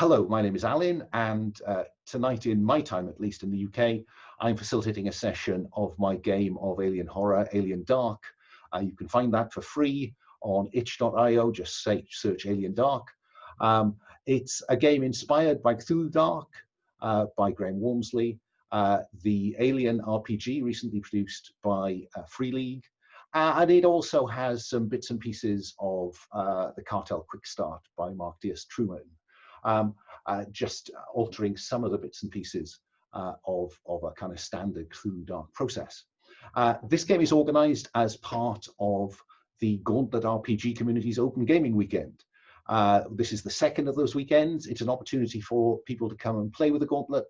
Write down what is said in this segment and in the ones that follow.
Hello, my name is Alan, and tonight, in my time at least in the UK, I'm facilitating a session of my game of alien horror, Alien Dark. You can find that for free on itch.io, just search Alien Dark. It's a game inspired by Cthulhu Dark by Graham Walmsley, the Alien RPG recently produced by Free League, and it also has some bits and pieces of the Cartel Quick Start by Mark Diaz-Truman. Just altering some of the bits and pieces of a kind of standard Cthulhu Dark process. This game is organized as part of the Gauntlet RPG community's Open Gaming Weekend. This is the second of those weekends. It's an opportunity for people to come and play with the Gauntlet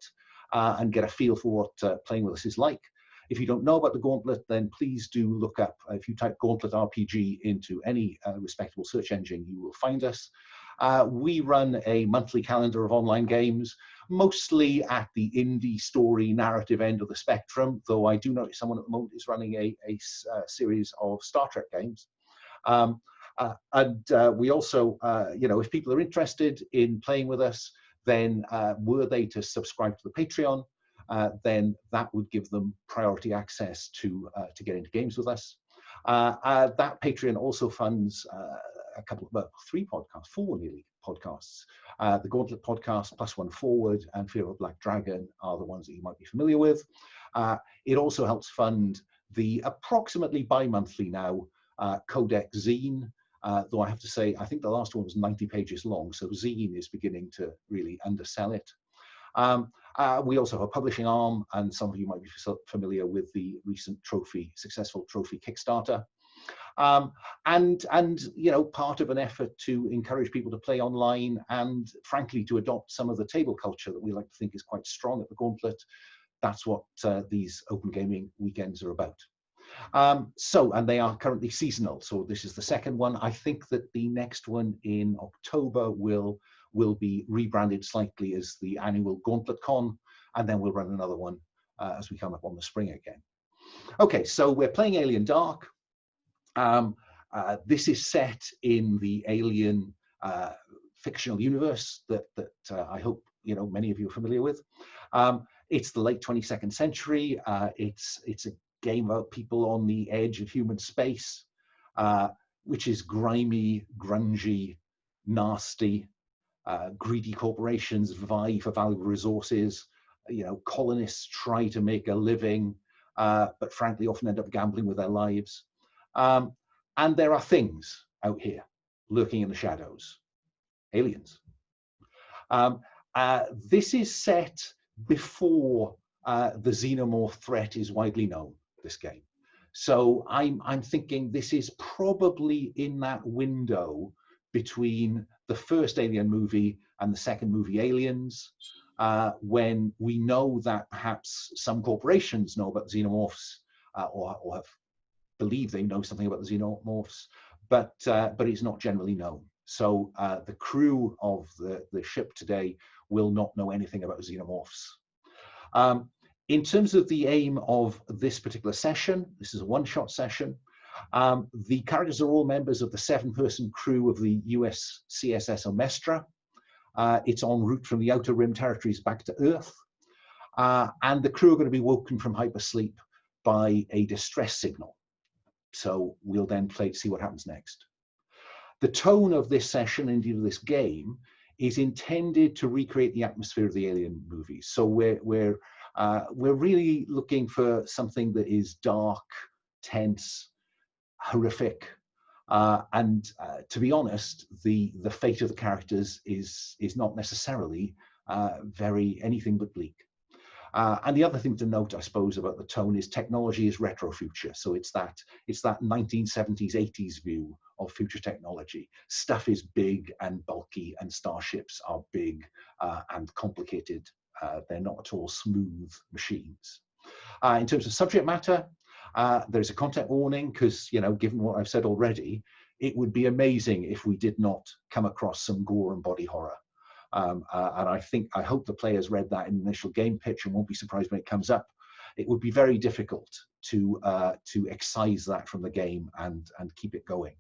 and get a feel for what playing with us is like. If you don't know about the Gauntlet, then please do look up, if you type Gauntlet RPG into any respectable search engine, you will find us. We run a monthly calendar of online games, mostly at the indie story narrative end of the spectrum, though I do notice someone at the moment is running a series of Star Trek games. We also, if people are interested in playing with us, then were they to subscribe to the Patreon, then that would give them priority access to get into games with us. That Patreon also funds a couple of, four nearly podcasts. The Gauntlet podcast, Plus One Forward, and Fear of a Black Dragon are the ones that you might be familiar with. It also helps fund the approximately bi-monthly now Codex Zine, though I have to say, I think the last one was 90 pages long, so Zine is beginning to really undersell it. We also have a publishing arm, and some of you might be familiar with the recent successful trophy Kickstarter. And part of an effort to encourage people to play online and frankly to adopt some of the table culture that we like to think is quite strong at the Gauntlet. That's what these open gaming weekends are about. And they are currently seasonal. So this is the second one. I think that the next one in October will be rebranded slightly as the annual Gauntlet Con, and then we'll run another one as we come up on the spring again. Okay, so we're playing Alien Dark. This is set in the Alien fictional universe that I hope many of you are familiar with. It's the late 22nd century. It's a game about people on the edge of human space, which is grimy, grungy, nasty. Greedy corporations vie for valuable resources. Colonists try to make a living, but frankly often end up gambling with their lives. And there are things out here lurking in the shadows. Aliens. This is set before the xenomorph threat is widely known, this game. So I'm thinking this is probably in that window between the first Alien movie and the second movie, Aliens, when we know that perhaps some corporations know about the xenomorphs or have believe they know something about the xenomorphs, but it's not generally known. So the crew of the ship today will not know anything about xenomorphs. In terms of the aim of this particular session, this is a one-shot session. The characters are all members of the 7-person crew of the USCSS Omestra. It's en route from the Outer Rim territories back to Earth. And the crew are going to be woken from hypersleep by a distress signal. So we'll then play to see what happens next. The tone of this session, indeed of this game, is intended to recreate the atmosphere of the Alien movies. So we're really looking for something that is dark, tense, horrific, and to be honest, the fate of the characters is not necessarily anything but bleak. And the other thing to note, I suppose, about the tone is technology is retro-future. So it's that 1970s, 80s view of future technology. Stuff is big and bulky, and starships are big and complicated. They're not at all smooth machines. In terms of subject matter, there's a content warning because, given what I've said already, it would be amazing if we did not come across some gore and body horror. And I hope the players read that in the initial game pitch and won't be surprised when it comes up. It would be very difficult to excise that from the game and keep it going,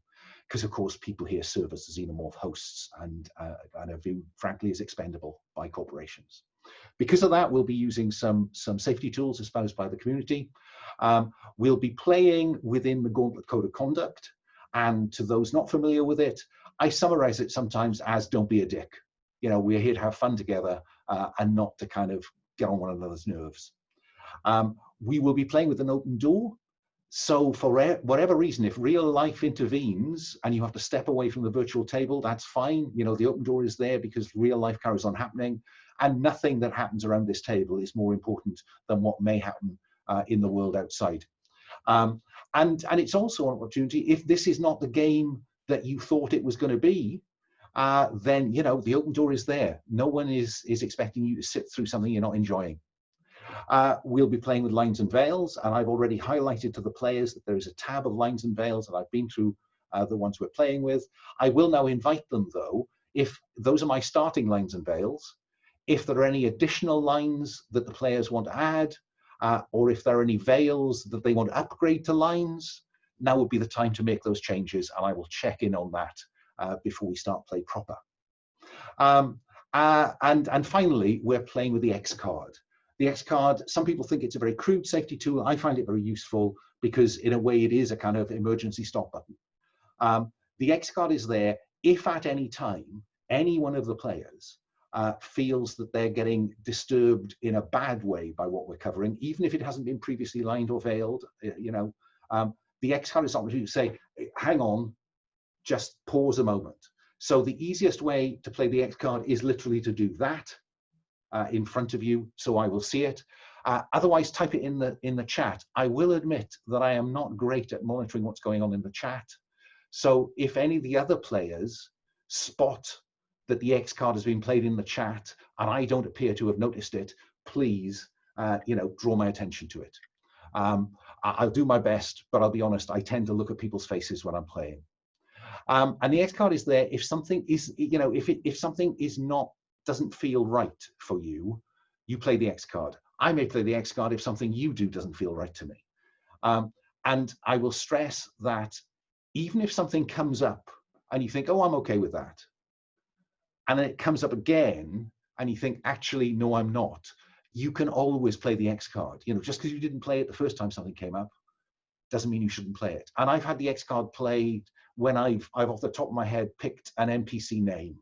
because of course people here serve as xenomorph hosts and are viewed, frankly, as expendable by corporations. Because of that, we'll be using some safety tools espoused by the community. We'll be playing within the Gauntlet Code of Conduct. And to those not familiar with it, I summarize it sometimes as don't be a dick. You know, we're here to have fun together and not to kind of get on one another's nerves. We will be playing with an open door. So for whatever reason, if real life intervenes and you have to step away from the virtual table, that's fine. You know, the open door is there because real life carries on happening, and nothing that happens around this table is more important than what may happen in the world outside. And it's also an opportunity, if this is not the game that you thought it was going to be, then, you know, the open door is there. No one is expecting you to sit through something you're not enjoying. We'll be playing with lines and veils, and I've already highlighted to the players that there is a tab of lines and veils, and I've been through the ones we're playing with. I will now invite them, though, if those are my starting lines and veils, if there are any additional lines that the players want to add, or if there are any veils that they want to upgrade to lines, now would be the time to make those changes, and I will check in on that before we start play proper. And finally, we're playing with the X card. The X card, some people think it's a very crude safety tool. I find it very useful because in a way it is a kind of emergency stop button. The X card is there if at any time any one of the players feels that they're getting disturbed in a bad way by what we're covering, even if it hasn't been previously lined or veiled, you know, the X card is an opportunity to say, hang on, just pause a moment. So the easiest way to play the X card is literally to do that in front of you, so I will see it. Otherwise, type it in the chat. I will admit that I am not great at monitoring what's going on in the chat. So if any of the other players spot that the X card has been played in the chat and I don't appear to have noticed it, please, you know, draw my attention to it. I'll do my best, but I'll be honest, I tend to look at people's faces when I'm playing. And the X card is there if something is, you know, if something is not, doesn't feel right for you, you play the X card. I may play the X card if something you do doesn't feel right to me. And I will stress that even if something comes up and you think, oh, I'm okay with that, and then it comes up again and you think, actually, no, I'm not, you can always play the X card. You know, just because you didn't play it the first time something came up doesn't mean you shouldn't play it. And I've had the X card played when I've off the top of my head picked an NPC name,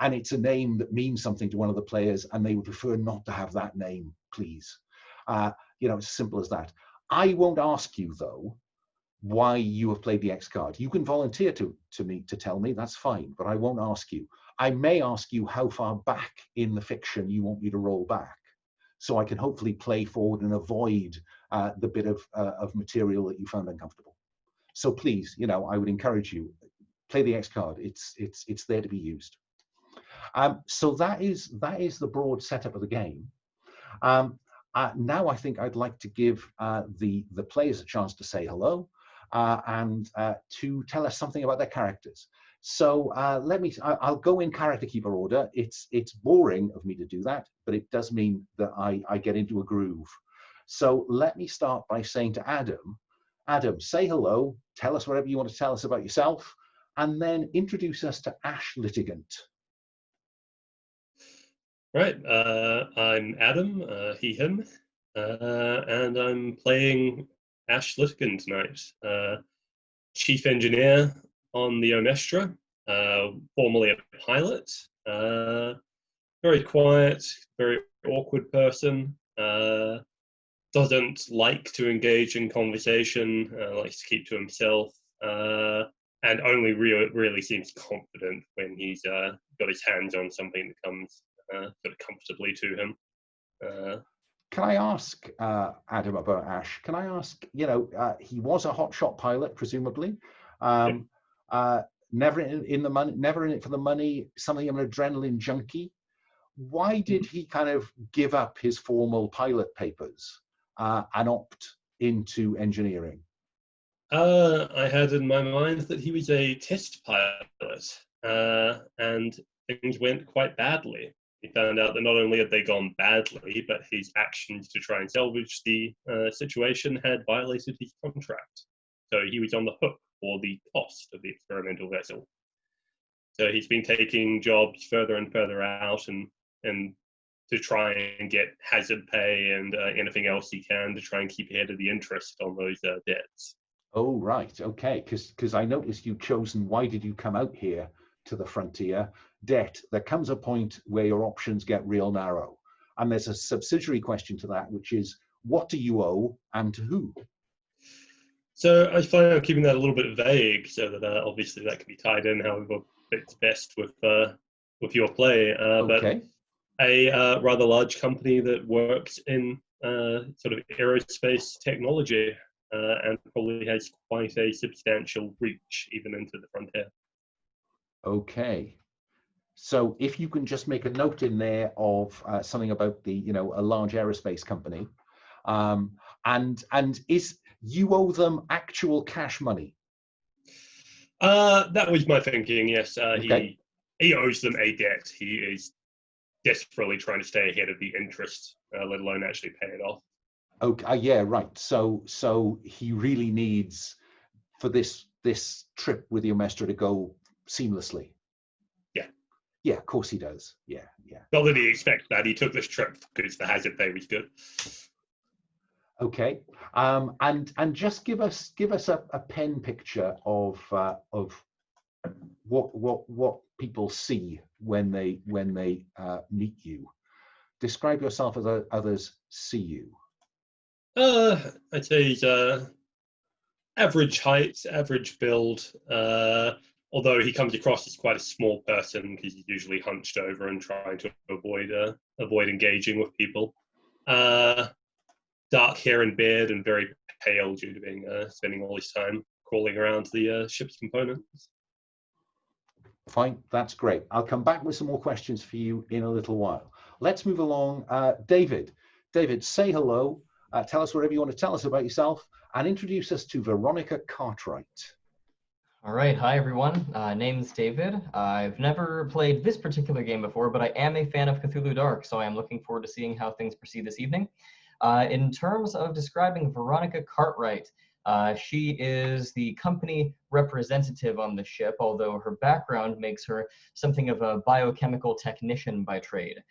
and it's a name that means something to one of the players and they would prefer not to have that name, please. You know, it's as simple as that. I won't ask you, though, why you have played the X card. You can volunteer to me to tell me, that's fine, but I won't ask you. I may ask you how far back in the fiction you want me to roll back, so I can hopefully play forward and avoid the bit of material that you found uncomfortable. So please, you know, I would encourage you, play the X card. It's there to be used. So that is the broad setup of the game. Now I think I'd like to give the players a chance to say hello and to tell us something about their characters. So I'll go in character keeper order. It's boring of me to do that, but it does mean that I get into a groove. So let me start by saying to Adam, say hello, tell us whatever you want to tell us about yourself, and then introduce us to Ash Littigan. Right, I'm Adam, he, him, and I'm playing Ash Littigan tonight. Chief Engineer on the Omestra, formerly a pilot. Very quiet, very awkward person. Doesn't like to engage in conversation, likes to keep to himself, and only really seems confident when he's got his hands on something that comes sort of comfortably to him. Can I ask Adam about Ash? Can I ask, you know, he was a hotshot pilot, presumably. Never in the money, never in it for the money, something of an adrenaline junkie. Why did he kind of give up his formal pilot papers and opt into engineering? I had in my mind that he was a test pilot, and things went quite badly. He found out that not only had they gone badly, but his actions to try and salvage the situation had violated his contract. So he was on the hook for the cost of the experimental vessel. So he's been taking jobs further and further out and to try and get hazard pay and anything else he can to try and keep ahead of the interest on those debts. Oh, right. Okay. Because I noticed you've chosen, why did you come out here to the frontier? Debt. There comes a point where your options get real narrow. And there's a subsidiary question to that, which is, what do you owe and to who? So I find I'm keeping that a little bit vague so that obviously that can be tied in however fits best with your play. Okay. But a rather large company that works in sort of aerospace technology and probably has quite a substantial reach even into the frontier. Okay. So if you can just make a note in there of something about the, a large aerospace company, and is you owe them actual cash money? That was my thinking. Yes, Okay. he owes them a debt. He is desperately trying to stay ahead of the interest, let alone actually pay it off. Okay. Yeah. Right. So he really needs for this trip with the Omestra to go seamlessly. Yeah, of course he does. Yeah. Not that he expects that. He took this trip because the hazard pay was good. Okay. And just give us a pen picture of what people see when they meet you. Describe yourself as others see you. I'd say he's average height, average build. Although he comes across as quite a small person because he's usually hunched over and trying to avoid engaging with people. Dark hair and beard and very pale due to being spending all his time crawling around the ship's components. Fine, that's great. I'll come back with some more questions for you in a little while. Let's move along. David, say hello. Tell us whatever you want to tell us about yourself and introduce us to Veronica Cartwright. All right, hi everyone. Name's David. I've never played this particular game before, but I am a fan of Cthulhu Dark, so I am looking forward to seeing how things proceed this evening. In terms of describing Veronica Cartwright, she is the company representative on the ship, although her background makes her something of a biochemical technician by trade.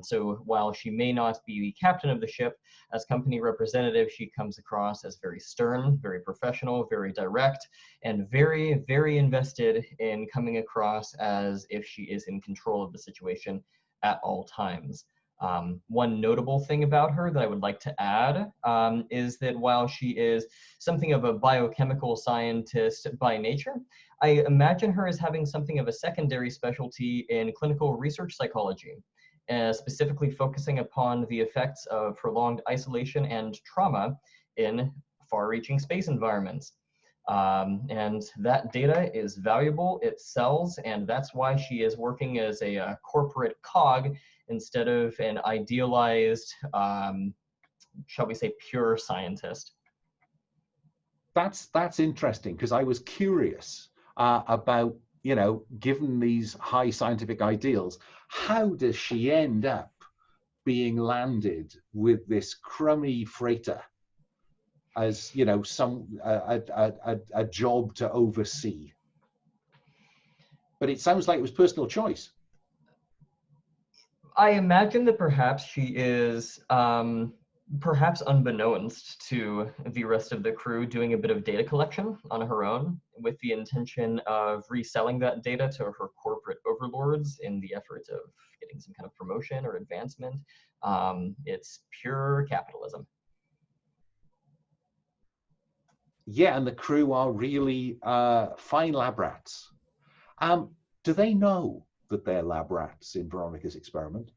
So while she may not be the captain of the ship, as company representative, she comes across as very stern, very professional, very direct, and very, very invested in coming across as if she is in control of the situation at all times. One notable thing about her that I would like to add is that while she is something of a biochemical scientist by nature, I imagine her as having something of a secondary specialty in clinical research psychology. Specifically focusing upon the effects of prolonged isolation and trauma in far-reaching space environments. And that data is valuable, it sells, and that's why she is working as a corporate cog instead of an idealized, shall we say, pure scientist. That's interesting, because I was curious about, given these high scientific ideals, how does she end up being landed with this crummy freighter as, a job to oversee? But it sounds like it was personal choice. I imagine that perhaps she is, perhaps unbeknownst to the rest of the crew, doing a bit of data collection on her own with the intention of reselling that data to her corporate overlords in the effort of getting some kind of promotion or advancement. It's pure capitalism. Yeah, and the crew are really fine lab rats. Do they know that they're lab rats in Veronica's experiment?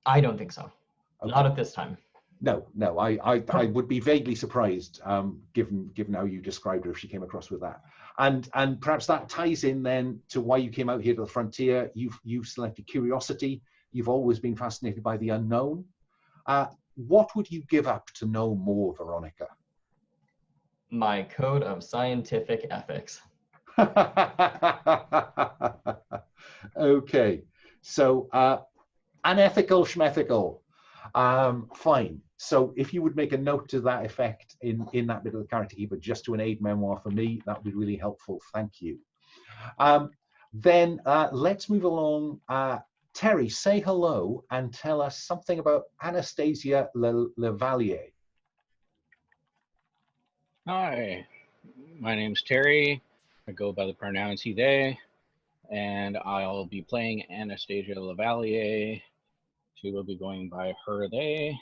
I don't think so. Okay. Not at this time. No, I would be vaguely surprised, given how you described her, if she came across with that. And perhaps that ties in then to why you came out here to the frontier. You've selected curiosity. You've always been fascinated by the unknown. What would you give up to know more, Veronica? My code of scientific ethics. Okay, so unethical schmethical. Fine. So if you would make a note to that effect in that bit of the character keeper, just to an aid memoir for me, that would be really helpful. Thank you. Then let's move along. Terry, say hello and tell us something about Anastasia Levalia. Hi, my name's Terry. I go by the pronouns he, they, and I'll be playing Anastasia Levalia. She will be going by her, they,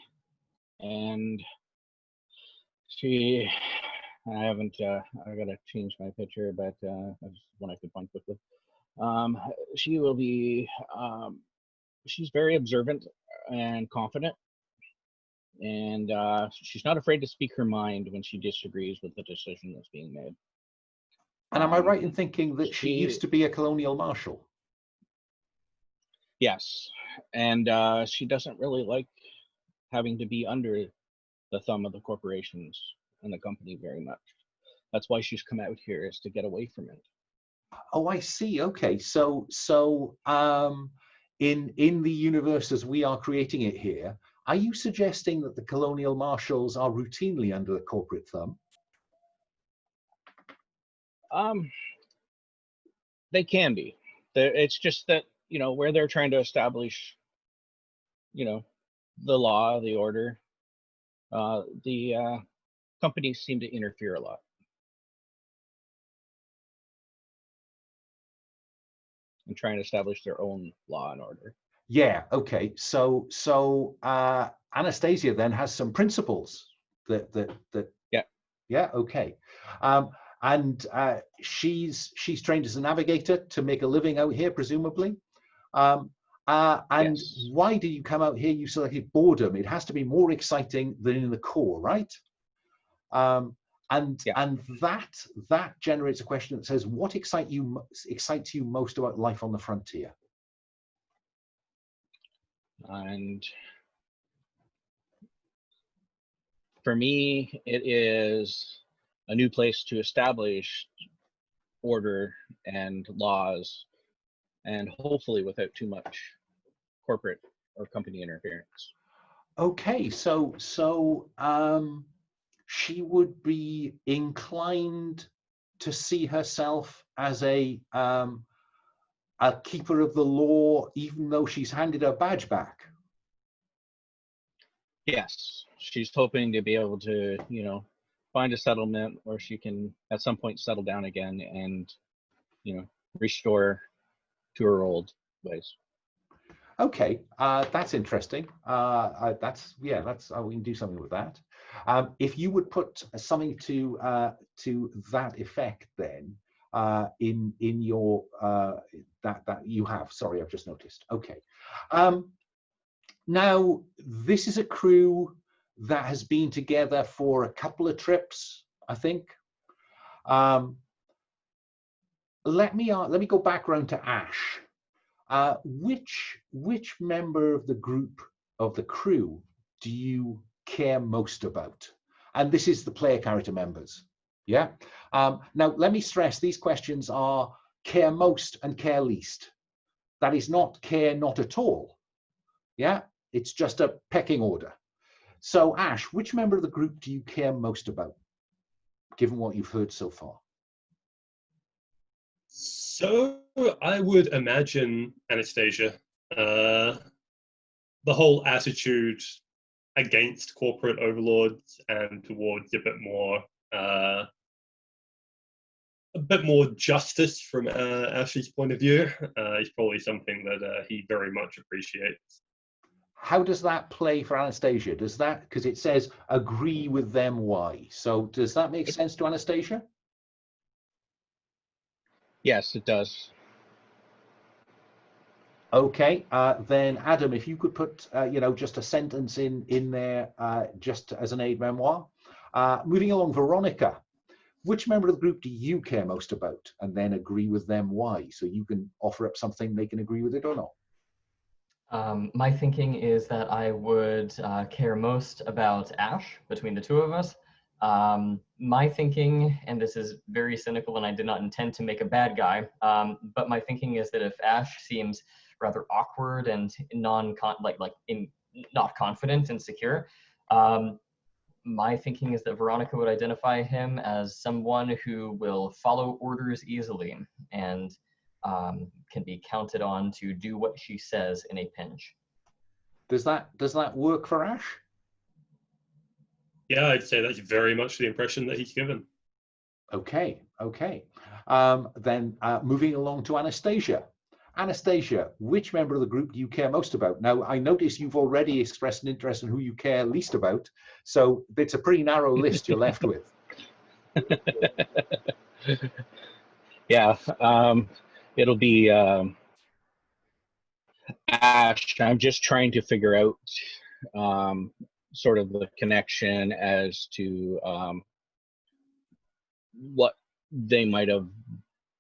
and I haven't, I gotta change my picture, but that's one I could find quickly. She will be, she's very observant and confident, and she's not afraid to speak her mind when she disagrees with the decision that's being made. And am I right in thinking that she used to be a colonial marshal? Yes, and she doesn't really like having to be under the thumb of the corporations and the company very much. That's why she's come out here, is to get away from it. Oh, I see. Okay, so in the universe as we are creating it here, are you suggesting that the colonial marshals are routinely under the corporate thumb? They can be. It's just that, you know, where they're trying to establish, you know, the law, the order, the companies seem to interfere a lot. And trying to establish their own law and order. Yeah. Okay. So Anastasia then has some principles that. Yeah. Yeah. Okay. And she's trained as a navigator to make a living out here, presumably. And yes. Why did you come out here? You selected boredom. It has to be more exciting than in the core, right? And that generates a question that says, what excites you most about life on the frontier? And for me, it is a new place to establish order and laws, and hopefully without too much corporate or company interference. Okay, so she would be inclined to see herself as a keeper of the law, even though she's handed her badge back. Yes, she's hoping to be able to, you know, find a settlement where she can at some point settle down again and, you know, restore to her old ways. Okay, that's interesting. We can do something with that. If you would put something to that effect, then in your that you have. Sorry, I've just noticed. Okay. Now this is a crew that has been together for a couple of trips, I think. Let me go back round to Ash. Which member of the group, of the crew, do you care most about? And this is the player character members. Yeah. Now let me stress, these questions are care most and care least. That is not care not at all. Yeah. It's just a pecking order. So Ash, which member of the group do you care most about, given what you've heard so far? So I would imagine Anastasia. The whole attitude against corporate overlords and towards a bit more justice from Ash's point of view is probably something that he very much appreciates. How does that play for Anastasia? Does that, because it says agree with them why? So does that make sense to Anastasia? Yes, it does. Okay, then Adam, if you could put just a sentence in there just as an aid memoir. Moving along, Veronica, which member of the group do you care most about, and then agree with them why? So you can offer up something, they can agree with it or not. My thinking is that I would care most about Ash between the two of us. My thinking, and this is very cynical and I did not intend to make a bad guy, but my thinking is that if Ash seems rather awkward and not confident and secure, My thinking is that Veronica would identify him as someone who will follow orders easily and can be counted on to do what she says in a pinch. Does that work for Ash? Yeah, I'd say that's very much the impression that he's given. Okay, okay. Then moving along to Anastasia. Anastasia, which member of the group do you care most about? Now, I notice you've already expressed an interest in who you care least about, so it's a pretty narrow list you're left with. Yeah, it'll be Ash. I'm just trying to figure out sort of the connection as to what they might have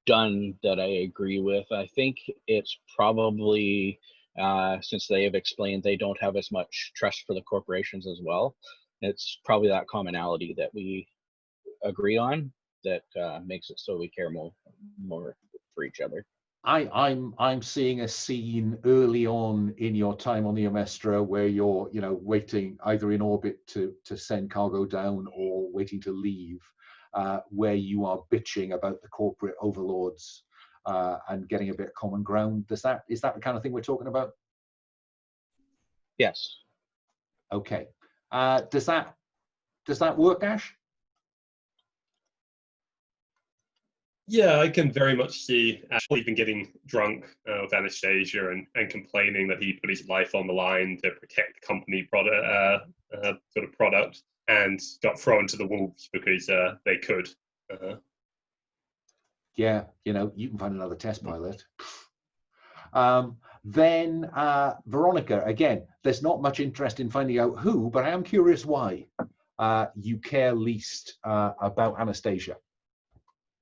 done that I agree with. I think it's probably, since they have explained they don't have as much trust for the corporations as well, it's probably that commonality that we agree on that makes it so we care more for each other. I'm seeing a scene early on in your time on the Omestra where you're waiting either in orbit to send cargo down or waiting to leave, where you are bitching about the corporate overlords and getting a bit of common ground. Is that the kind of thing we're talking about? Yes. Okay. Does that work, Ash? Yeah, I can very much see Ash even getting drunk with Anastasia and complaining that he put his life on the line to protect the company product and got thrown to the wolves because they could. Yeah, you can find another test pilot. Then Veronica, again, there's not much interest in finding out who, but I am curious why you care least about Anastasia.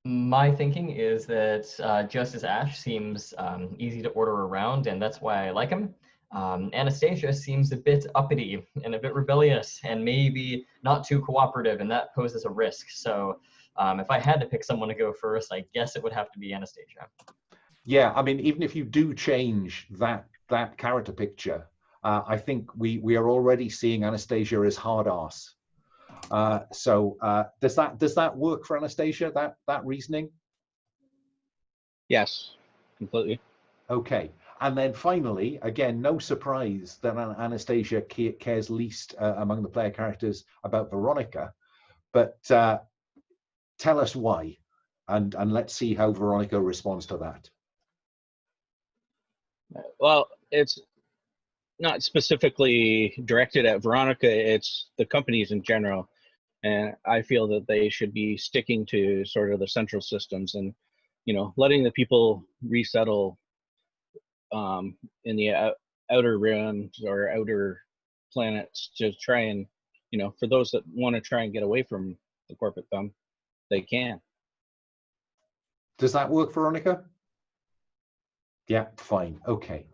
My thinking is that just as Ash seems easy to order around, and that's why I like him, Anastasia seems a bit uppity and a bit rebellious and maybe not too cooperative, and that poses a risk. So if I had to pick someone to go first, I guess it would have to be Anastasia. Yeah, I mean, even if you do change that character picture, I think we are already seeing Anastasia as hard ass. So does that work for Anastasia, that reasoning? Yes, completely. Okay. And then finally, again, no surprise that Anastasia cares least among the player characters about Veronica, but tell us why, and let's see how Veronica responds to that. Well, it's not specifically directed at Veronica, it's the companies in general. And I feel that they should be sticking to sort of the central systems and, letting the people resettle in the outer realms or outer planets to try and, for those that want to try and get away from the corporate thumb, they can. Does that work, Veronica? Yeah, fine. Okay.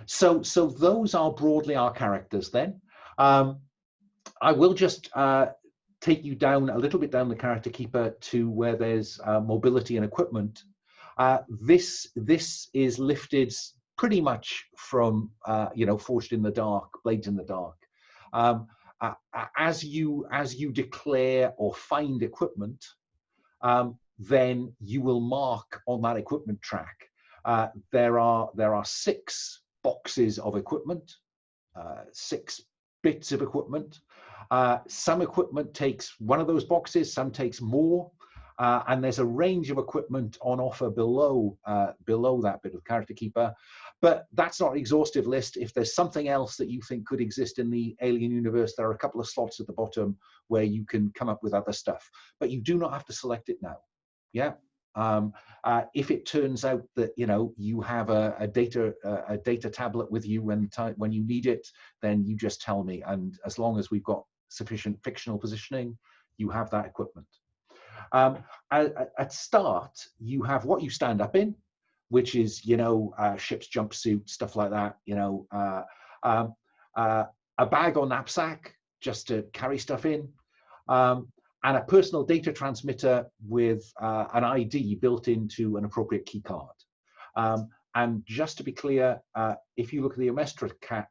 So those are broadly our characters then. I will just take you down a little bit down the character keeper to where there's mobility and equipment. This is lifted pretty much from Forged in the Dark, Blades in the Dark. As you declare or find equipment, then you will mark on that equipment track. There are 6 boxes of equipment, 6 bits of equipment. Some equipment takes one of those boxes, some takes more, and there's a range of equipment on offer below that bit of character keeper. But that's not an exhaustive list. If there's something else that you think could exist in the alien universe, there are a couple of slots at the bottom where you can come up with other stuff. But you do not have to select it now. Yeah. If it turns out that you have a data tablet with you when you need it, then you just tell me, and as long as we've got sufficient fictional positioning, you have that equipment. At start, you have what you stand up in, which is ship's jumpsuit, stuff like that. A bag or knapsack just to carry stuff in. And a personal data transmitter with an ID built into an appropriate key card. And just to be clear, if you look at the Omestra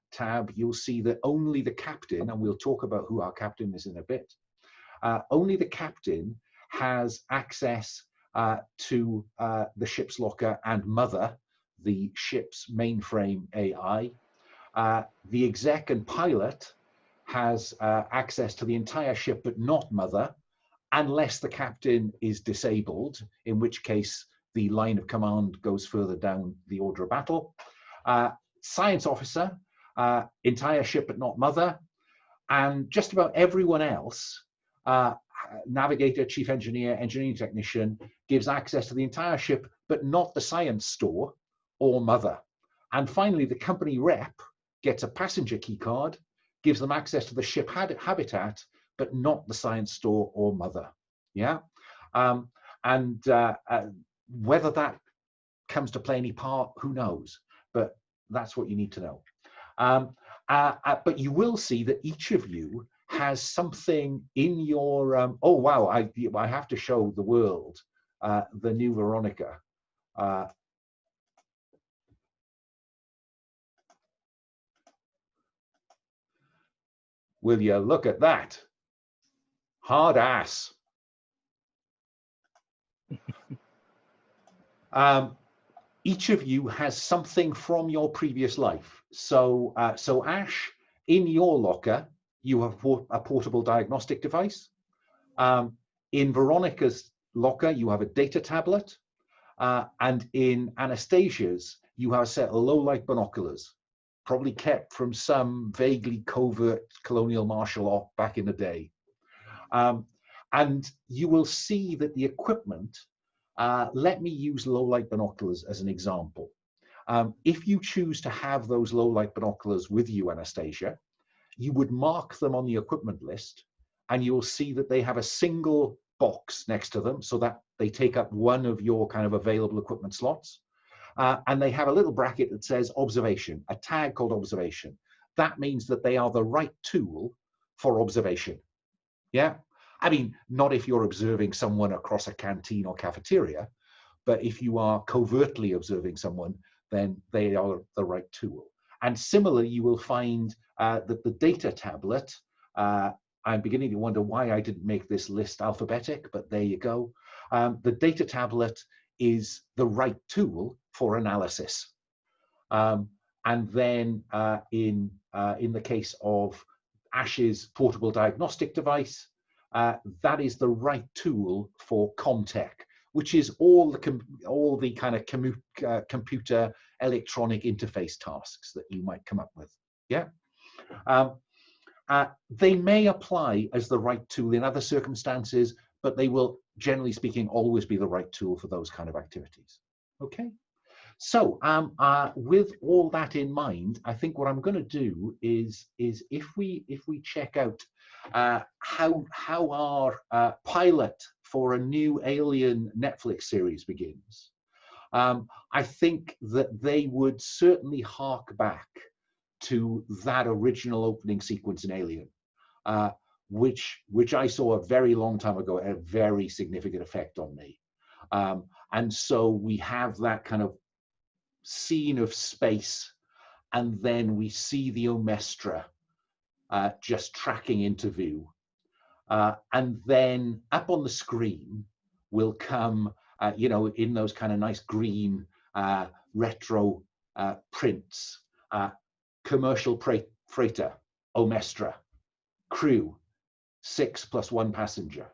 tab, you'll see that only the captain, and we'll talk about who our captain is in a bit, only the captain has access to the ship's locker and mother, the ship's mainframe AI. The exec and pilot has access to the entire ship, but not mother, unless the captain is disabled, in which case the line of command goes further down the order of battle. Science officer, entire ship, but not mother. And just about everyone else, navigator, chief engineer, engineering technician, gives access to the entire ship, but not the science store or mother. And finally, the company rep gets a passenger key card, gives them access to the ship habitat, but not the science store or mother. Yeah. Whether that comes to play any part, who knows? But that's what you need to know. But you will see that each of you has something in your, oh wow, I have to show the world the new Veronica. Will you look at that? Hard ass. Each of you has something from your previous life. So Ash, in your locker, you have a portable diagnostic device. In Veronica's locker, you have a data tablet. And in Anastasia's, you have a set of low-light binoculars, probably kept from some vaguely covert colonial martial art back in the day. And you will see that the equipment, let me use low-light binoculars as an example. If you choose to have those low-light binoculars with you, Anastasia, you would mark them on the equipment list, and you will see that they have a single box next to them so that they take up one of your kind of available equipment slots. And they have a little bracket that says observation, a tag called observation. That means that they are the right tool for observation. Yeah. I mean, not if you're observing someone across a canteen or cafeteria, but if you are covertly observing someone, then they are the right tool. And similarly, you will find that the data tablet, I'm beginning to wonder why I didn't make this list alphabetic, but there you go. The data tablet is the right tool for analysis. And then in the case of Ash's portable diagnostic device, that is the right tool for ComTech, which is all the kind of computer electronic interface tasks that you might come up with. Yeah. They may apply as the right tool in other circumstances, but they will, generally speaking, always be the right tool for those kind of activities. Okay. So with all that in mind, I think what I'm going to do is if we check out how our pilot for a new Alien Netflix series begins, I think that they would certainly hark back to that original opening sequence in Alien, which I saw a very long time ago, had a very significant effect on me. And so we have that kind of scene of space, and then we see the Omestra just tracking into view. And then up on the screen will come, in those kind of nice green retro prints, commercial freighter, Omestra, crew, 6 + 1 passenger,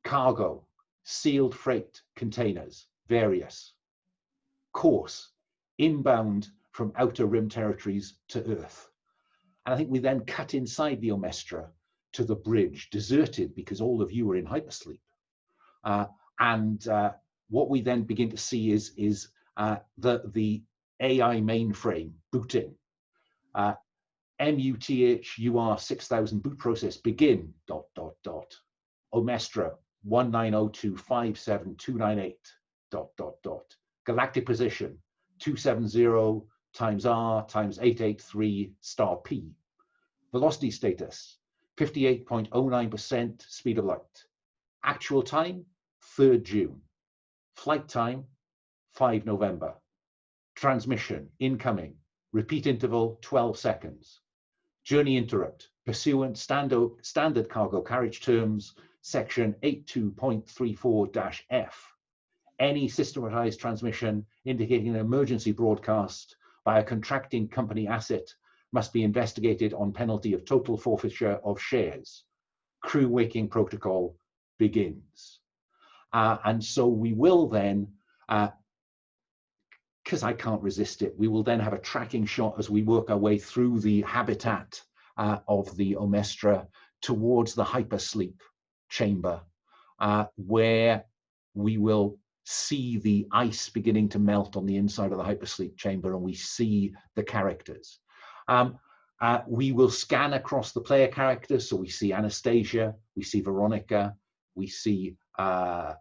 cargo, sealed freight containers, various, course, inbound from outer rim territories to Earth. And I think we then cut inside the Omestra to the bridge, deserted because all of you are in hypersleep. And what we then begin to see is the AI mainframe booting. MUTHUR 6000 boot process begin ... Omestra 19025728 ... galactic position 270 times R times 883 star P. Velocity status 58.09% speed of light. Actual time 3rd June. Flight time 5 November. transmission, incoming, repeat interval, 12 seconds. Journey interrupt, pursuant standard cargo carriage terms, section 82.34-F. Any systematized transmission indicating an emergency broadcast by a contracting company asset must be investigated on penalty of total forfeiture of shares. Crew waking protocol begins. And so we will then, because I can't resist it, we will then have a tracking shot as we work our way through the habitat of the Omestra towards the hypersleep chamber, where we will see the ice beginning to melt on the inside of the hypersleep chamber, and we see the characters. We will scan across the player characters, so we see Anastasia, we see Veronica, we see to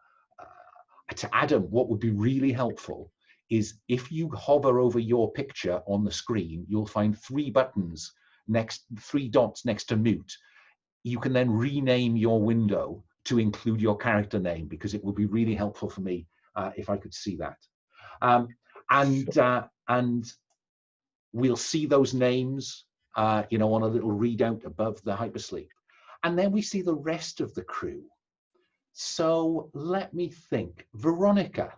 Adam. What would be really helpful is if you hover over your picture on the screen, you'll find three dots next to mute. You can then rename your window to include your character name, because it will be really helpful for me if I could see that. And we'll see those names, on a little readout above the hypersleep. And then we see the rest of the crew. So let me think. Veronica,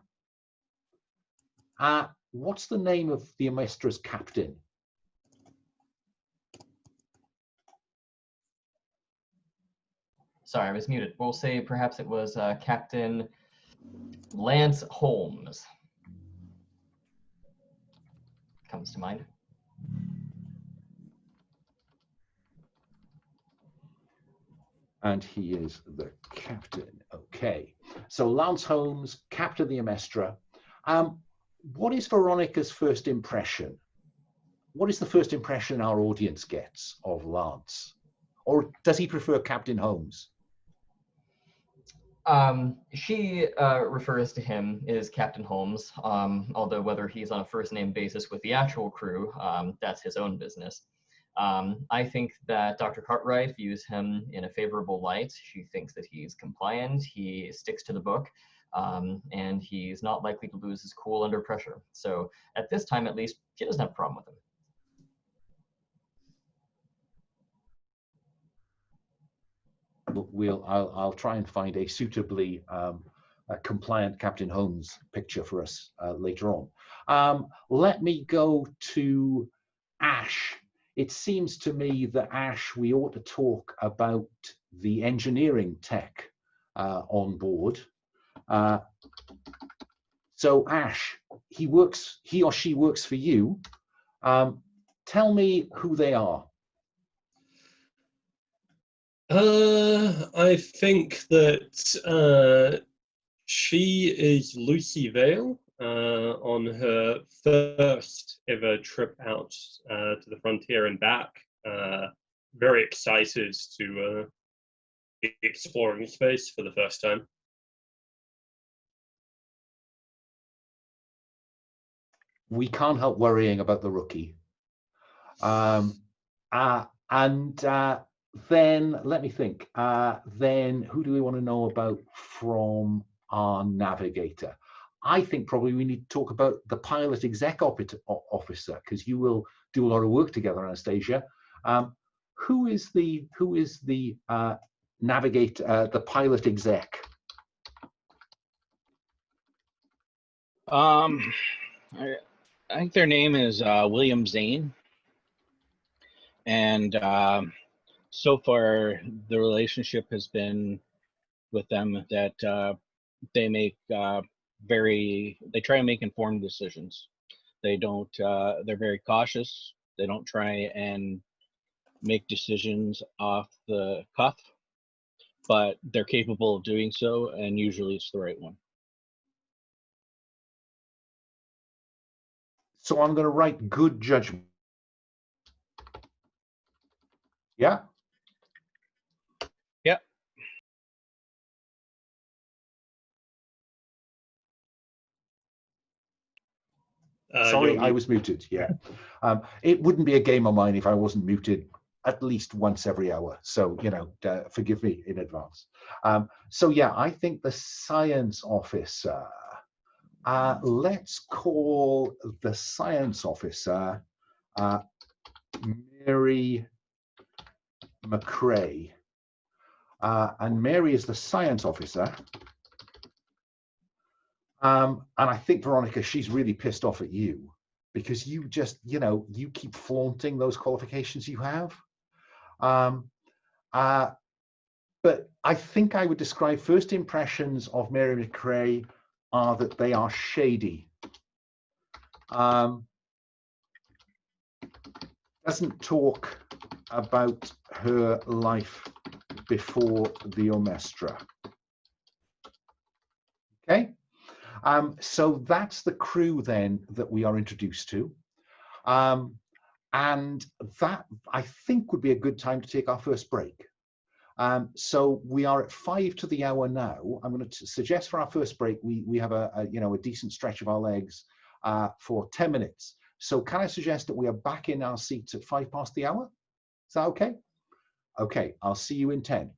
what's the name of the Omestra's captain? Sorry, I was muted. We'll say perhaps it was Captain Lance Holmes. Comes to mind. And he is the captain. Okay. So Lance Holmes, captain of the Omestra. What is Veronica's first impression? What is the first impression our audience gets of Lance? Or does he prefer Captain Holmes? She refers to him as Captain Holmes, although whether he's on a first name basis with the actual crew, that's his own business. I think that Dr. Cartwright views him in a favorable light. She thinks that he's compliant, he sticks to the book, and he's not likely to lose his cool under pressure. So at this time, at least, she doesn't have a problem with him. I'll try and find a suitably compliant Captain Holmes picture for us later on. Let me go to Ash. It seems to me that Ash, we ought to talk about the engineering tech on board. So Ash, he or she works for you. Tell me who they are. I think that she is Lucy Vale on her first ever trip out to the frontier and back. Very excited to be exploring space for the first time. We can't help worrying about the rookie. Then let me think. Then who do we want to know about from our navigator? I think probably we need to talk about the pilot exec officer, because you will do a lot of work together, Anastasia. Who is the navigator, the pilot exec? I think their name is William Zane, and so far the relationship has been with them that they make they try and make informed decisions. They don't, they're very cautious. They don't try and make decisions off the cuff, but they're capable of doing so, and usually it's the right one. So I'm going to write good judgment. Yeah? Yep. Sorry, I was muted. Yeah. It wouldn't be a game of mine if I wasn't muted at least once every hour. So, forgive me in advance. So yeah, I think the science officer, let's call the science officer Mary McRea. And Mary is the science officer. And I think, Veronica, she's really pissed off at you because you just, you keep flaunting those qualifications you have. But I think I would describe first impressions of Mary McRea are that they are shady. Doesn't talk about her life before the Omestra. Okay, so that's the crew then that we are introduced to. And that, I think, would be a good time to take our first break. So we are at 5 to the hour now. I'm going to suggest for our first break, we have a decent stretch of our legs for 10 minutes. So can I suggest that we are back in our seats at 5 past the hour? Is that okay? Okay, I'll see you in 10.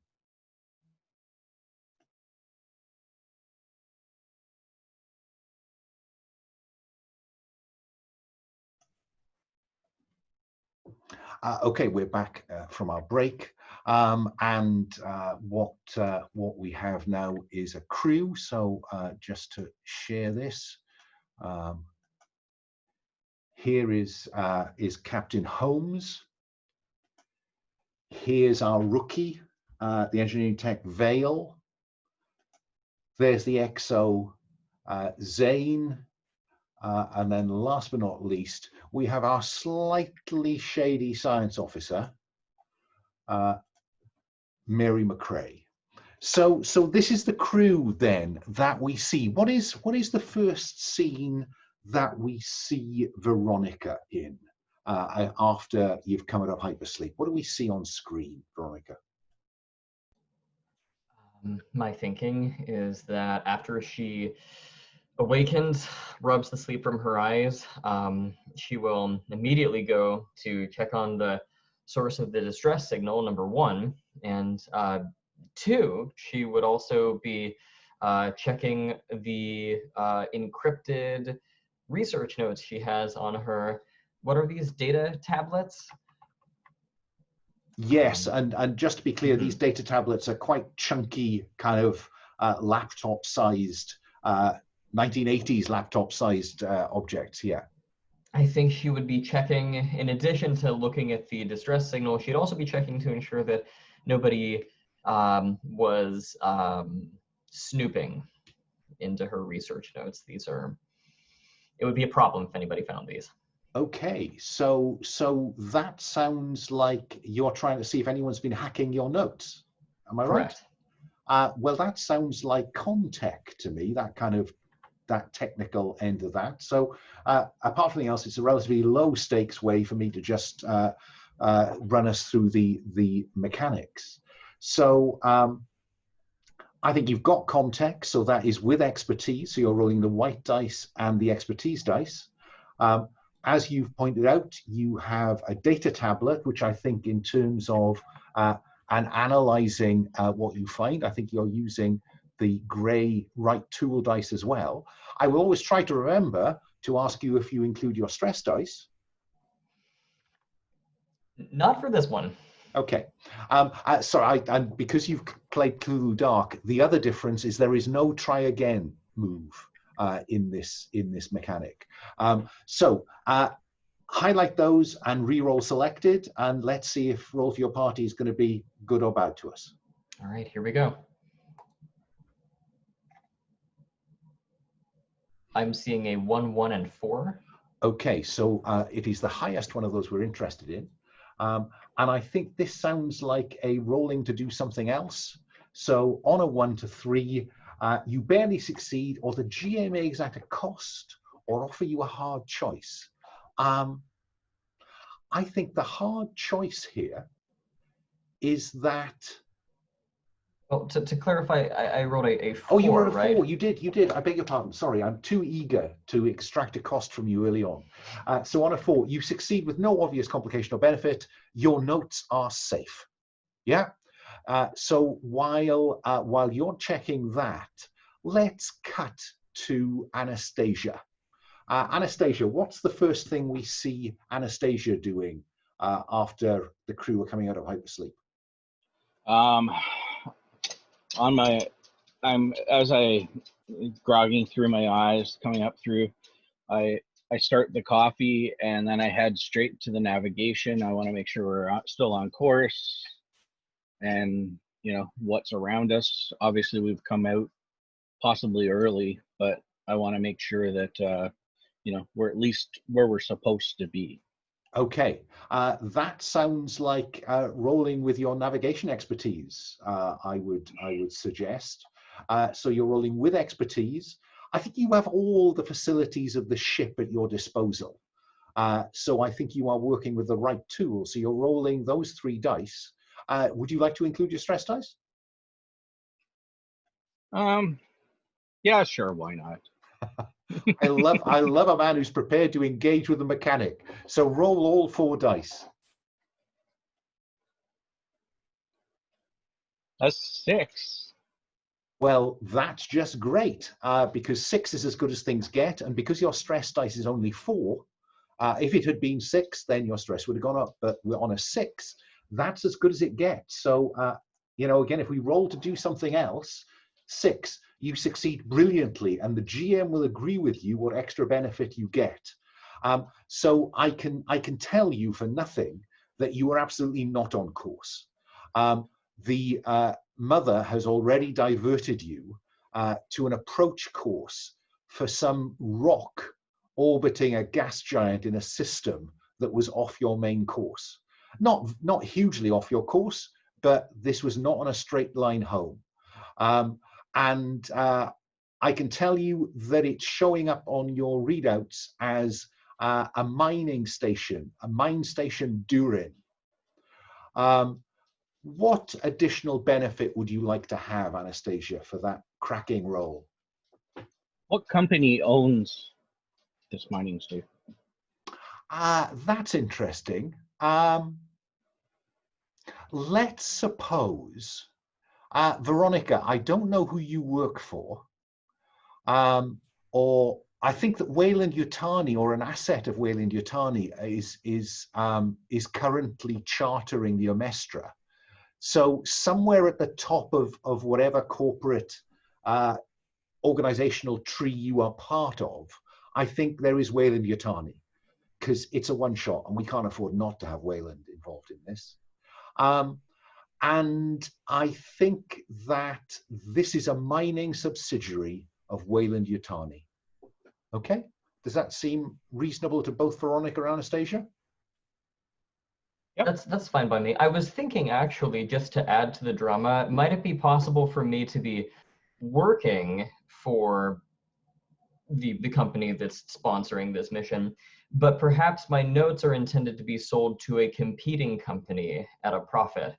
Okay, we're back from our break. What we have now is a crew. So just to share this, here is Captain Holmes. Here's our rookie, the engineering tech Vale. There's the XO Zane. And then last but not least, we have our slightly shady science officer, Mary McRea. So this is the crew then that we see. What is the first scene that we see Veronica in after you've come out of hypersleep? What do we see on screen, Veronica? My thinking is that after she awakens, rubs the sleep from her eyes, she will immediately go to check on the source of the distress signal, number 1, and 2, she would also be checking the encrypted research notes she has on her. What are these data tablets? Yes, and just to be clear, these data tablets are quite chunky, kind of laptop-sized, 1980s laptop-sized objects. Yeah. I think she would be checking, in addition to looking at the distress signal, she'd also be checking to ensure that nobody was snooping into her research notes. It would be a problem if anybody found these. Okay, so that sounds like you're trying to see if anyone's been hacking your notes. Am I Correct. Right? Well, that sounds like Comtech to me, that technical end of that. So apart from anything else, it's a relatively low stakes way for me to just run us through the mechanics. So I think you've got Comtech, so that is with expertise. So you're rolling the white dice and the expertise dice. As you've pointed out, you have a data tablet, which I think in terms of and analyzing what you find, I think you're using the gray right tool dice as well. I will always try to remember to ask you if you include your stress dice. Not for this one. Okay. Sorry, and because you've played Cthulhu Dark, the other difference is there is no try again move in this mechanic. So highlight those and re-roll selected, and let's see if roll for your party is going to be good or bad to us. All right, here we go. I'm seeing a 1, 1, and 4. Okay, so it is the highest one of those we're interested in. And I think this sounds like a rolling to do something else. So on a 1 to 3, you barely succeed, or the GA may exact a cost or offer you a hard choice. I think the hard choice here is that... Well, to clarify, I wrote a 4, oh, you wrote a 4, right? you did. I beg your pardon. Sorry, I'm too eager to extract a cost from you early on. So on a 4, you succeed with no obvious complication or benefit. Your notes are safe. Yeah? So while you're checking that, let's cut to Anastasia. Anastasia, what's the first thing we see Anastasia doing after the crew are coming out of hypersleep? As I grogging through my eyes, coming up through, I start the coffee and then I head straight to the navigation. I want to make sure we're still on course and, you know, what's around us. Obviously, we've come out possibly early, but I want to make sure that, you know, we're at least where we're supposed to be. Okay, that sounds like rolling with your navigation expertise, I would suggest. So you're rolling with expertise. I think you have all the facilities of the ship at your disposal. So I think you are working with the right tool. So you're rolling those 3 dice. Would you like to include your stress dice? Yeah, sure, why not? I love a man who's prepared to engage with the mechanic. So roll all 4 dice. That's 6. Well, that's just great, because 6 is as good as things get, and because your stress dice is only 4, if it had been 6, then your stress would have gone up, but we're on a 6, that's as good as it gets. So, you know, again, if we roll to do something else, 6, you succeed brilliantly, and the GM will agree with you what extra benefit you get. So I can tell you for nothing that you are absolutely not on course. The mother has already diverted you to an approach course for some rock orbiting a gas giant in a system that was off your main course. Not hugely off your course, but this was not on a straight line home. And I can tell you that it's showing up on your readouts as a mining station, a Mine Station Durin. What additional benefit would you like to have, Anastasia, for that cracking roll? What company owns this mining station? That's interesting. Let's suppose, Veronica, I don't know who you work for, or I think that Weyland-Yutani, or an asset of Weyland-Yutani, is currently chartering the Omestra. So somewhere at the top of whatever corporate organizational tree you are part of, I think there is Weyland-Yutani, because it's a one-shot and we can't afford not to have Weyland involved in this. And I think that this is a mining subsidiary of Weyland-Yutani. Okay, does that seem reasonable to both Veronica and Anastasia? Yep. That's fine by me. I was thinking, actually, just to add to the drama, might it be possible for me to be working for the company that's sponsoring this mission, but perhaps my notes are intended to be sold to a competing company at a profit?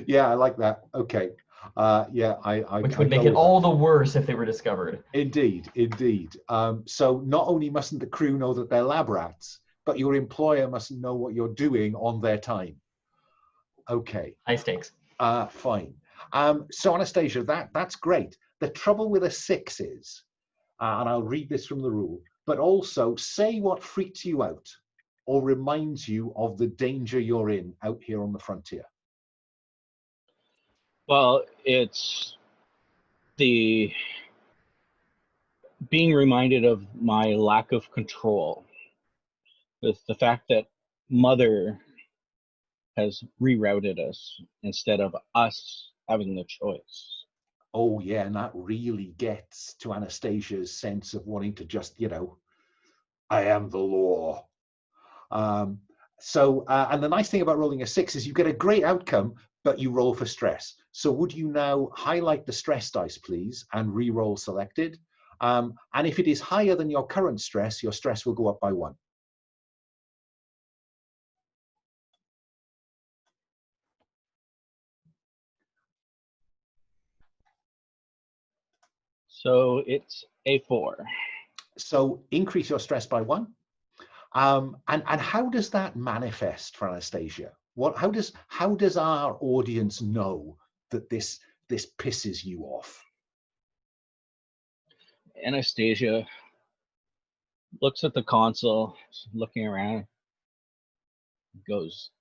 Yeah, I like that. Okay. Yeah, which would make it all the worse if they were discovered. Indeed, indeed. So not only mustn't the crew know that they're lab rats, but your employer mustn't know what you're doing on their time. Okay. High stakes. Fine. So Anastasia, that's great. The trouble with a 6 is, and I'll read this from the rule, but also say what freaks you out or reminds you of the danger you're in out here on the frontier. Well, it's the being reminded of my lack of control. With the fact that Mother has rerouted us instead of us having the choice. Oh yeah, and that really gets to Anastasia's sense of wanting to just, you know, I am the law. And the nice thing about rolling a 6 is you get a great outcome, but you roll for stress. So would you now highlight the stress dice, please, and re-roll selected? And if it is higher than your current stress, your stress will go up by 1. So it's a 4. So increase your stress by 1. And how does that manifest for Anastasia? How does our audience know that this pisses you off? Anastasia looks at the console, looking around, goes,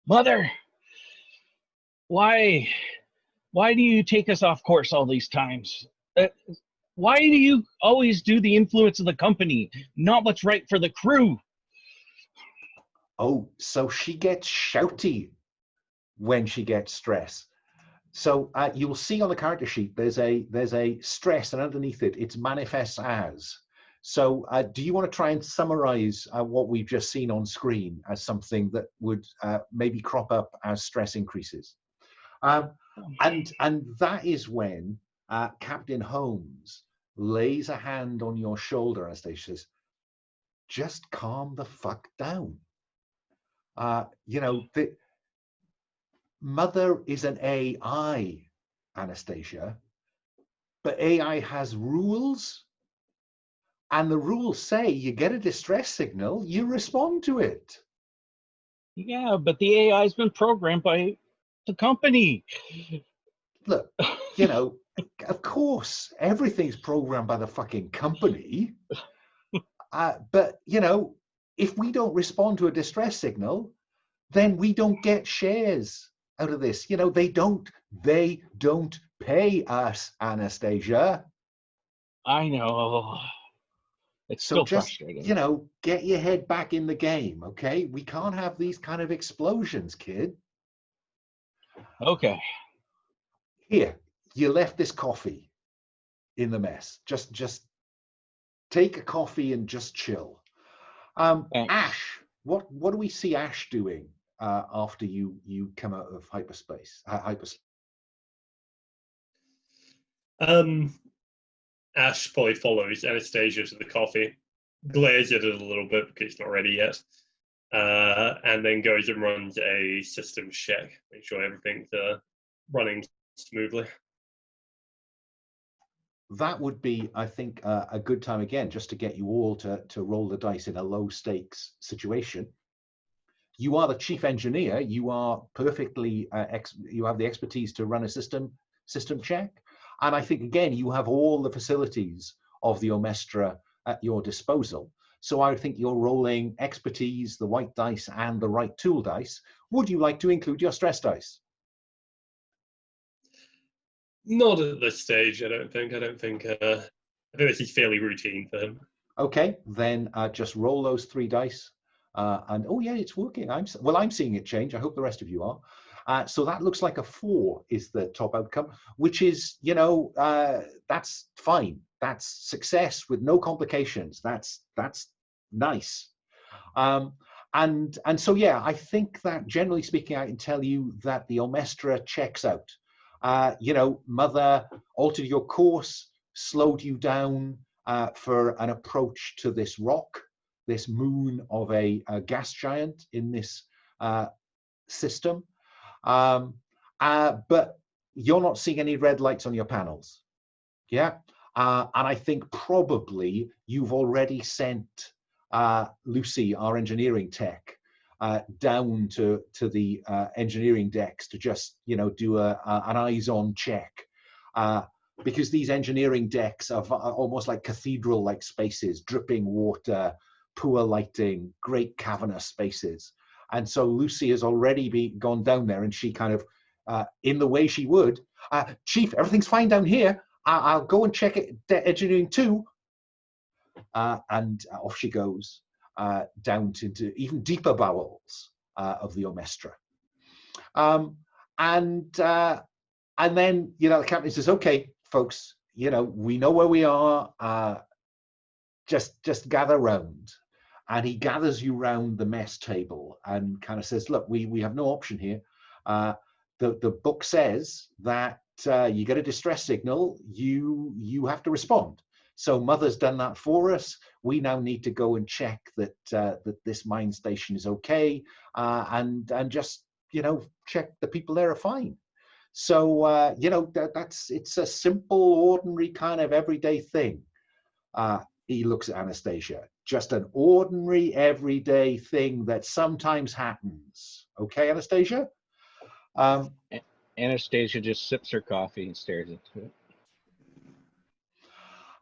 "Mother, why do you take us off course all these times? Why do you always do the influence of the company, not what's right for the crew?" Oh, so she gets shouty when she gets stressed. So you'll see on the character sheet there's a stress, and underneath it, it's manifests as. So do you want to try and summarize what we've just seen on screen as something that would maybe crop up as stress increases? And that is when Captain Holmes lays a hand on your shoulder, Anastasia, says, "Just calm the fuck down. The Mother is an AI, Anastasia, but AI has rules, and the rules say you get a distress signal, you respond to it." Yeah, but the AI's been programmed by the company. Look, of course, everything's programmed by the fucking company. But, if we don't respond to a distress signal, then we don't get shares out of this. They don't pay us, Anastasia. I know. It's So still just, frustrating. get your head back in the game, okay? We can't have these kind of explosions, kid. Okay. Here, you left this coffee in the mess. Just take a coffee and just chill. Thanks. Ash, what do we see Ash doing after you come out of hyperspace? Ash probably follows Anastasia to the coffee, glares at it a little bit because it's not ready yet, and then goes and runs a systems check, make sure everything's running smoothly. That would be, I think, a good time again, just to get you all to roll the dice in a low stakes situation. You are the chief engineer. You are perfectly, you have the expertise to run a system check. And I think, again, you have all the facilities of the Omestra at your disposal. So I think you're rolling expertise, the white dice, and the right tool dice. Would you like to include your stress dice? Not at this stage, I don't think. I think this is fairly routine for him. Okay, then just roll those 3 dice. And oh yeah, it's working. I'm seeing it change. I hope the rest of you are. So that looks like a 4 is the top outcome, which is, that's fine. That's success with no complications. That's nice. And so yeah, I think that generally speaking, I can tell you that the Omestra checks out. Mother altered your course, slowed you down for an approach to this rock, this moon of a gas giant in this system. But you're not seeing any red lights on your panels. Yeah. And I think probably you've already sent Lucy, our engineering tech, down to the engineering decks to just do an eyes-on check, because these engineering decks are almost like cathedral-like spaces, dripping water, poor lighting, great cavernous spaces. And so Lucy has already gone down there, and she kind of, in the way she would, Chief, everything's fine down here. I'll go and check it, engineering 2. And off she goes down into even deeper bowels of the Omestra. And then, the captain says, "Okay, folks, we know where we are. Just gather round." And he gathers you round the mess table and kind of says, "Look, we have no option here. The book says that you get a distress signal, you have to respond. So Mother's done that for us. We now need to go and check that that this mine station is okay, and just check the people there are fine." So it's a simple, ordinary kind of everyday thing. He looks at Anastasia. Just an ordinary, everyday thing that sometimes happens. Okay, Anastasia? Anastasia just sips her coffee and stares into it.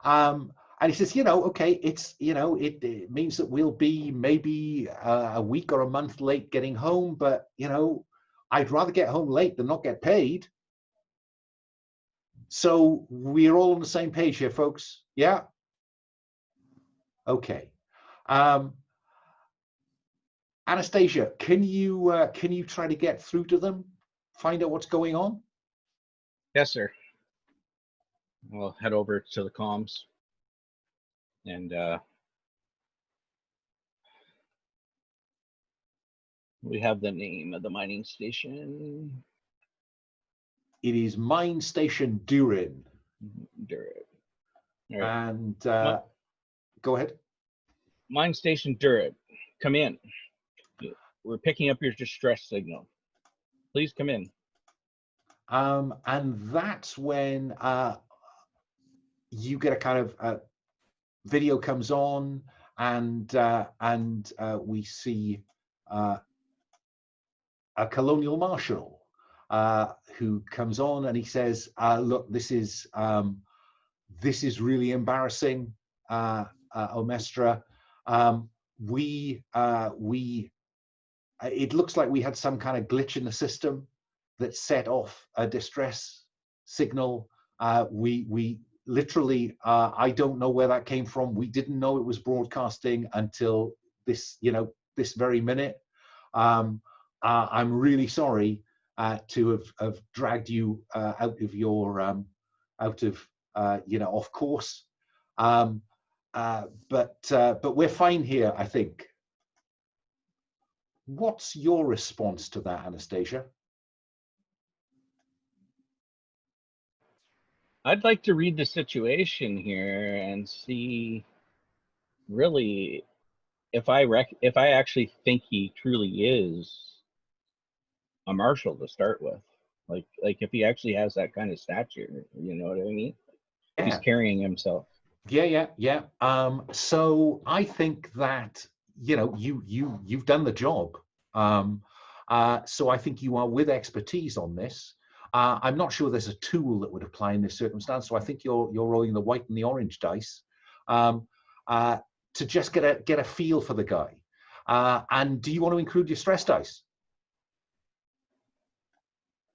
And he says, okay, it's, it means that we'll be maybe a week or a month late getting home, but, I'd rather get home late than not get paid. So we're all on the same page here, folks. Yeah? Okay. Anastasia, can you try to get through to them? Find out what's going on? Yes, sir. We'll head over to the comms. And we have the name of the mining station. It is Mine Station Durin. Durin. All right. And go ahead. Mine Station Durin, come in. We're picking up your distress signal. Please come in. And that's when you get a kind of video comes on, and we see a colonial marshal who comes on, and he says, "Look, this is really embarrassing, Omestra. It looks like we had some kind of glitch in the system that set off a distress signal. We literally, I don't know where that came from. We didn't know it was broadcasting until this, this very minute. I'm really sorry to have dragged you out of your, off course. But we're fine here, I think." What's your response to that, Anastasia? I'd like to read the situation here and see really if I actually think he truly is a marshal to start with. Like if he actually has that kind of stature, you know what I mean? Yeah. He's carrying himself. Yeah. So I think that you've done the job. So I think you are with expertise on this. I'm not sure there's a tool that would apply in this circumstance. So I think you're rolling the white and the orange dice to just get a feel for the guy. And do you want to include your stress dice?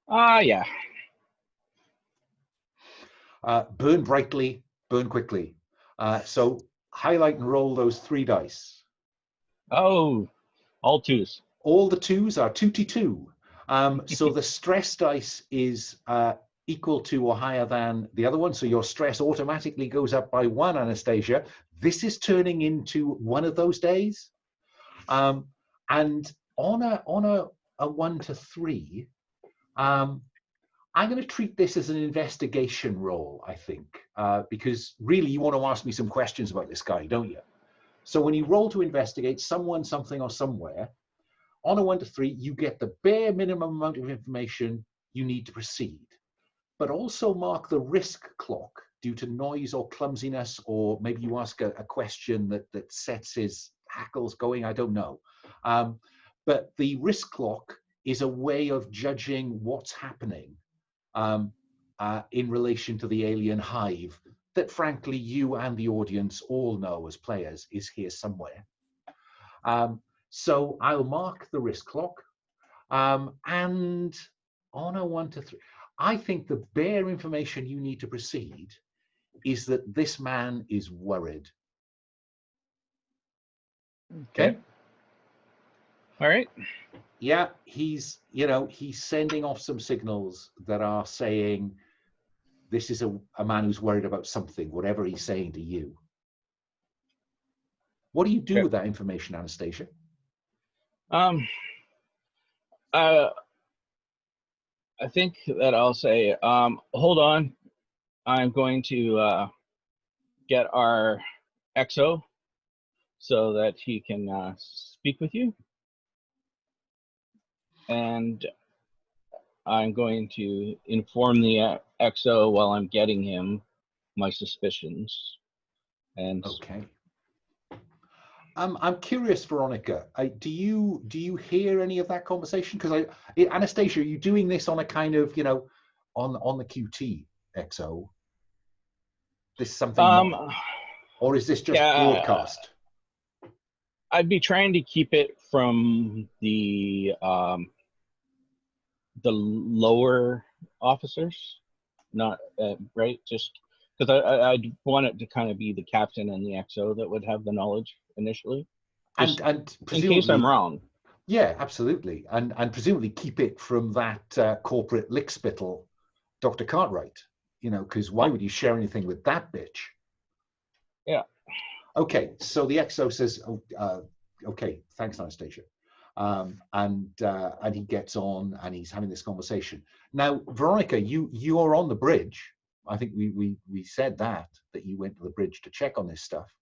Yeah. Burn brightly, burn quickly. So highlight and roll those 3 dice. Oh, all 2s. All the 2s are 2-2. So the stress dice is equal to or higher than the other one. So your stress automatically goes up by 1, Anastasia. This is turning into one of those days. And on a 1 to 3, I'm going to treat this as an investigation roll, I think, because really you want to ask me some questions about this guy, don't you? So when you roll to investigate someone, something, or somewhere, on a 1 to 3, you get the bare minimum amount of information you need to proceed, but also mark the risk clock due to noise or clumsiness, or maybe you ask a question that sets his hackles going, I don't know. But the risk clock is a way of judging what's happening in relation to the alien hive that frankly you and the audience all know as players is here somewhere. So I'll mark the risk clock, and on a 1 to 3, I think the bare information you need to proceed is that this man is worried. Okay. All right. Yeah, he's sending off some signals that are saying this is a man who's worried about something, whatever he's saying to you. What do you do with that information, Anastasia? I think that I'll say, hold on. I'm going to get our XO so that he can speak with you. And I'm going to inform the XO while I'm getting him my suspicions. And okay. I'm curious, Veronica. Do you hear any of that conversation? Because Anastasia, are you doing this on a kind of on the QT XO? this something more? Or is this just broadcast? I'd be trying to keep it from the lower officers, not right, just because I'd want it to kind of be the captain and the XO that would have the knowledge initially, And in case I'm wrong. Yeah, absolutely. And presumably keep it from that corporate lickspittle, Dr. Cartwright, you know, because why would you share anything with that bitch? Yeah. Okay, so the XO says, okay, thanks, Anastasia. And he gets on and he's having this conversation. Now, Veronica, you are on the bridge. I think we said that you went to the bridge to check on this stuff.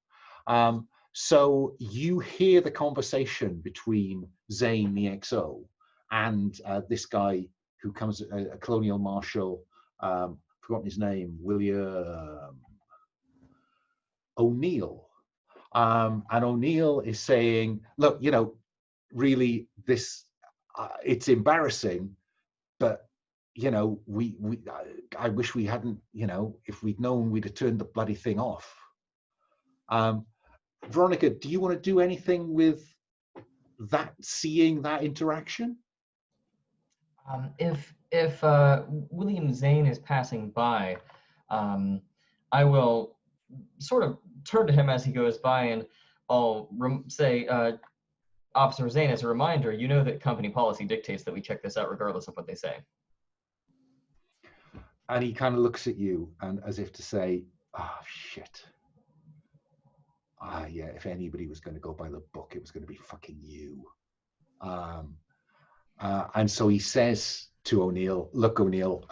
So you hear the conversation between Zane, the XO, and this guy who comes, a colonial marshal, forgotten his name, William O'Neill. And O'Neill is saying, look, you know, really this, it's embarrassing, but, you know, I wish we hadn't, you know, if we'd known, we'd have turned the bloody thing off. Veronica, do you want to do anything with that, seeing that interaction? If William Zane is passing by, I will sort of turn to him as he goes by, and I'll say, Officer Zane, as a reminder, you know that company policy dictates that we check this out regardless of what they say. And he kind of looks at you and as if to say, oh, shit. Yeah, if anybody was going to go by the book, it was going to be fucking you. And so he says to O'Neill, look, O'Neill,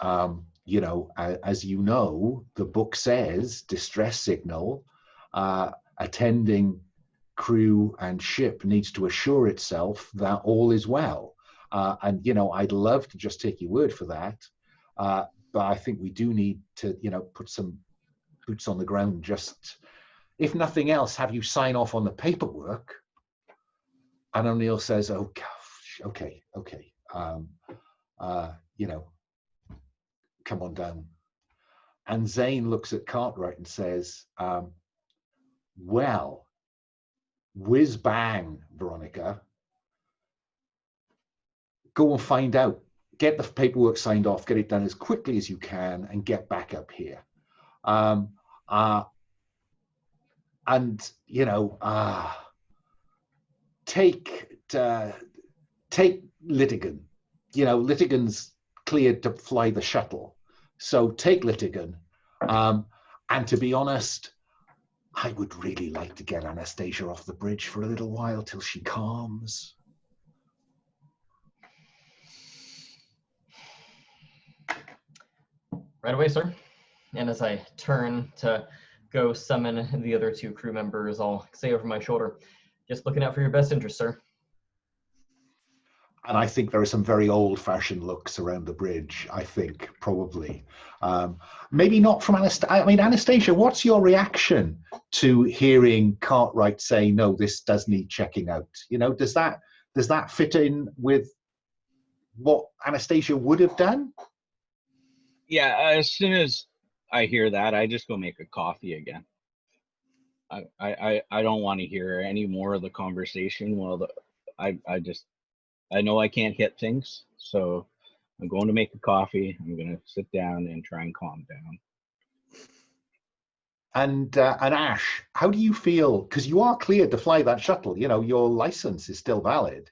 you know, as you know, the book says distress signal, attending crew and ship needs to assure itself that all is well. And, you know, I'd love to just take your word for that. But I think we do need to, you know, put some boots on the ground, just, if nothing else, have you sign off on the paperwork. And O'Neill says, oh, gosh, okay. You know, come on down. And Zane looks at Cartwright and says, well, whiz bang, Veronica. Go and find out. Get the paperwork signed off, get it done as quickly as you can, and get back up here. And, you know, take Littigan. You know, Littigan's cleared to fly the shuttle. So take Littigan. And to be honest, I would really like to get Anastasia off the bridge for a little while till she calms. Right away, sir. And as I turn to go summon the other two crew members, I'll say over my shoulder, just looking out for your best interest, sir. And I think there are some very old-fashioned looks around the bridge, I think, probably. Maybe not from Anastasia. I mean, Anastasia, what's your reaction to hearing Cartwright say, no, this does need checking out? You know, does that fit in with what Anastasia would have done? Yeah, as soon as I hear that, I just go make a coffee again. I don't want to hear any more of the conversation. Well, I know I can't hit things, so I'm going to make a coffee. I'm going to sit down and try and calm down. And Ash, how do you feel? Because you are cleared to fly that shuttle. You know, your license is still valid,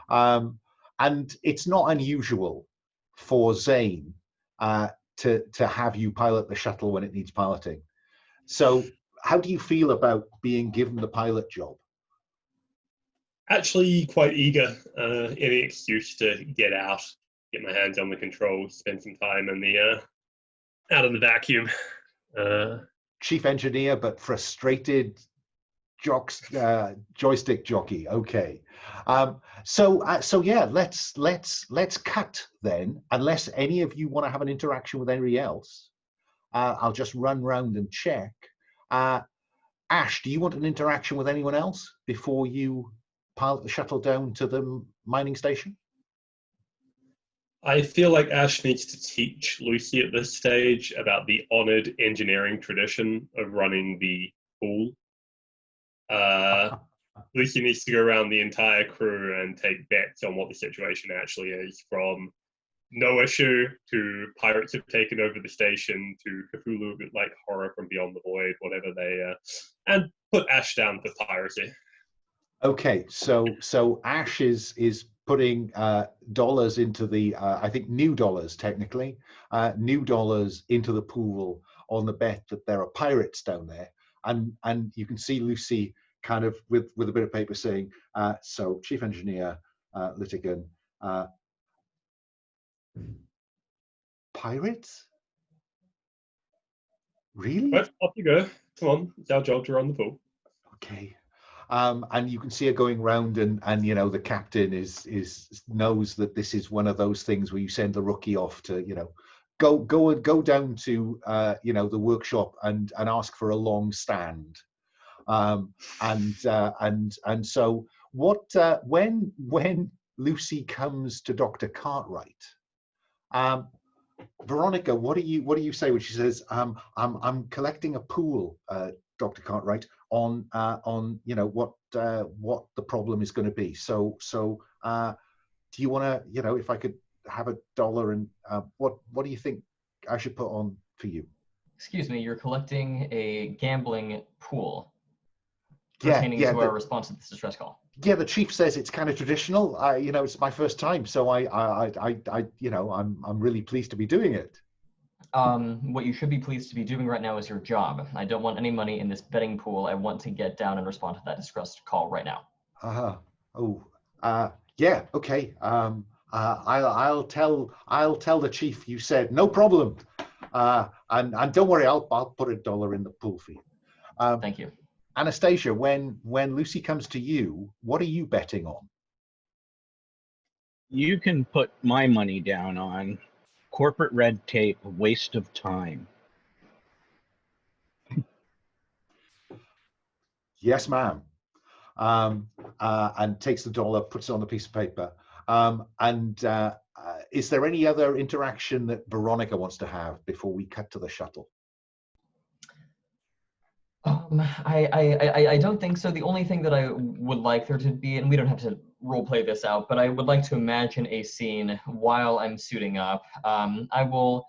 and it's not unusual for Zane to have you pilot the shuttle when it needs piloting. So how do you feel about being given the pilot job? Actually quite eager. Any excuse to get out, get my hands on the controls, spend some time in the out of the vacuum. Chief engineer, but frustrated joystick jockey. Okay. So yeah, let's cut then, unless any of you want to have an interaction with anybody else. I'll just run round and check. Ash, do you want an interaction with anyone else before you pilot the shuttle down to the mining station? I feel like Ash needs to teach Lucy at this stage about the honored engineering tradition of running the pool. Lucy needs to go around the entire crew and take bets on what the situation actually is, from no issue to pirates have taken over the station to Cthulhu like horror from beyond the void, whatever they and put Ash down for piracy. Okay, so Ash is putting dollars into the I think new dollars technically, new dollars into the pool on the bet that there are pirates down there, and you can see Lucy kind of with a bit of paper saying, so Chief Engineer Littigan, pirates? Really? But off you go. Come on, it's our job to run the pool. Okay. And you can see her going round, and you know the captain is knows that this is one of those things where you send the rookie off to go down to the workshop and ask for a long stand, and so when Lucy comes to Dr. Cartwright, Veronica, what do you say when she says, I'm collecting a pool, Dr. Cartwright, on what the problem is going to be. So do you want to, if I could have $1 and what do you think I should put on for you? Excuse me, you're collecting a gambling pool pertaining to our response to this distress call. Yeah, the chief says it's kind of traditional. It's my first time, so I'm really pleased to be doing it. What you should be pleased to be doing right now is your job. I don't want any money in this betting pool. I want to get down and respond to that distress call right now. Yeah, okay. I'll tell the chief you said no problem. And don't worry, I'll put $1 in the pool for you. Thank you. Anastasia, when Lucy comes to you, what are you betting on? You can put my money down on corporate red tape, waste of time. Yes, ma'am. And takes the $1, puts it on a piece of paper. Is there any other interaction that Veronica wants to have before we cut to the shuttle? I don't think so. The only thing that I would like there to be, and we don't have to role play this out, but I would like to imagine a scene while I'm suiting up. I will,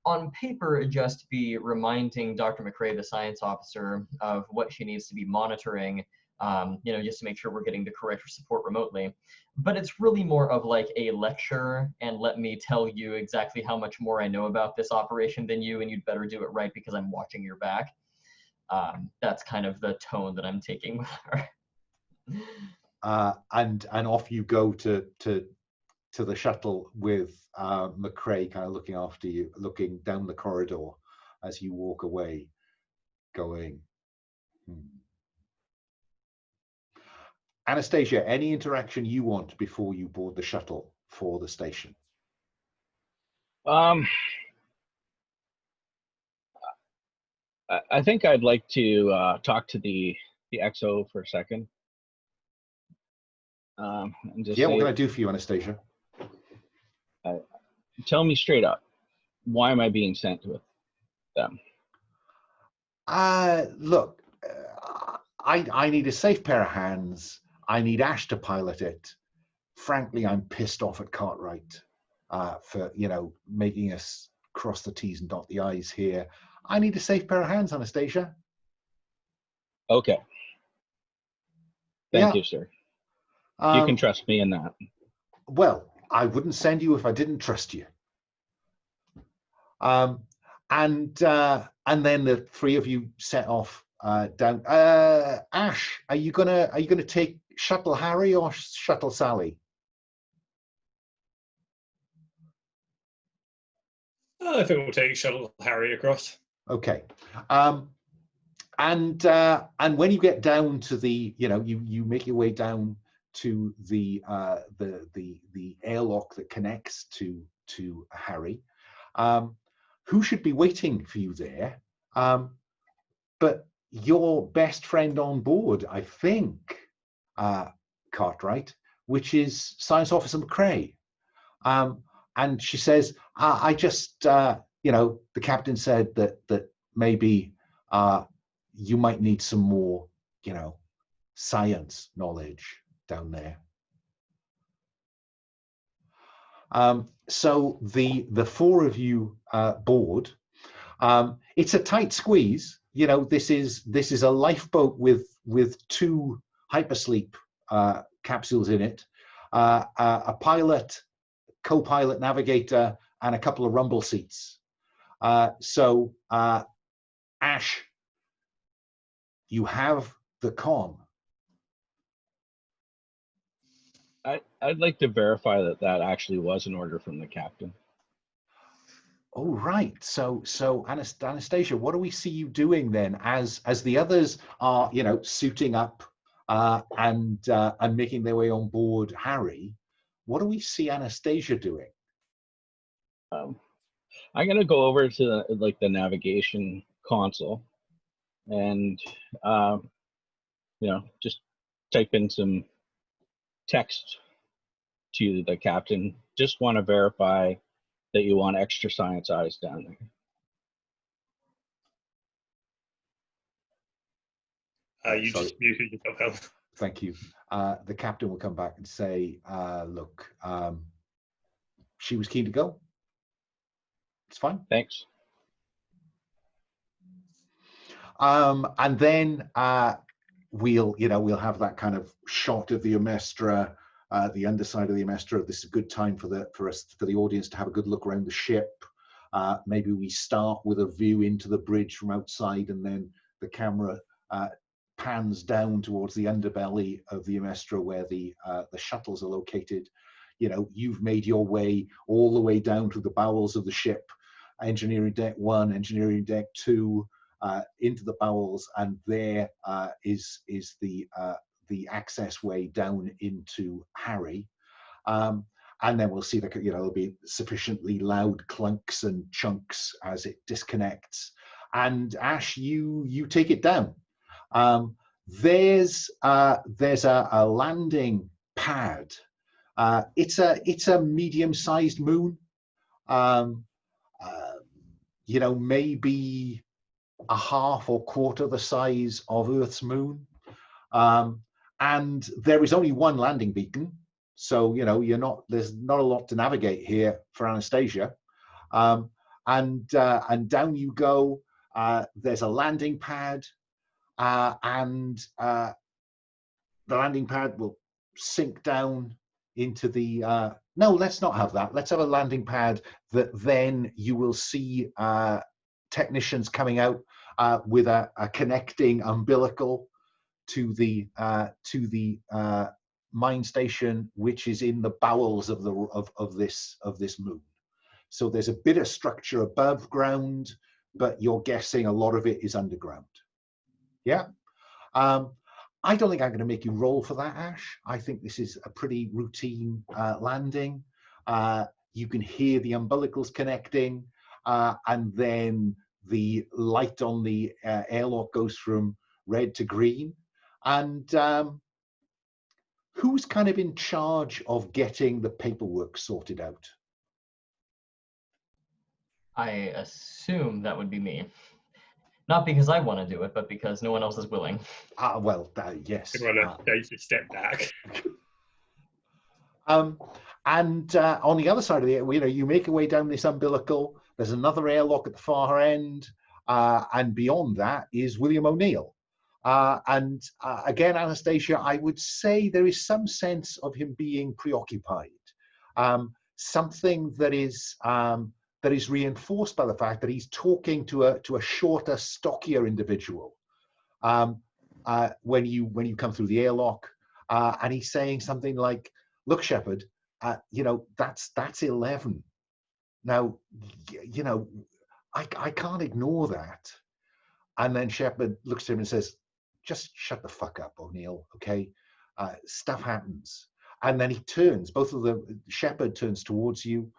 on paper, just be reminding Dr. McRea, the science officer, of what she needs to be monitoring, just to make sure we're getting the correct support remotely. But it's really more of like a lecture, and let me tell you exactly how much more I know about this operation than you, and you'd better do it right because I'm watching your back. That's kind of the tone that I'm taking with her. And off you go to the shuttle with McRea kind of looking after you, looking down the corridor as you walk away, going. Anastasia, any interaction you want before you board the shuttle for the station? I think I'd like to talk to the XO for a second. And just what can I do for you, Anastasia? Tell me straight up, why am I being sent with them? Look, I need a safe pair of hands. I need Ash to pilot it. Frankly, I'm pissed off at Cartwright for making us cross the T's and dot the I's here. I need a safe pair of hands, Anastasia. Okay. Thank you, sir. You can trust me in that. Well, I wouldn't send you if I didn't trust you. And then the three of you set off down. Ash, are you gonna take Shuttle Harry or Shuttle Sally? I think we'll take Shuttle Harry across. Okay. And when you get down to the, you make your way down to the airlock that connects to Harry, who should be waiting for you there? But your best friend on board, I think, Cartwright, which is Science Officer McRea. and she says, I just, you know, the captain said that maybe you might need some more, you know, science knowledge down there. So the four of you board. It's a tight squeeze. You know, this is a lifeboat with two hypersleep capsules in it, a pilot, co-pilot, navigator, and a couple of rumble seats. So Ash, you have the con. I'd like to verify that that actually was an order from the captain. Oh, right. So Anastasia, what do we see you doing then as the others are, you know, suiting up and making their way on board Harry? What do we see Anastasia doing? I'm gonna go over to the navigation console and you know, just type in some text to the captain. Just want to verify that you want extra science eyes down there. You Sorry. just muted yourself, Hal. Thank you. The captain will come back and say, look, she was keen to go. It's fine. Thanks. And then we'll have that kind of shot of the Omestra, the underside of the Omestra. This is a good time for the audience to have a good look around the ship. Maybe we start with a view into the bridge from outside, and then the camera pans down towards the underbelly of the Omestra where the shuttles are located. You know, you've made your way all the way down to the bowels of the ship, engineering deck 1, engineering deck 2, into the bowels, and there is the access way down into Harry. And then we'll see that, you know, there'll be sufficiently loud clunks and chunks as it disconnects. And Ash, you take it down. There's a landing pad. It's a medium-sized moon. You know, maybe a half or quarter the size of Earth's moon. And there is only one landing beacon. So, you know, there's not a lot to navigate here for Anastasia. And down you go. There's a landing pad, and the landing pad will sink down into the, no, let's not have that. Let's have a landing pad that then you will see technicians coming out with a connecting umbilical to the mine station, which is in the bowels of this moon. So there's a bit of structure above ground, but you're guessing a lot of it is underground. Yeah. I don't think I'm going to make you roll for that, Ash. I think this is a pretty routine landing. You can hear the umbilicals connecting, and then the light on the airlock goes from red to green. And who's kind of in charge of getting the paperwork sorted out? I assume that would be me. Not because I want to do it, but because no one else is willing. Well, yes. Everyone takes a step back. And on the other side of the air, you know, you make your way down this umbilical. There's another airlock at the far end, and beyond that is William O'Neill. And again, Anastasia, I would say there is some sense of him being preoccupied, something that is reinforced by the fact that he's talking to a shorter, stockier individual when you come through the airlock, and he's saying something like, "Look, Shepard, you know, that's 11. Now, you know, I can't ignore that." And then Shepard looks at him and says, "Just shut the fuck up, O'Neill, okay? Stuff happens." And then he turns, Shepard turns towards you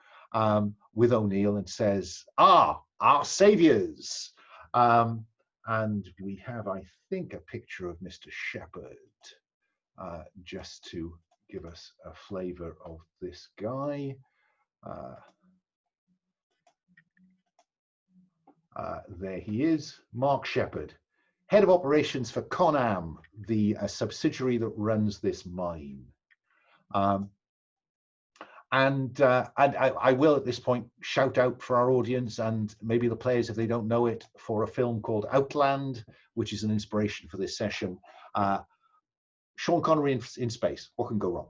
with O'Neill and says, "Ah, our saviors." And we have, I think, a picture of Mr. Shepard, just to give us a flavor of this guy. There he is, Mark Shepherd, Head of Operations for Conam, the subsidiary that runs this mine. And I will at this point shout out for our audience and maybe the players, if they don't know it, for a film called Outland, which is an inspiration for this session. Sean Connery in space, what can go wrong?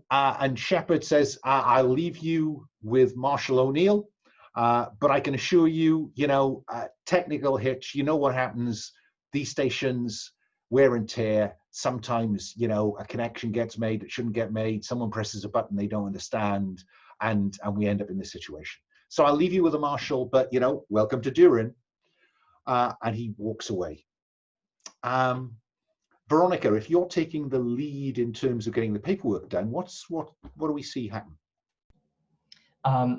And Shepard says, I'll leave you with Marshall O'Neill, but I can assure you, technical hitch, you know what happens, these stations, wear and tear, sometimes, a connection gets made that shouldn't get made, someone presses a button they don't understand, and we end up in this situation. So I'll leave you with a Marshall, but, welcome to Durin. And he walks away. Veronica, if you're taking the lead in terms of getting the paperwork done, what do we see happen?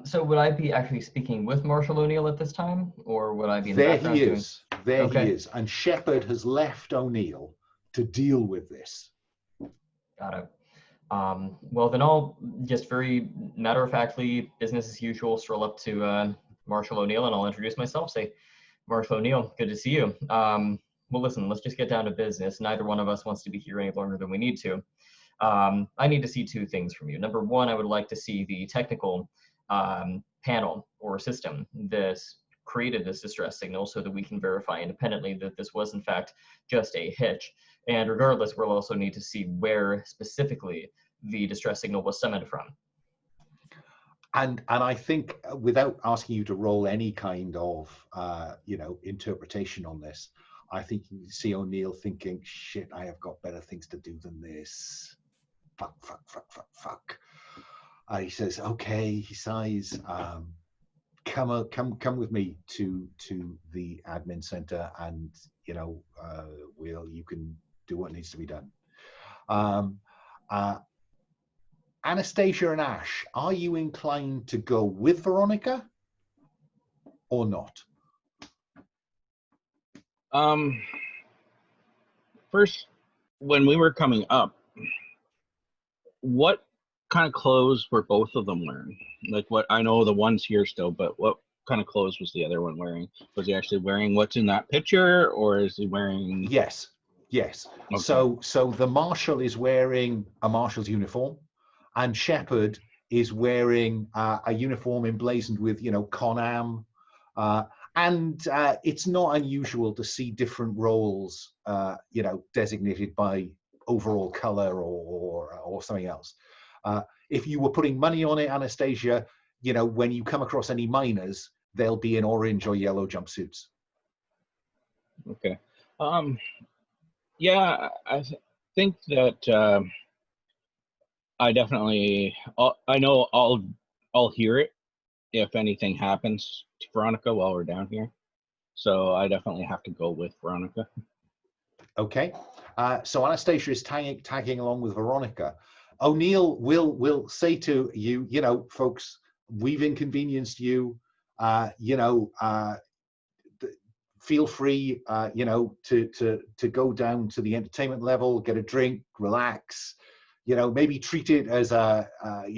So would I be actually speaking with Marshall O'Neill at this time, or would I be in the background There he is. There he is. And Shepard has left O'Neill to deal with this. Got it. Well, then I'll just very matter-of-factly, business as usual, stroll up to Marshall O'Neill, and I'll introduce myself, say, Marshall O'Neill, good to see you. Well, listen, let's just get down to business. Neither one of us wants to be here any longer than we need to. I need to see two things from you. Number one, I would like to see the technical panel or system that created this distress signal so that we can verify independently that this was in fact just a hitch. And regardless, we'll also need to see where specifically the distress signal was summoned from. And I think, without asking you to roll any kind of interpretation on this, I think you see O'Neill thinking, shit, I have got better things to do than this. Fuck. He says, okay, he sighs, come with me to the admin center, and you can do what needs to be done. Anastasia and Ash, are you inclined to go with Veronica or not? First, when we were coming up, what kind of clothes were both of them wearing? Like, what, I know the one's here still, but what kind of clothes was the other one wearing? Was he actually wearing what's in that picture, or is he wearing? Yes. Okay. So the Marshal is wearing a Marshal's uniform, and Shepard is wearing a uniform emblazoned with, Conam. And it's not unusual to see different roles, designated by overall color or something else. If you were putting money on it, Anastasia, when you come across any miners, they'll be in orange or yellow jumpsuits. Okay. Yeah, I think that I definitely, I know I'll hear it if anything happens to Veronica while we're down here. So I definitely have to go with Veronica. Okay. So Anastasia is tagging along with Veronica. O'Neill will say to you, folks, we've inconvenienced you. Feel free, to go down to the entertainment level, get a drink, relax. Maybe treat it as an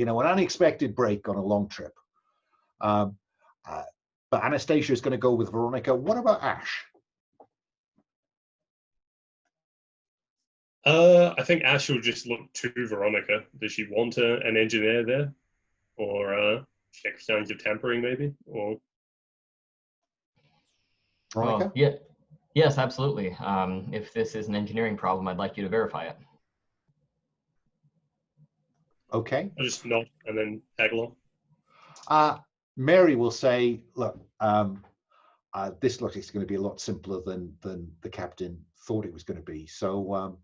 unexpected break on a long trip. But Anastasia is going to go with Veronica. What about Ash? I think Ash will just look to Veronica. Does she want an engineer there? Or check signs of tampering, maybe? Or Veronica? Yeah. Yes, absolutely. If this is an engineering problem, I'd like you to verify it. Okay. I'll just nod and then tag along. Mary will say, look, this looks like it's going to be a lot simpler than the captain thought it was going to be. So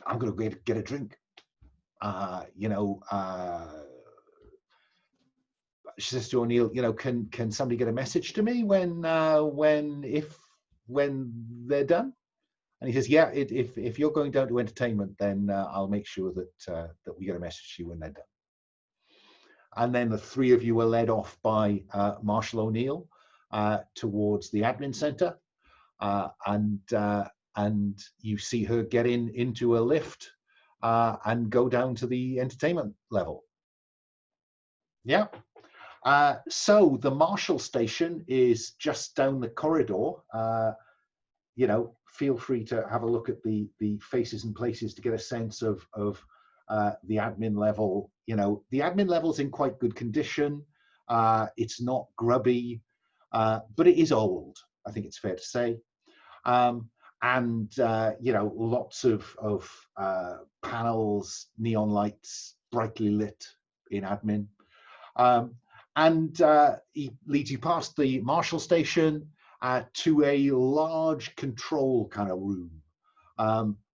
I'm going to get a drink. She says to O'Neill, can somebody get a message to me when they're done? And he says, yeah, if you're going down to entertainment, then I'll make sure that we get a message to you when they're done. And then the three of you are led off by Marshall O'Neill towards the admin center, and you see her get into a lift and go down to the entertainment level. Yeah. So the Marshal Station is just down the corridor. You know, feel free to have a look at the faces and places to get a sense of the admin level. You know, the admin level's in quite good condition. It's not grubby, but it is old. I think it's fair to say. And you know, lots of panels, neon lights, brightly lit in admin. And he leads you past the Marshal Station to a large control kind of room.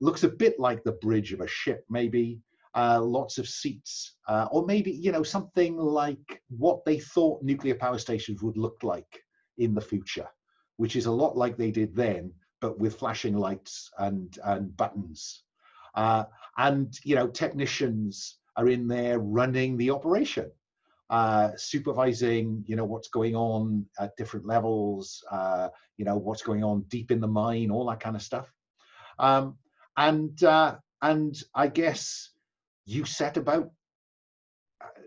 Looks a bit like the bridge of a ship, maybe. Lots of seats, or maybe, you know, something like what they thought nuclear power stations would look like in the future, which is a lot like they did then, but with flashing lights and buttons. And, you know, technicians are in there running the operation, supervising, you know, what's going on at different levels, you know, what's going on deep in the mine, all that kind of stuff. And I guess you set about,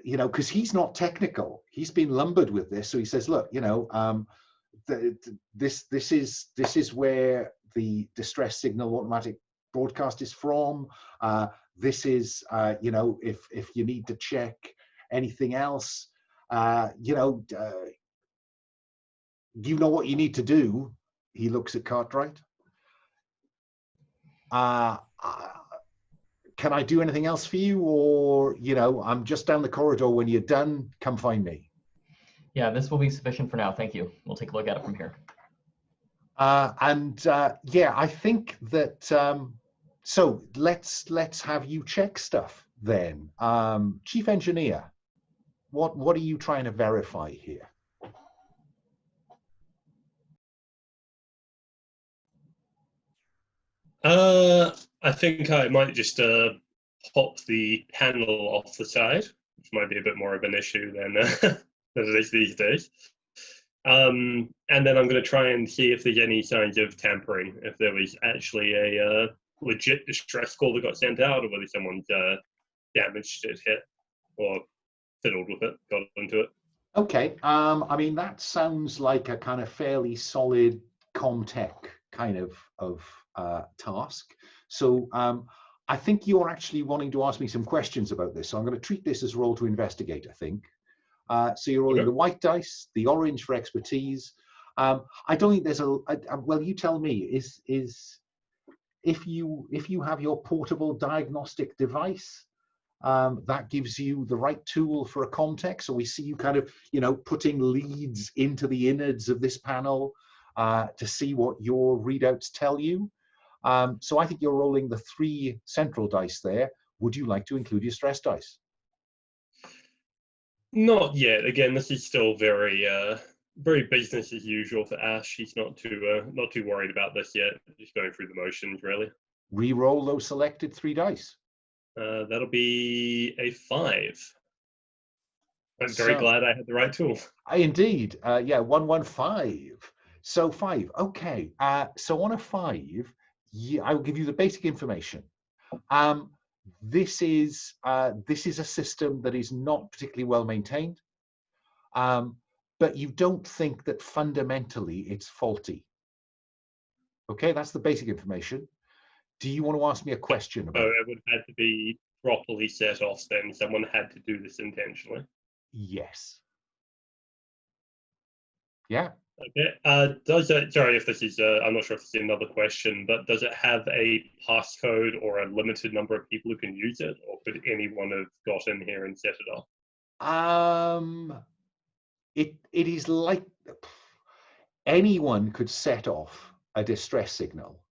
you know, because he's not technical, he's been lumbered with this, so he says, look, you know, this is where the distress signal automatic broadcast is from. This is, you know, if you need to check anything else, you know what you need to do. He looks at Cartwright. Can I do anything else for you? Or, you know, I'm just down the corridor. When you're done, come find me. Yeah, this will be sufficient for now. Thank you. We'll take a look at it from here. Yeah, I think that, so let's have you check stuff then. Chief Engineer, what are you trying to verify here? I think I might just pop the panel off the side, which might be a bit more of an issue than than it is these days. And then I'm going to try and see if there's any signs of tampering, if there was actually a legit distress call that got sent out, or whether someone's damaged it, hit, or fiddled with it, got into it. Okay. I mean, that sounds like a kind of fairly solid comtech kind of task. So I think you're actually wanting to ask me some questions about this. So I'm going to treat this as roll to investigate, I think. So you're rolling the white dice, the orange for expertise. I don't think there's well, you tell me, is if you have your portable diagnostic device, that gives you the right tool for a comtech. So we see you kind of, you know, putting leads into the innards of this panel to see what your readouts tell you. So I think you're rolling the 3 central dice there. Would you like to include your stress dice? Not yet. Again, this is still very very business as usual for Ash. He's not too worried about this yet. Just going through the motions, really. Re-roll those selected 3 dice. That'll be a 5. I'm very glad I had the right tool. Indeed. Yeah, 1, 1, 5. So 5. Okay. So on a 5, I will give you the basic information. This is a system that is not particularly well maintained, but you don't think that fundamentally it's faulty. Okay, that's the basic information. Do you want to ask me a question about it? It would have to be properly set off then. Someone had to do this intentionally. Yes. Yeah. Okay. Does it, sorry if this is, I'm not sure if this is another question, but does it have a passcode or a limited number of people who can use it, or could anyone have got in here and set it off? It is like anyone could set off a distress signal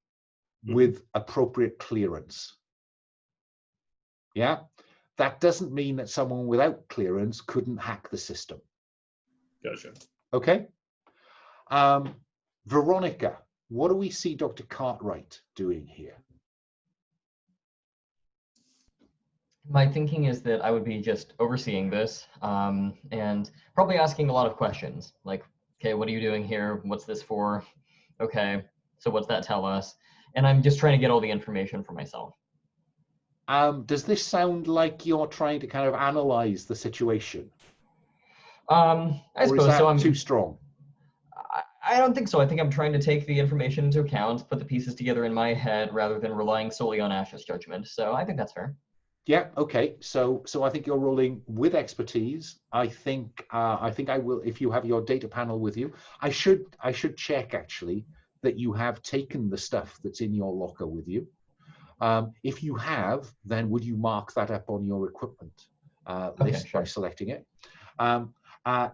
with appropriate clearance. Yeah, that doesn't mean that someone without clearance couldn't hack the system. Gotcha. Okay. Veronica, what do we see Dr. Cartwright doing here? My thinking is that I would be just overseeing this and probably asking a lot of questions like, okay, what are you doing here? What's this for? Okay, so what's that tell us? And I'm just trying to get all the information for myself. Does this sound like you're trying to kind of analyze the situation? I Or is suppose that so. too strong? I don't think so. I think I'm trying to take the information into account, put the pieces together in my head rather than relying solely on Ash's judgment. So I think that's fair. Yeah. Okay. So I think you're rolling with expertise. I think I will. If you have your data panel with you, I should check actually that you have taken the stuff that's in your locker with you. If you have, then would you mark that up on your equipment list sure. by selecting it?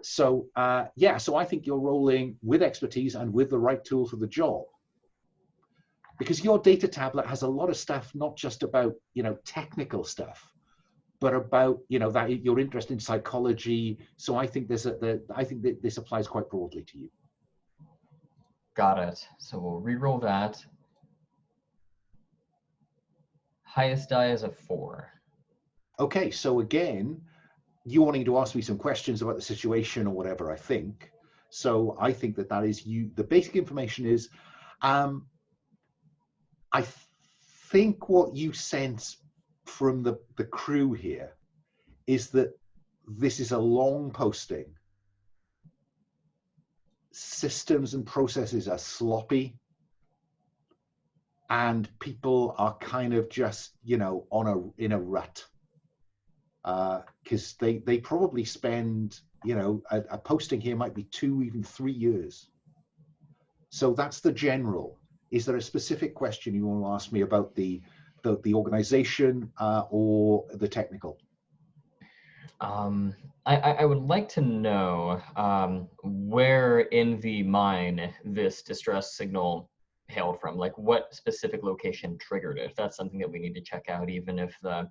So I think you're rolling with expertise and with the right tool for the job. Because your data tablet has a lot of stuff, not just about, technical stuff, but about, that your interest in psychology. So I think I think that this applies quite broadly to you. Got it. So we'll re-roll that. Highest die is a 4. Okay, so again, you wanting to ask me some questions about the situation or whatever, I think. So I think that is you. The basic information is, I think what you sense from the crew here is that this is a long posting. Systems and processes are sloppy, and people are kind of just, in a rut. Because they probably spend, a posting here might be 2, even 3 years. So that's the general. Is there a specific question you want to ask me about the organization or the technical? I would like to know where in the mine this distress signal hailed from. Like what specific location triggered it. If that's something that we need to check out, even if the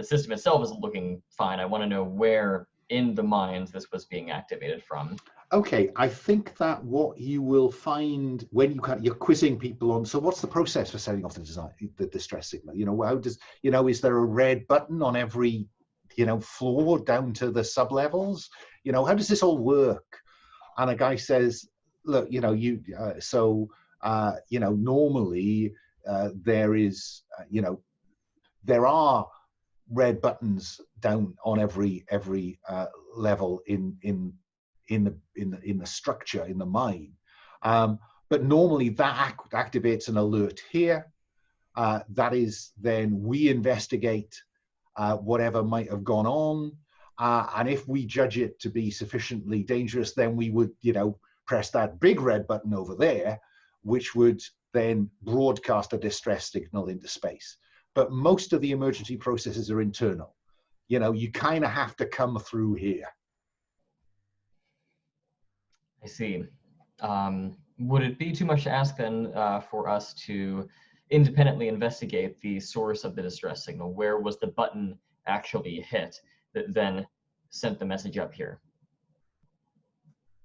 system itself isn't looking fine, I want to know where in the mines this was being activated from. Okay, I think that what you will find when you're quizzing people on, so what's the process for setting off the distress signal? How does, is there a red button on every, floor down to the sub-levels? How does this all work? And a guy says, look, normally there is, there are red buttons down on every level in the structure in the mine, but normally that activates an alert here. That is then we investigate whatever might have gone on, and if we judge it to be sufficiently dangerous, then we would press that big red button over there, which would then broadcast a distress signal into space. But most of the emergency processes are internal. You kind of have to come through here. I see. Would it be too much to ask then for us to independently investigate the source of the distress signal? Where was the button actually hit that then sent the message up here?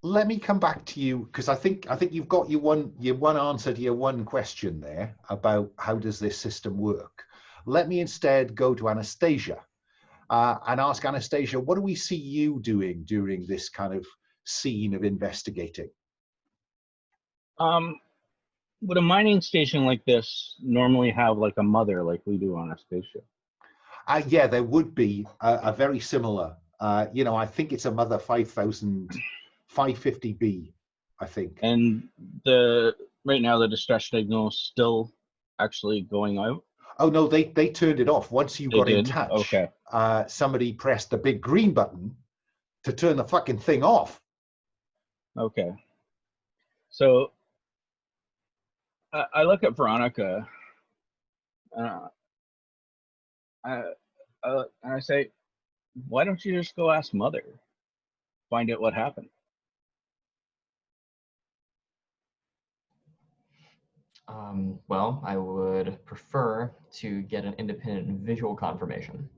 Let me come back to you, because I think you've got your one answer to your one question there about how does this system work. Let me instead go to Anastasia and ask Anastasia, what do we see you doing during this kind of scene of investigating? Would a mining station like this normally have like a mother like we do on a spaceship? Yeah, there would be a very similar, I think it's a mother 550B, I think. And right now the distress signal is still actually going out? Oh no, they turned it off once you got in touch. Okay. Somebody pressed the big green button to turn the fucking thing off. Okay. So I look at Veronica and I say, why don't you just go ask Mother? Find out what happened. Well, I would prefer to get an independent visual confirmation.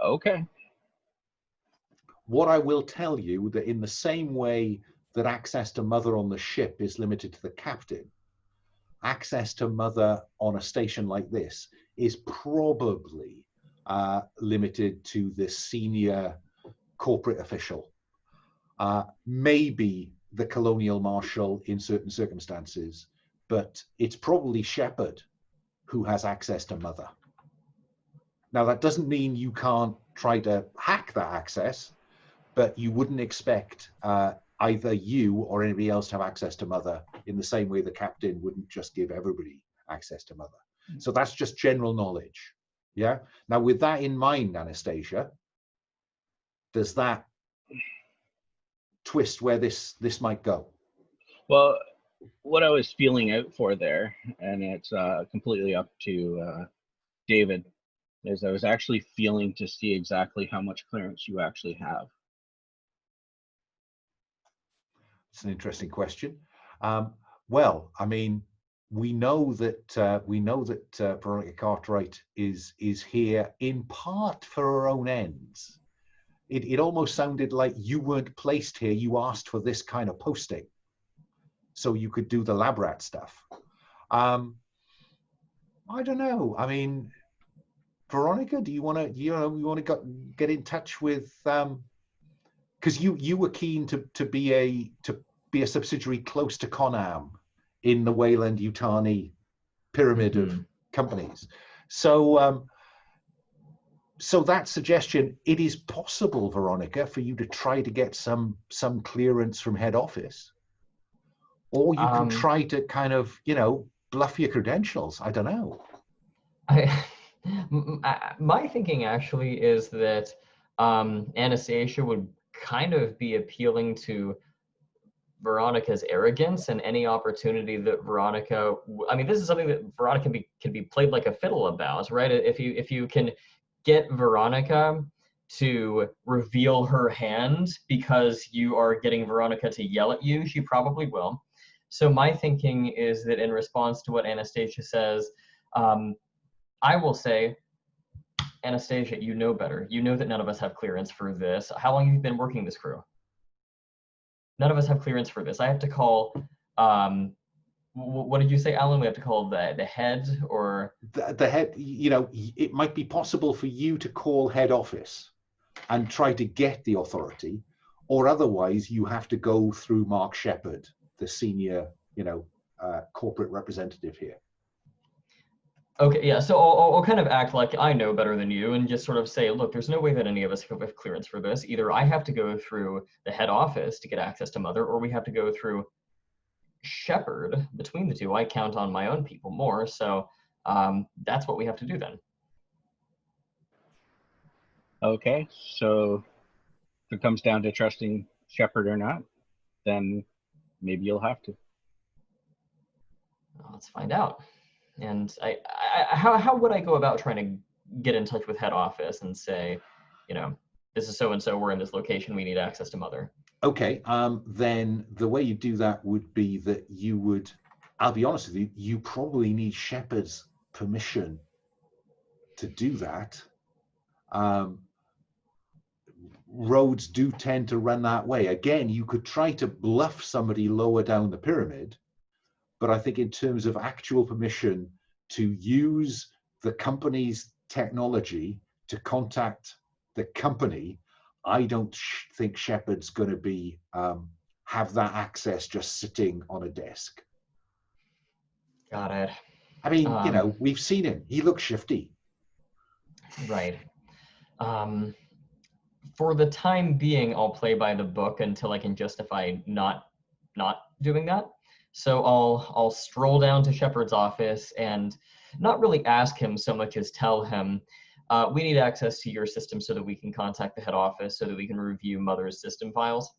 Okay. What I will tell you that in the same way that access to Mother on the ship is limited to the captain, access to Mother on a station like this is probably limited to the senior corporate official, maybe the colonial marshal in certain circumstances, but it's probably Shepard who has access to Mother. Now, that doesn't mean you can't try to hack that access, but you wouldn't expect either you or anybody else to have access to Mother in the same way the captain wouldn't just give everybody access to Mother. So that's just general knowledge. Yeah. Now, with that in mind, Anastasia, does that twist where this might go? Well, what I was feeling out for there, and it's completely up to David, is I was actually feeling to see exactly how much clearance you actually have. It's an interesting question. Well, I mean, we know that Veronica Cartwright is here in part for her own ends. It almost sounded like you weren't placed here. You asked for this kind of posting, so you could do the lab rat stuff. I don't know. I mean, Veronica, do you want to get in touch with? Because you were keen to be a subsidiary close to Conam in the Wayland-Yutani pyramid of companies. So so that suggestion, it is possible, Veronica, for you to try to get some clearance from head office, or you can try to kind of bluff your credentials. I don't know. My thinking actually is that Anastasia would kind of be appealing to Veronica's arrogance, and any opportunity that Veronica, I mean, this is something that Veronica can be played like a fiddle about, right? If you can get Veronica to reveal her hand because you are getting Veronica to yell at you, she probably will. So my thinking is that in response to what Anastasia says, I will say, Anastasia, you know better. You know that none of us have clearance for this. How long have you been working this crew? None of us have clearance for this. I have to call, what did you say, Alan? We have to call the head, or? The head, it might be possible for you to call head office and try to get the authority, or otherwise you have to go through Mark Shepard, the senior, corporate representative here. Okay, yeah, so I'll kind of act like I know better than you and just sort of say, look, there's no way that any of us have clearance for this. Either I have to go through the head office to get access to Mother, or we have to go through Shepard. Between the two, I count on my own people more, so that's what we have to do then. Okay, so if it comes down to trusting Shepard or not, then maybe you'll have to. Well, let's find out. And how would I go about trying to get in touch with head office and say, this is so-and-so, we're in this location, we need access to Mother? Okay, then the way you do that would be that you would, I'll be honest with you, you probably need Shepard's permission to do that. Roads do tend to run that way. Again, you could try to bluff somebody lower down the pyramid, but I think in terms of actual permission to use the company's technology to contact the company, I don't think Shepard's going to be have that access just sitting on a desk. Got it. I mean, we've seen him. He looks shifty. Right. For the time being, I'll play by the book until I can justify not doing that. So I'll stroll down to Shepard's office and not really ask him so much as tell him, we need access to your system so that we can contact the head office so that we can review Mother's system files.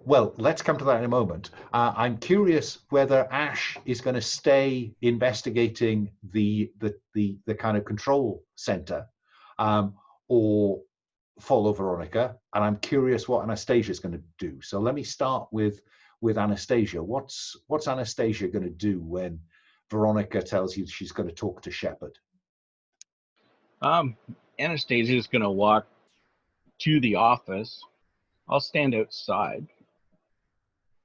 Well, let's come to that in a moment. I'm curious whether Ash is going to stay investigating the kind of control center, or follow Veronica. And I'm curious what Anastasia is going to do. So let me start with Anastasia. What's Anastasia going to do when Veronica tells you she's going to talk to Shepard? Anastasia is going to walk to the office. I'll stand outside.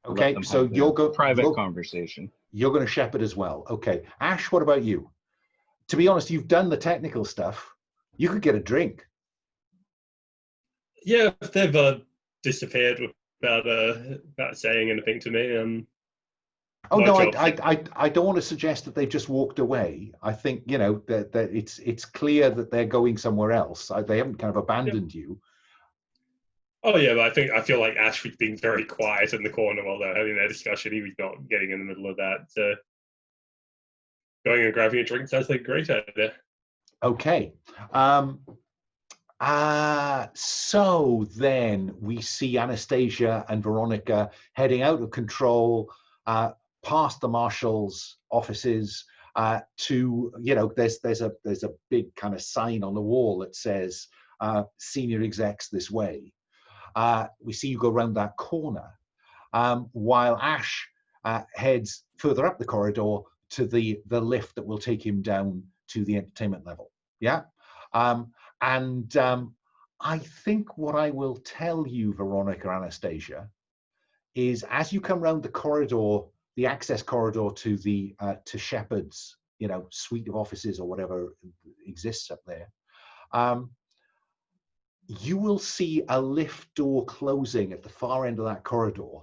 Okay, so you'll go private conversation. You're going to Shepard as well. Okay, Ash, what about you? To be honest, you've done the technical stuff. You could get a drink. Yeah, if they've disappeared without saying anything to me. Oh my no, job. I don't want to suggest that they've just walked away. I think, you know, that it's clear that they're going somewhere else. They haven't kind of abandoned you. Oh yeah, but I feel like Ash was being very quiet in the corner while they're having their discussion. He was not getting in the middle of that. So going and grabbing a drink sounds like a great idea. Okay. So then we see Anastasia and Veronica heading out of control, past the marshal's offices, to, you know, there's a big kind of sign on the wall that says senior execs this way. We see you go around that corner, while Ash heads further up the corridor to the lift that will take him down to the entertainment level. Yeah. I think what I will tell you, Veronica, Anastasia, is as you come round the corridor, the access corridor to the to Shepard's, you know, suite of offices or whatever exists up there, you will see a lift door closing at the far end of that corridor.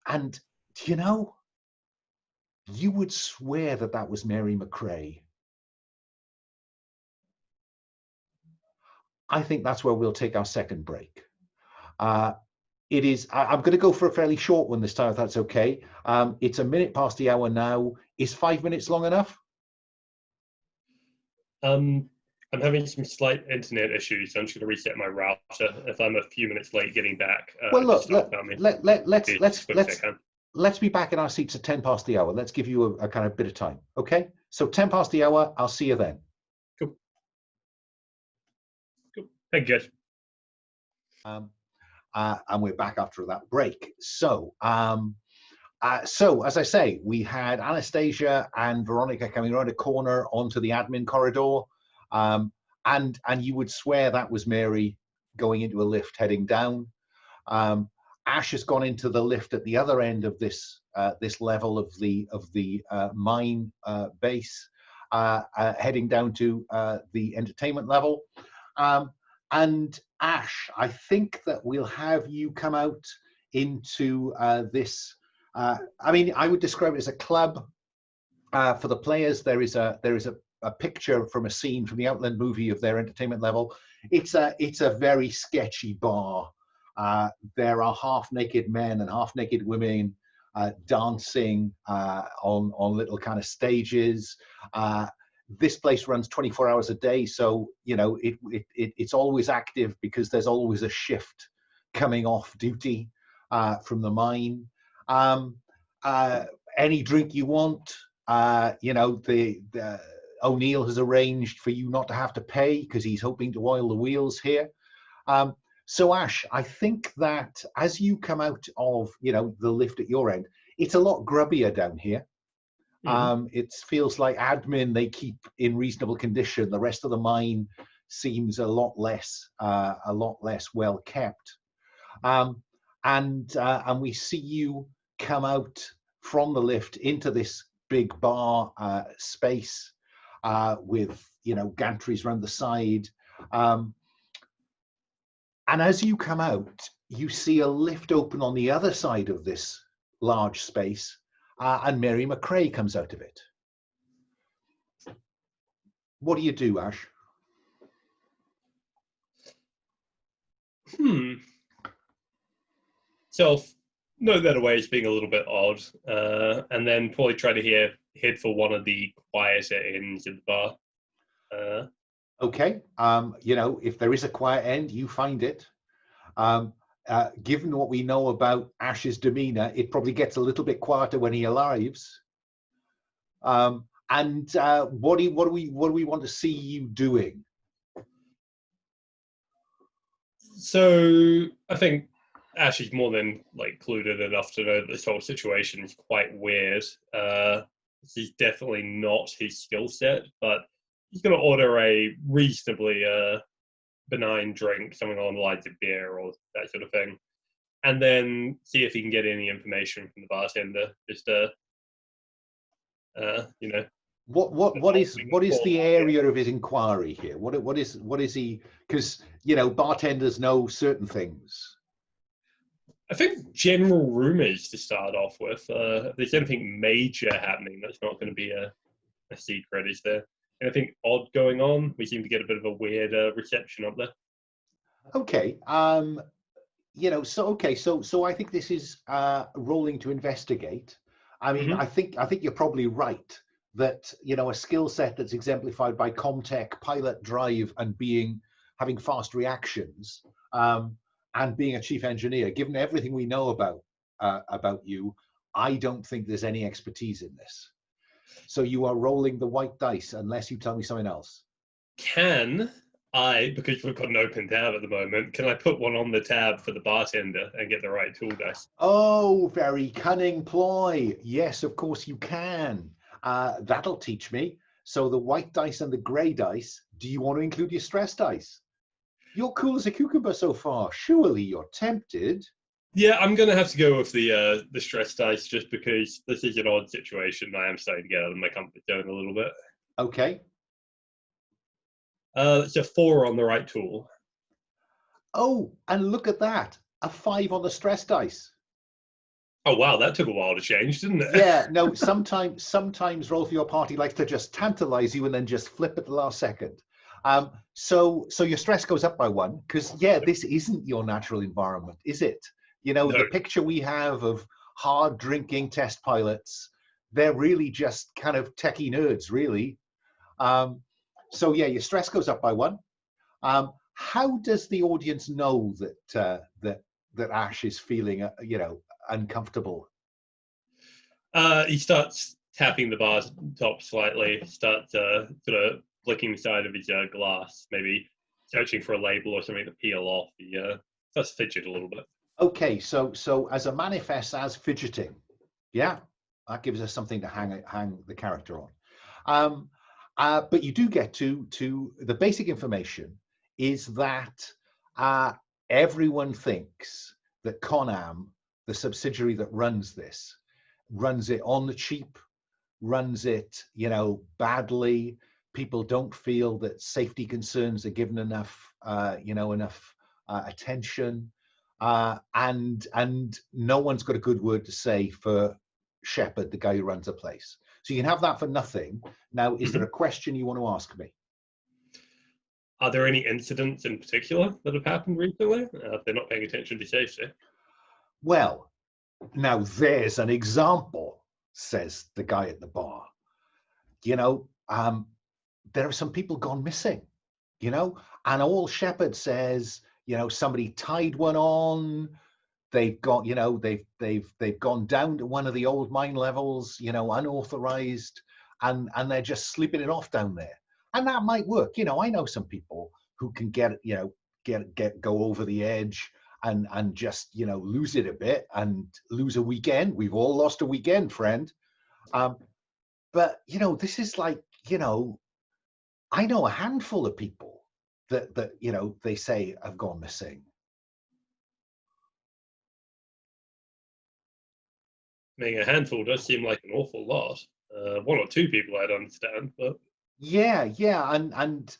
And, you know, you would swear that that was Mary McRea. I think that's where we'll take our second break. It is, I'm going to go for a fairly short one this time, if that's okay. It's a minute past the hour now. Is 5 minutes long enough? I'm having some slight internet issues, so I'm just going to reset my router. If I'm a few minutes late getting back, well, look, let's be back in our seats at 10 past the hour. Let's give you a kind of bit of time. Okay, so 10 past the hour. I'll see you then. Cool. Thank you. And we're back after that break. So, as I say, we had Anastasia and Veronica coming around a corner onto the admin corridor, and you would swear that was Mary going into a lift heading down. Ash has gone into the lift at the other end of this level of the mine base, heading down to the entertainment level. And Ash, I think that we'll have you come out into this. I mean, I would describe it as a club. For the players, there is a picture from a scene from the Outland movie of their entertainment level. It's a very sketchy bar. There are half-naked men and half-naked women dancing on little kind of stages. This place runs 24 hours a day, so you know it's always active because there's always a shift coming off duty from the mine. Any drink you want, you know, the O'Neill has arranged for you not to have to pay because he's hoping to oil the wheels here. So Ash, I think that as you come out of, you know, the lift at your end, it's a lot grubbier down here. It feels like admin they keep in reasonable condition. The rest of the mine seems a lot less well kept. And we see you come out from the lift into this big bar space with, you know, gantries around the side. And as you come out, you see a lift open on the other side of this large space. And Mary McRea comes out of it. What do you do, Ash? So no better way as being a little bit odd, and then probably try to head for one of the quieter ends of the bar. Okay. You know, if there is a quiet end, you find it. Given what we know about Ash's demeanor, it probably gets a little bit quieter when he arrives. What do we want to see you doing? So I think Ash is more than like clued in enough to know that this whole situation is quite weird. He's definitely not his skill set, but he's going to order a reasonably benign drink, something along the lines of beer or that sort of thing, and then see if he can get any information from the bartender. Just you know, what is the area of his inquiry here? What is he? Because you know, bartenders know certain things. I think general rumors to start off with. If there's anything major happening, that's not going to be a secret, is there? Anything odd going on? We seem to get a bit of a weird reception up there. Okay. So I think this is rolling to investigate. I mean, I think you're probably right that a skill set that's exemplified by Comtech, pilot drive, and having fast reactions, and being a chief engineer. Given everything we know about you, I don't think there's any expertise in this. So you are rolling the white dice, unless you tell me something else. Can I, because we've got an open tab at the moment, can I put one on the tab for the bartender and get the right tool dice? Oh, very cunning ploy. Yes, of course you can. That'll teach me. So the white dice and the grey dice, do you want to include your stress dice? You're cool as a cucumber so far. Surely you're tempted. Yeah, I'm going to have to go with the stress dice just because this is an odd situation. I am starting to get out of my comfort zone a little bit. Okay. It's a 4 on the right tool. Oh, and look at that. A 5 on the stress dice. Oh, wow, that took a while to change, didn't it? Yeah, no, sometimes Roll for Your Party likes to just tantalize you and then just flip at the last second. So your stress goes up by 1 because, yeah, this isn't your natural environment, is it? No. The picture we have of hard drinking test pilots, they're really just kind of techie nerds, really. So yeah, your stress goes up by 1. How does the audience know that Ash is feeling, uncomfortable? He starts tapping the bar top slightly, starts sort of flicking the side of his glass, maybe searching for a label or something to peel off. He starts to fidget a little bit. Okay, so as a manifest as fidgeting, yeah, that gives us something to hang the character on. But you do get to the basic information is that everyone thinks that Conam, the subsidiary that runs this, runs it on the cheap, runs it, badly. People don't feel that safety concerns are given enough, attention. And no one's got a good word to say for Shepard, the guy who runs the place. So you can have that for nothing. Now, is there a question you want to ask me? Are there any incidents in particular that have happened recently? If they're not paying attention to safety. Well, now there's an example, says the guy at the bar. There are some people gone missing, and all Shepard says, somebody tied one on. They've got, they've gone down to one of the old mine levels, unauthorized, and they're just sleeping it off down there. And that might work. I know some people who can go over the edge and just, lose it a bit and lose a weekend. We've all lost a weekend, friend. But, this is like, I know a handful of people that they say have gone missing. I mean, a handful does seem like an awful lot. 1 or 2 people I'd understand, but yeah, and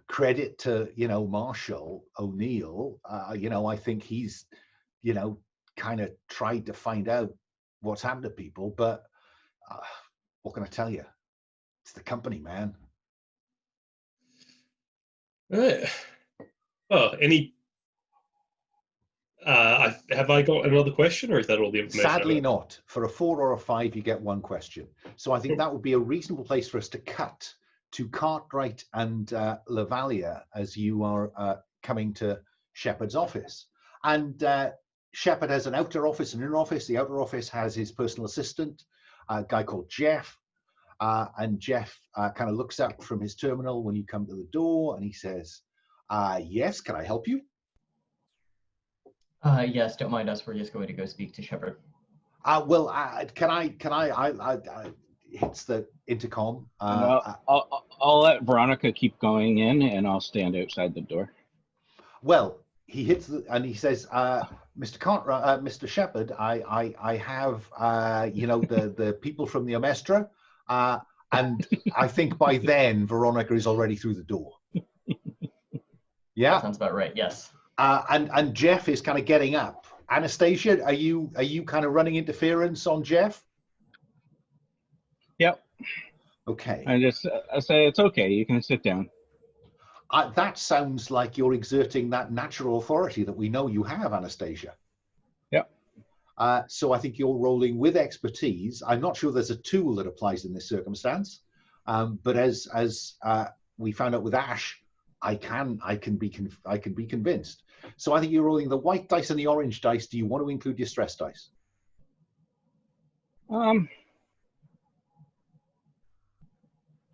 credit to Marshall O'Neill. I think he's kind of tried to find out what's happened to people, but what can I tell you? It's the company, man. right. Oh, have I got another question, or is that all the information? Sadly not. For a 4 or a 5, you get 1 question. So I think that would be a reasonable place for us to cut to Cartwright and Levalia as you are coming to Shepard's office. And Shepard has an outer office and inner office. The outer office has his personal assistant, a guy called Jeff. And Jeff kind of looks up from his terminal when you come to the door, and he says, yes, can I help you? Yes, don't mind us. We're just going to go speak to Shepard. Can I hits the intercom. Well, I'll let Veronica keep going in, and I'll stand outside the door. Well, he hits and he says, Mr. Cartwright, Mr. Shepard, I have the people from the Omestra, and I think by then Veronica is already through the door. Yeah, That sounds about right. Yes. And Jeff is kind of getting up. Anastasia, are you kind of running interference on Jeff? Yep. Okay. I say it's okay. You can sit down. That sounds like you're exerting that natural authority that we know you have, Anastasia. Yep. So I think you're rolling with expertise. I'm not sure there's a tool that applies in this circumstance, but as we found out with Ash, I can be convinced. So I think you're rolling the white dice and the orange dice. Do you want to include your stress dice?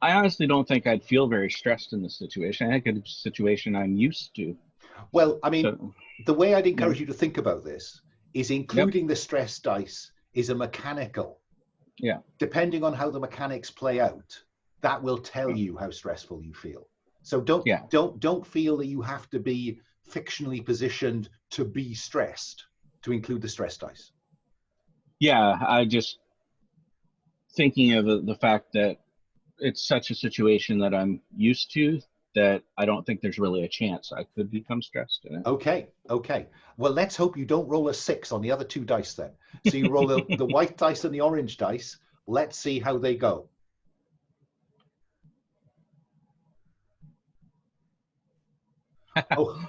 I honestly don't think I'd feel very stressed in this situation. I think it's a situation I'm used to. Well, I mean, So, the way I'd encourage you to think about this is including the stress dice is a mechanical. Yeah. Depending on how the mechanics play out, that will tell you how stressful you feel. So don't feel that you have to be fictionally positioned to be stressed to include the stress dice. Yeah, I just thinking of the fact that it's such a situation that I'm used to that I don't think there's really a chance I could become stressed in it. Okay. Well, let's hope you don't roll a 6 on the other 2 dice then. So you roll the white dice and the orange dice. Let's see how they go. Oh.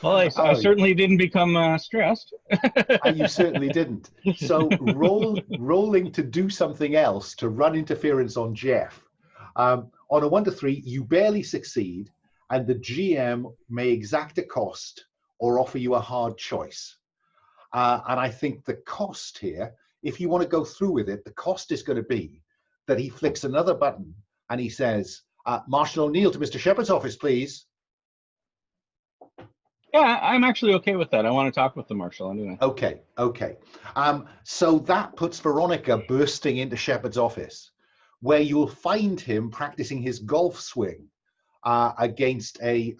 Well, I certainly didn't become stressed. You certainly didn't. So rolling to do something else, to run interference on Jeff. On a 1 to 3, you barely succeed, and the GM may exact a cost or offer you a hard choice. And I think the cost here, if you want to go through with it, the cost is going to be that he flicks another button and he says, Marshal O'Neill to Mr. Shepard's office, please. Yeah, I'm actually okay with that. I want to talk with the marshal anyway. Okay. So that puts Veronica bursting into Shepard's office, where you'll find him practicing his golf swing against a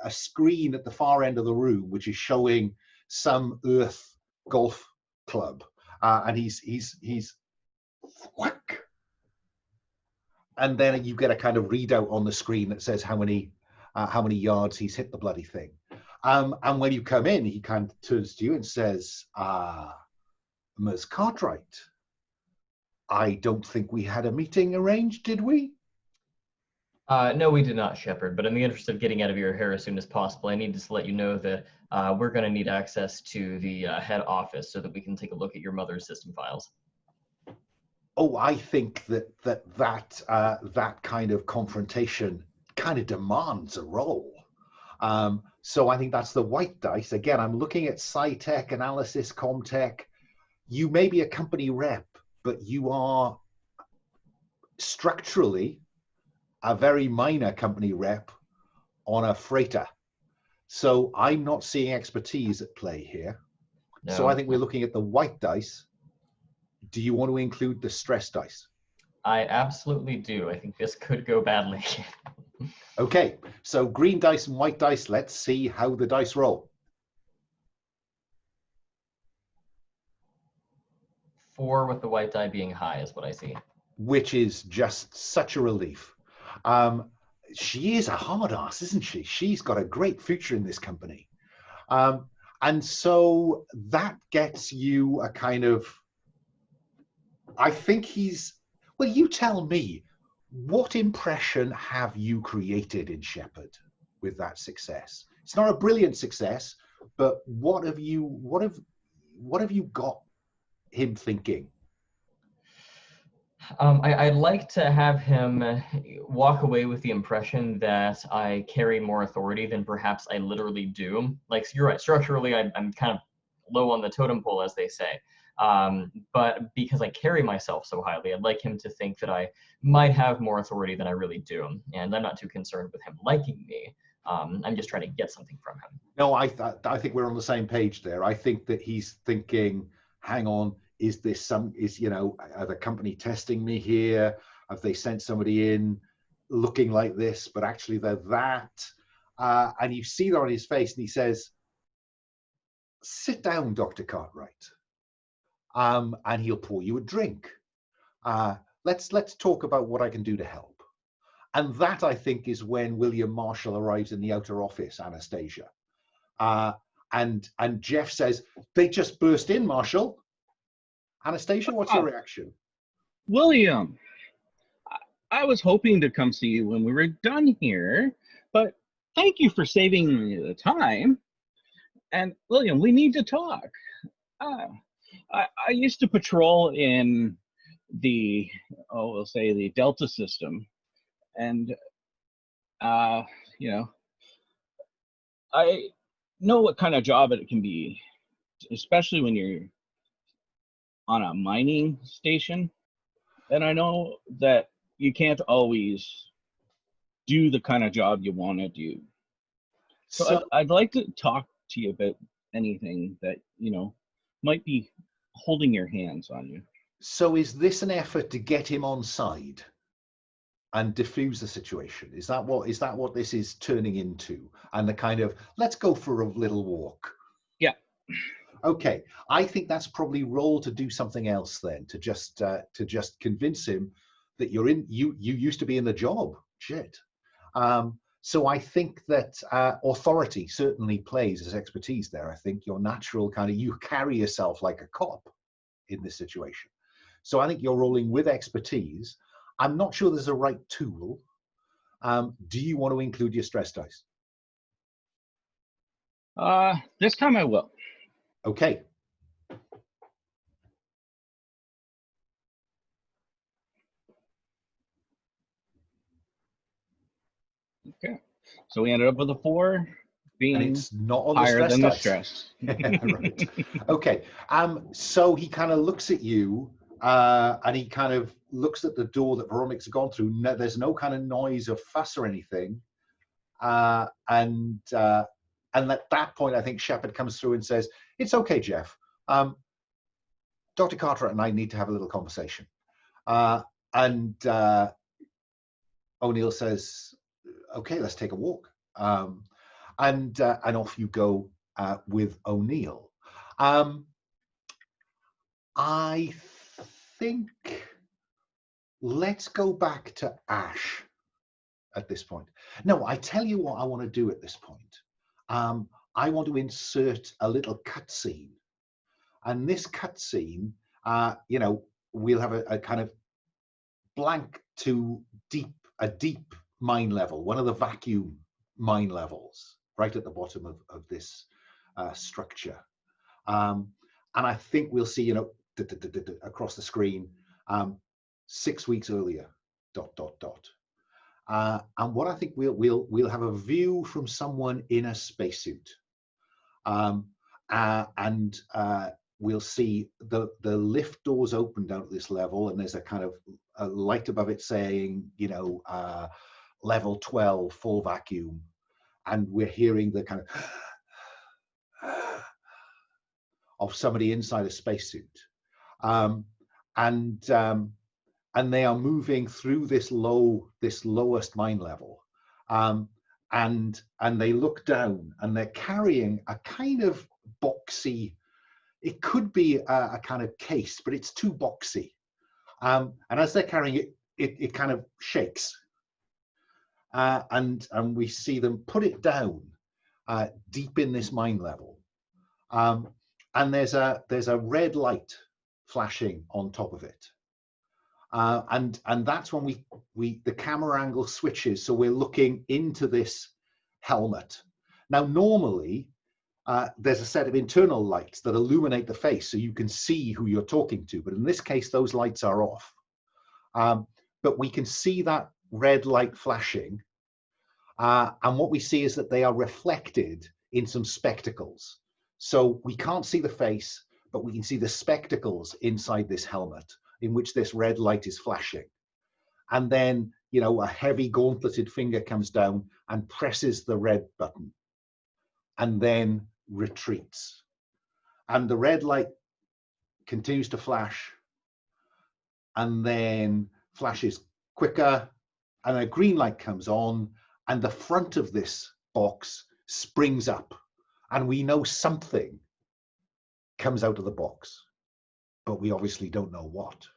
screen at the far end of the room, which is showing some Earth golf club, and he's whack, and then you get a kind of readout on the screen that says how many yards he's hit the bloody thing. And when you come in, he kind of turns to you and says, Ms. Cartwright, I don't think we had a meeting arranged, did we? No, we did not, Shepard, but in the interest of getting out of your hair as soon as possible, I need to let you know that we're going to need access to the head office so that we can take a look at your mother's system files. Oh, I think that kind of confrontation kind of demands a roll. So I think that's the white dice. Again, I'm looking at SciTech, Analysis, Comtech. You may be a company rep, but you are structurally a very minor company rep on a freighter. So I'm not seeing expertise at play here. No. So I think we're looking at the white dice. Do you want to include the stress dice? I absolutely do. I think this could go badly. Okay, so green dice and white dice, let's see how the dice roll. 4 with the white die being high is what I see. Which is just such a relief. She is a hard ass, isn't she? She's got a great future in this company. And so that gets you a kind of, I think well, you tell me, what impression have you created in Shepard with that success? It's not a brilliant success, but what have you got him thinking? I'd like to have him walk away with the impression that I carry more authority than perhaps I literally do. Like, you're right, structurally, I'm kind of low on the totem pole, as they say. But because I carry myself so highly, I'd like him to think that I might have more authority than I really do. And I'm not too concerned with him liking me. I'm just trying to get something from him. No, I think we're on the same page there. I think that he's thinking, hang on, is are the company testing me here? Have they sent somebody in looking like this, but actually they're that? And you see that on his face, and he says, sit down, Dr. Cartwright. And he'll pour you a drink. Let's talk about what I can do to help. And that, I think, is when William Marshall arrives in the outer office, Anastasia. And Jeff says, they just burst in, Marshall. Anastasia, what's your reaction? William, I was hoping to come see you when we were done here, but thank you for saving me the time. And William, we need to talk. I used to patrol in the, we'll say the Delta system. And, you know, I know what kind of job it can be, especially when you're on a mining station. And I know that you can't always do the kind of job you want to do. So I'd like to talk to you about anything that, you know, might be holding your hands on you. So is this an effort to get him on side and diffuse the situation? Is that what this is turning into? And the kind of, let's go for a little walk. Yeah. Okay. I think that's probably roll to do something else then, to just convince him that you used to be in the job. Shit. So I think that authority certainly plays as expertise there. I think your natural kind of, you carry yourself like a cop in this situation. So I think you're rolling with expertise. I'm not sure there's a right tool. Do you want to include your stress dice? This time I will. Okay. Okay. So we ended up with a 4 being And it's not on higher the stress than dice. the stress. Right. Okay. So he kind of looks at you, and he kind of looks at the door that Veronica's gone through. No, there's no kind of noise or fuss or anything. And at that point, I think Shepard comes through and says, "It's okay, Jeff. Dr. Cartwright and I need to have a little conversation." And O'Neill says, "Okay, let's take a walk." And off you go with O'Neill. I think let's go back to Ash at this point. No, I tell you what I want to do at this point. I want to insert a little cutscene. And this cutscene, you know, we'll have a kind of blank to a deep mine level, one of the vacuum mine levels, right at the bottom of this structure. And I think we'll see, you know, across the screen, 6 weeks earlier, ... And what I think we'll have a view from someone in a spacesuit, and we'll see the lift doors open down at this level, and there's a kind of a light above it saying, you know, level 12, full vacuum, and we're hearing the kind of somebody inside a spacesuit, and they are moving through this lowest mine level, and they look down, and they're carrying a kind of boxy. It could be a kind of case, but it's too boxy. And as they're carrying it, it kind of shakes, and we see them put it down deep in this mine level, and there's a red light flashing on top of it. And that's when the camera angle switches, so we're looking into this helmet. Now, normally, there's a set of internal lights that illuminate the face so you can see who you're talking to, but in this case, those lights are off. But we can see that red light flashing, and what we see is that they are reflected in some spectacles. So we can't see the face, but we can see the spectacles inside this helmet, in which this red light is flashing. And then, you know, a heavy gauntleted finger comes down and presses the red button, and then retreats. And the red light continues to flash, and then flashes quicker, and a green light comes on, and the front of this box springs up, and we know something comes out of the box, but we obviously don't know what.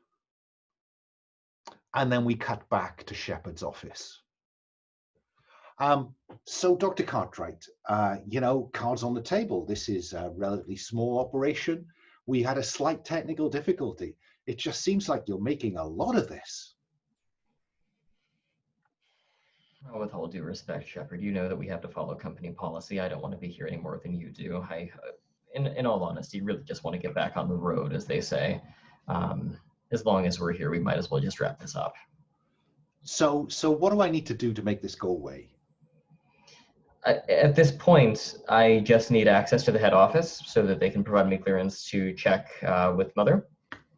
And then we cut back to Shepard's office. So, Dr. Cartwright, you know, cards on the table. This is a relatively small operation. We had a slight technical difficulty. It just seems like you're making a lot of this. Oh, with all due respect, Shepard, you know that we have to follow company policy. I don't want to be here any more than you do. In all honesty, really just want to get back on the road, as they say. As long as we're here, we might as well just wrap this up. So what do I need to do to make this go away? At this point, I just need access to the head office so that they can provide me clearance to check with Mother.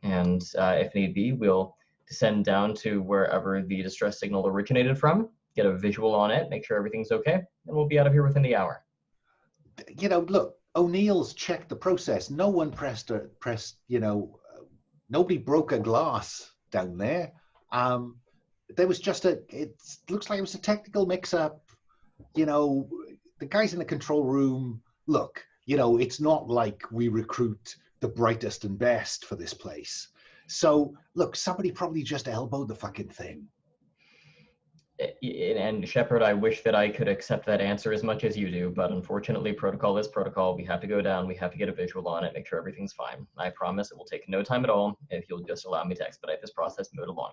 And if need be, we'll descend down to wherever the distress signal originated from, get a visual on it, make sure everything's okay, and we'll be out of here within the hour. You know, look, O'Neill's checked the process. No one pressed, you know, nobody broke a glass down there. There was just it looks like it was a technical mix-up. You know, the guys in the control room, look, you know, it's not like we recruit the brightest and best for this place. So, look, somebody probably just elbowed the fucking thing. And Shepard, I wish that I could accept that answer as much as you do, but unfortunately, protocol is protocol. We have to go down, we have to get a visual on it, make sure everything's fine. I promise it will take no time at all if you'll just allow me to expedite this process, move it along.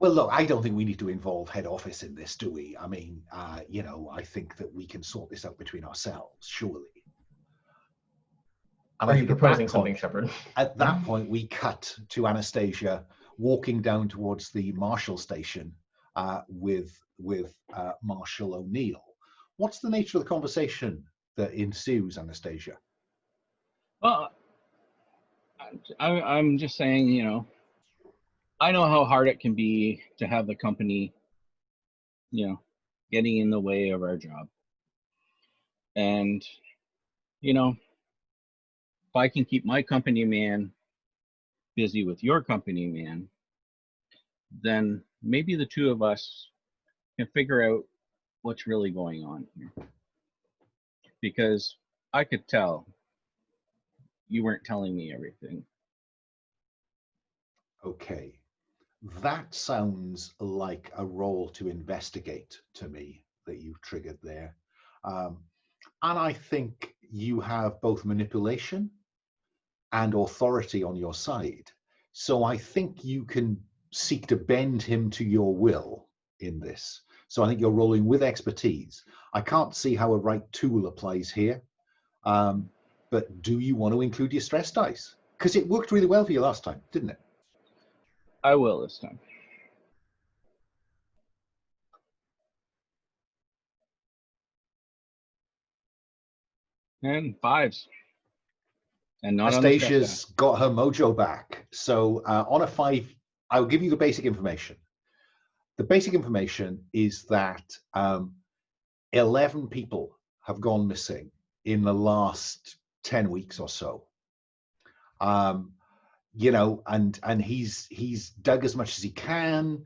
Well, look, I don't think we need to involve head office in this, do we? I mean, you know, I think that we can sort this out between ourselves, surely. And Are you proposing something, Shepard? At that point, we cut to Anastasia walking down towards the Marshal station with Marshal O'Neill. What's the nature of the conversation that ensues, Anastasia? Well, I'm just saying, you know, I know how hard it can be to have the company, you know, getting in the way of our job. And, you know, if I can keep my company man busy with your company man, then maybe the two of us can figure out what's really going on here. Because I could tell you weren't telling me everything. Okay. That sounds like a role to investigate to me that you've triggered there. And I think you have both manipulation and authority on your side. So I think you can seek to bend him to your will in this. So I think you're rolling with expertise. I can't see how a right tool applies here. But do you want to include your stress dice? Because it worked really well for you last time, didn't it? I will this time. And fives. And not Anastasia's got her mojo back. So on a 5, I'll give you the basic information. The basic information is that 11 people have gone missing in the last 10 weeks or so. You know, and he's dug as much as he can.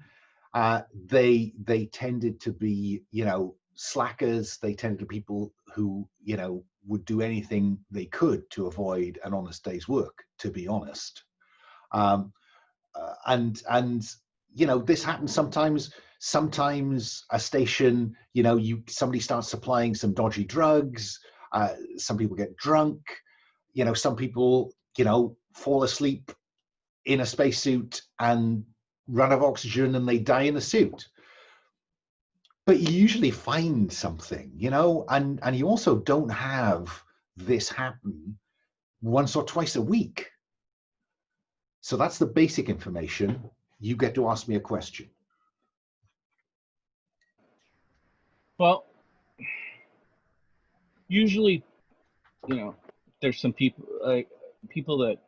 They tended to be, you know, slackers. They tended to be people who, you know, would do anything they could to avoid an honest day's work, to be honest. And you know, this happens sometimes. Sometimes a station, you know, somebody starts supplying some dodgy drugs. Some people get drunk. You know, some people, you know, fall asleep in a spacesuit and run out of oxygen and they die in the suit. But you usually find something, you know, and you also don't have this happen once or twice a week. So that's the basic information. You get to ask me a question. Well, usually, you know, there's some people that,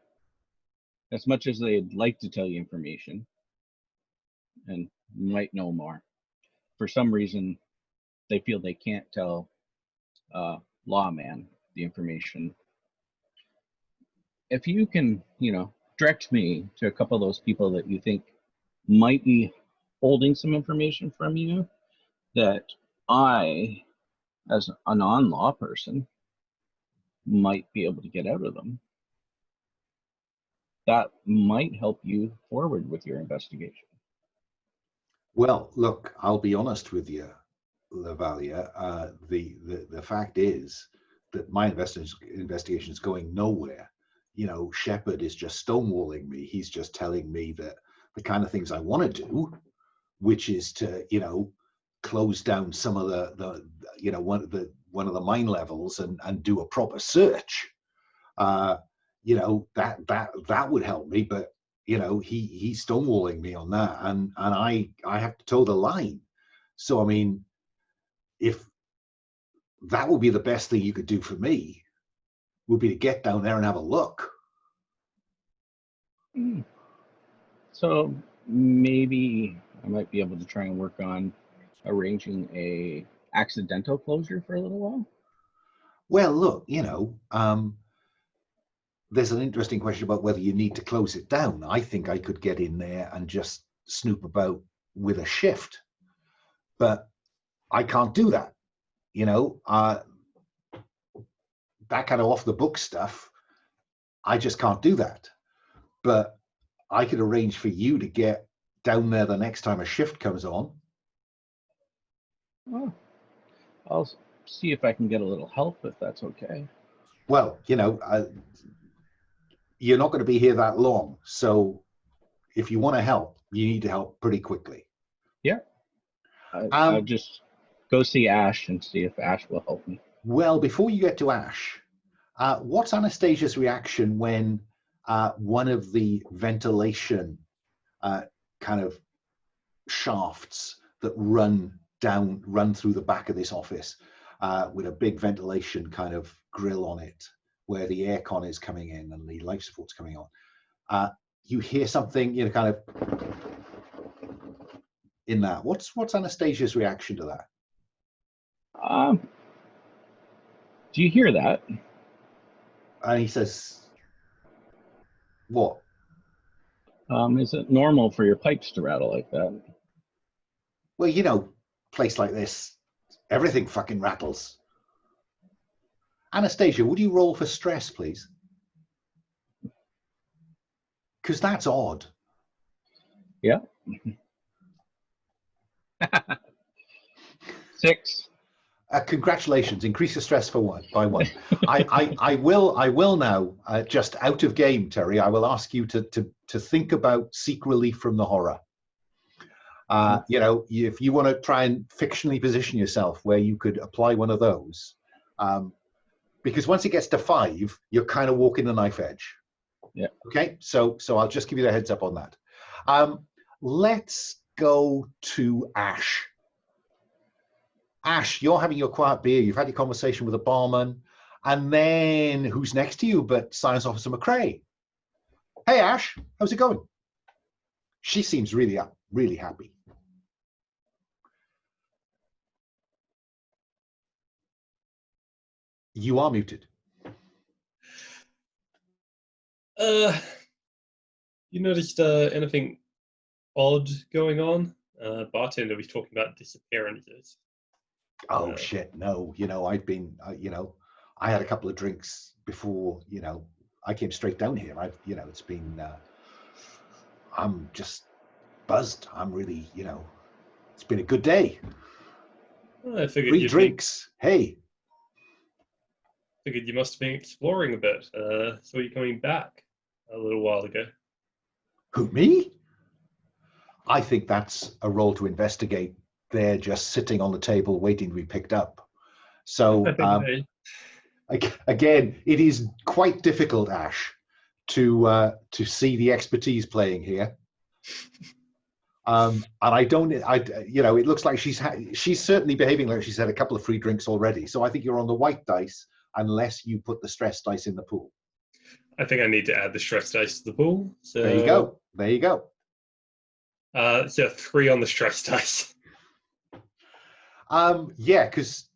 as much as they'd like to tell you information and might know more, for some reason they feel they can't tell lawman the information. If you can, you know, direct me to a couple of those people that you think might be holding some information from you that I, as a non-law person, might be able to get out of them, that might help you forward with your investigation. Well, look, I'll be honest with you. Levalia. The fact is that my investigation is going nowhere. You know, Shepard is just stonewalling me. He's just telling me that the kind of things I want to do, which is to, you know, close down some of the you know, one of the mine levels and do a proper search. You know, that would help me, but you know, he's stonewalling me on that, and I have to toe the line. So I mean, if that would be the best thing you could do for me, would be to get down there and have a look. So maybe I might be able to try and work on arranging a accidental closure for a little while. Well, look, you know, there's an interesting question about whether you need to close it down. I think I could get in there and just snoop about with a shift, but I can't do that. You know, that kind of off the book stuff, I just can't do that. But I could arrange for you to get down there the next time a shift comes on. Oh, I'll see if I can get a little help, if that's okay. Well, you know, you're not going to be here that long. So if you want to help, you need to help pretty quickly. Yeah. I'll just go see Ash and see if Ash will help me. Well, before you get to Ash, what's Anastasia's reaction when one of the ventilation kind of shafts that run through the back of this office with a big ventilation kind of grill on it, where the aircon is coming in and the life support's coming on, you hear something, you know, kind of in that. What's Anastasia's reaction to that? Do you hear that? And he says, what? Is it normal for your pipes to rattle like that? Well, you know, place like this, everything fucking rattles. Anastasia, would you roll for stress, please? Because that's odd. Yeah. 6. Congratulations, increase your stress by 1. I will now, just out of game, Terry, I will ask you to think about Seek Relief from the Horror. You know, if you want to try and fictionally position yourself where you could apply one of those, because once it gets to 5, you're kind of walking the knife edge. Yeah. Okay, so I'll just give you the heads up on that. Let's go to Ash. Ash, you're having your quiet beer. You've had your conversation with the barman, and then who's next to you but Science Officer McRea? Hey, Ash, how's it going? She seems really happy. You are muted. You noticed anything odd going on? Bartender was talking about disappearances. Oh shit, no. You know, I've been, you know, I had a couple of drinks before, you know, I came straight down here. You know, it's been, I'm just buzzed. I'm really, you know, it's been a good day. I figured 3 drinks. Hey. Figured you must have been exploring a bit. Saw you coming back a little while ago. Who, me? I think that's a role to investigate. They're just sitting on the table waiting to be picked up. So again, it is quite difficult, Ash, to see the expertise playing here. And you know, it looks like she's certainly behaving like she's had a couple of free drinks already. So I think you're on the white dice unless you put the stress dice in the pool. I think I need to add the stress dice to the pool. So there you go. There you go. So 3 on the stress dice. Yeah, because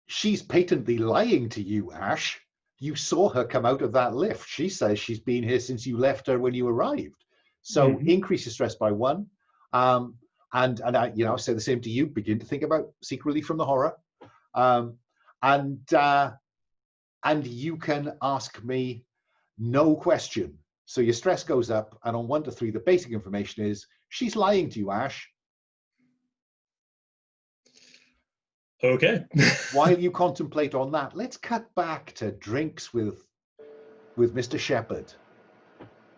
she's patently lying to you, Ash. You saw her come out of that lift. She says she's been here since you left her when you arrived. So increase your stress by 1. And I, you know, I say the same to you. Begin to think about Seek Relief from the Horror. And you can ask me no question. So your stress goes up, and on 1 to 3, the basic information is she's lying to you, Ash. Okay. While you contemplate on that, let's cut back to drinks with Mr. Shepherd.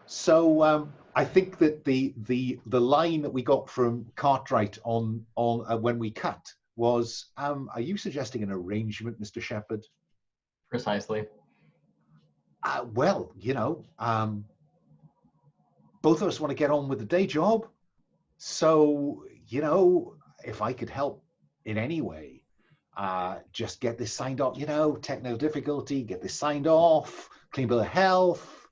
So I think that the line that we got from Cartwright on when we cut was, are you suggesting an arrangement, Mr. Shepherd? Precisely. Well, both of us want to get on with the day job. So, if I could help in any way, just get this signed off, technical difficulty, get this signed off, clean bill of health,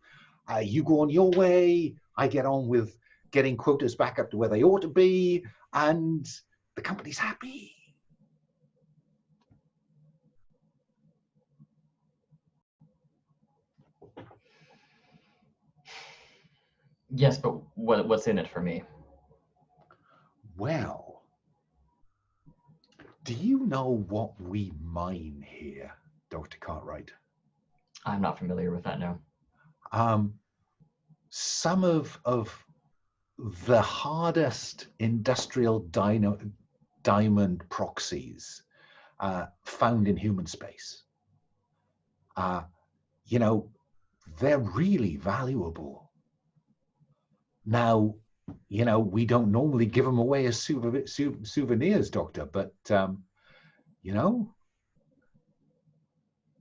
you go on your way, I get on with getting quotas back up to where they ought to be, and the company's happy. Yes, but what's in it for me? Well, do you know what we mine here, Dr. Cartwright? I'm not familiar with that now. Some of the hardest industrial diamond proxies found in human space. They're really valuable. Now, we don't normally give them away as souvenirs, Doctor, but,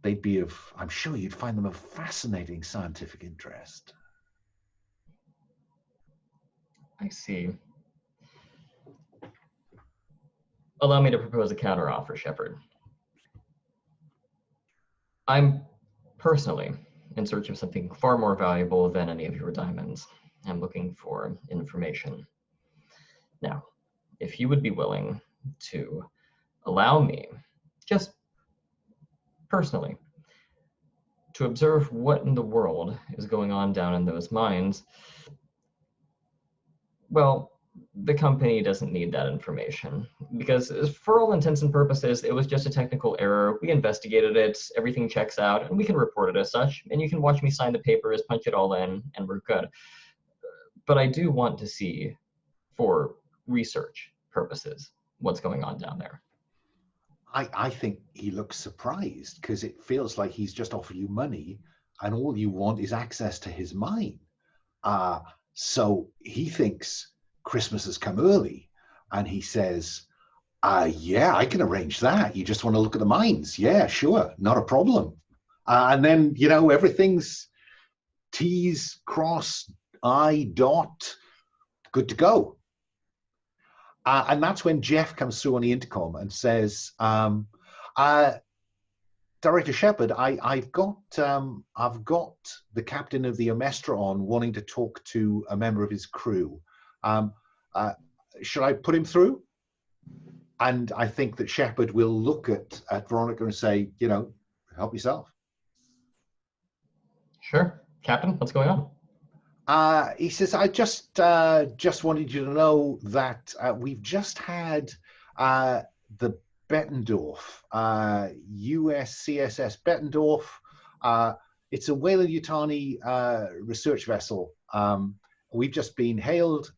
they'd be I'm sure you'd find them of fascinating scientific interest. I see. Allow me to propose a counteroffer, Shepard. I'm personally in search of something far more valuable than any of your diamonds. I'm looking for information. Now, if you would be willing to allow me, just personally, to observe what in the world is going on down in those mines, well, the company doesn't need that information because for all intents and purposes, it was just a technical error. We investigated it, everything checks out, and we can report it as such, and you can watch me sign the papers, punch it all in, and we're good. But I do want to see, for research purposes, what's going on down there. I think he looks surprised because it feels like he's just offered you money and all you want is access to his mine. So he thinks Christmas has come early and he says, yeah, I can arrange that. You just want to look at the mines. Yeah, sure, not a problem. And then, everything's T's, cross, I, dot, good to go. And that's when Jeff comes through on the intercom and says, Director Shepard, I've got the captain of the Omestra on wanting to talk to a member of his crew. Should I put him through? And I think that Shepard will look at Veronica and say, help yourself. Sure. Captain, what's going on? He says, I just wanted you to know that we've just had the Bettendorf, USCSS Bettendorf. It's a Weyland-Yutani research vessel. We've just been hailed.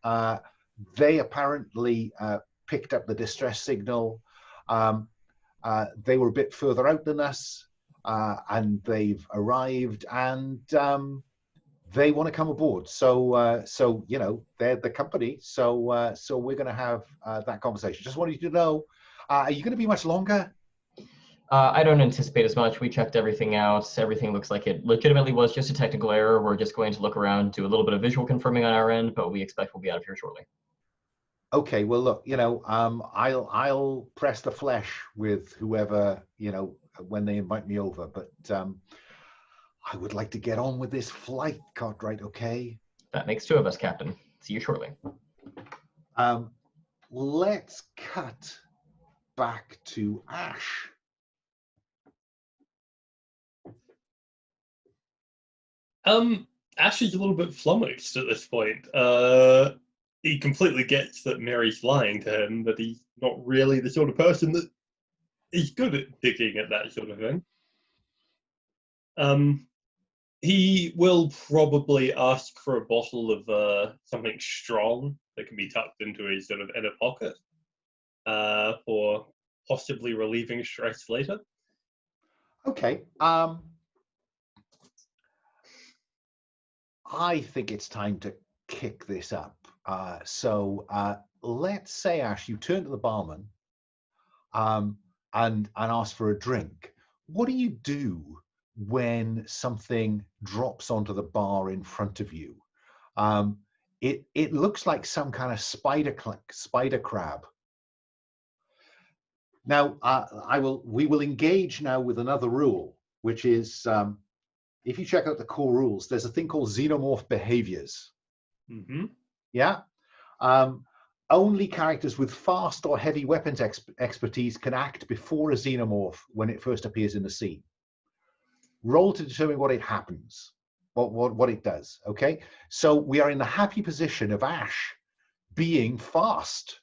They apparently picked up the distress signal. They were a bit further out than us, and they've arrived, and they want to come aboard. So they're the company. So we're going to have that conversation. Just wanted you to know, are you going to be much longer? I don't anticipate as much. We checked everything out. Everything looks like it legitimately was just a technical error. We're just going to look around, do a little bit of visual confirming on our end, but we expect we'll be out of here shortly. Okay, well, look, I'll press the flesh with whoever, when they invite me over, but I would like to get on with this flight, Cartwright, okay? That makes two of us, Captain. See you shortly. Let's cut back to Ash. Ash is a little bit flummoxed at this point. He completely gets that Mary's lying to him, but he's not really the sort of person that is good at digging at that sort of thing. He will probably ask for a bottle of something strong that can be tucked into his sort of inner pocket for possibly relieving stress later. Okay. I think it's time to kick this up. So let's say, Ash, you turn to the barman and ask for a drink. What do you do when something drops onto the bar in front of you? It looks like some kind of spider crab. Now, we will engage now with another rule, which is if you check out the core rules, there's a thing called xenomorph behaviors. Mm-hmm. Yeah. Only characters with fast or heavy weapons expertise can act before a xenomorph when it first appears in the scene. Roll to determine what it happens, what it does. Okay. So we are in the happy position of Ash being fast.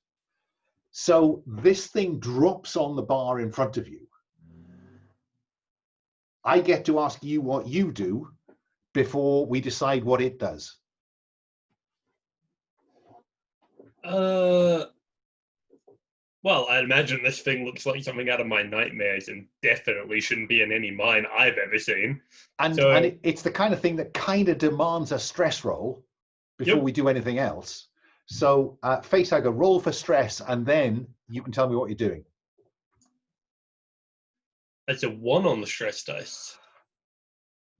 So this thing drops on the bar in front of you. I get to ask you what you do before we decide what it does. Well, I imagine this thing looks like something out of my nightmares and definitely shouldn't be in any mine I've ever seen. And it's the kind of thing that kind of demands a stress roll before we do anything else. So, Facehugger, roll for stress, and then you can tell me what you're doing. It's a 1 on the stress dice.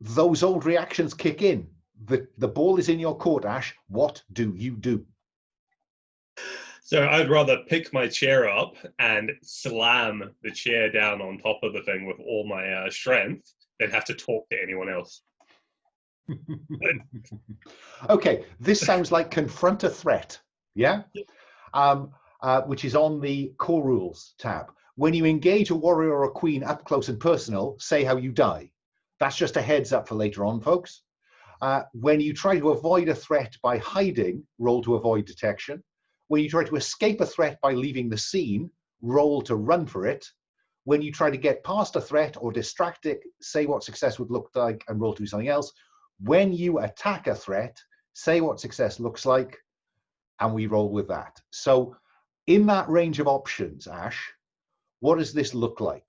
Those old reactions kick in. The ball is in your court, Ash. What do you do? So I'd rather pick my chair up and slam the chair down on top of the thing with all my strength than have to talk to anyone else. Okay, this sounds like confront a threat, yeah? Which is on the core rules tab. When you engage a warrior or a queen up close and personal, say how you die. That's just a heads up for later on, folks. When you try to avoid a threat by hiding, roll to avoid detection. When you try to escape a threat by leaving the scene, roll to run for it. When you try to get past a threat or distract it, say what success would look like and roll to do something else. When you attack a threat, say what success looks like, and we roll with that. So in that range of options, Ash, what does this look like?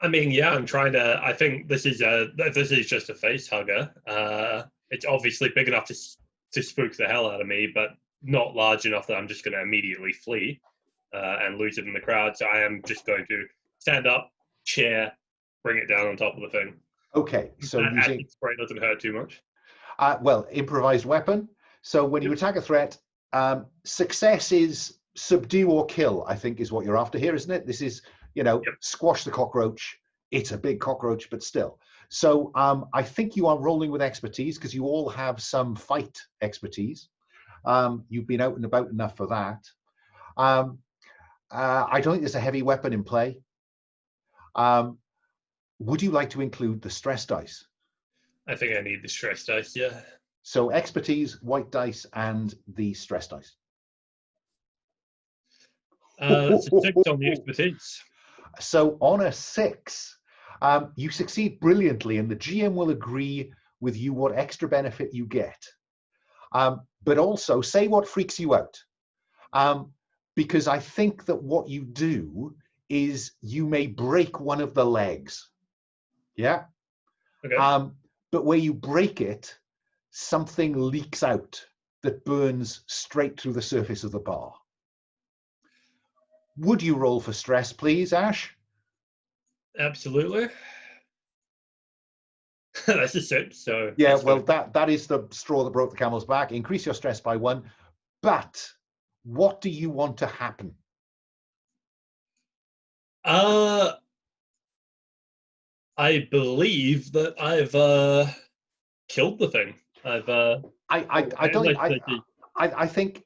I mean, yeah, I'm trying to. I think this is just a face hugger. It's obviously big enough to spook the hell out of me, but not large enough that I'm just going to immediately flee and lose it in the crowd. So I am just going to stand up, chair, bring it down on top of the thing. Okay, so using spray doesn't hurt too much. Well, improvised weapon. So when you attack a threat, success is subdue or kill, I think is what you're after here, isn't it? This is, squash the cockroach. It's a big cockroach, but still. So I think you are rolling with expertise because you all have some fight expertise. You've been out and about enough for that. I don't think there's a heavy weapon in play. Would you like to include the stress dice? I think I need the stress dice, yeah. So expertise, white dice, and the stress dice. That's a 6 on the expertise. So on a 6, you succeed brilliantly, and the GM will agree with you what extra benefit you get. But also say what freaks you out. Because I think that what you do is you may break one of the legs. Yeah? Okay. But where you break it, something leaks out that burns straight through the surface of the bar. Would you roll for stress, please, Ash? Absolutely. That's a 6, so... Yeah, well, that is the straw that broke the camel's back. Increase your stress by 1. But what do you want to happen? I believe that I've killed the thing. I think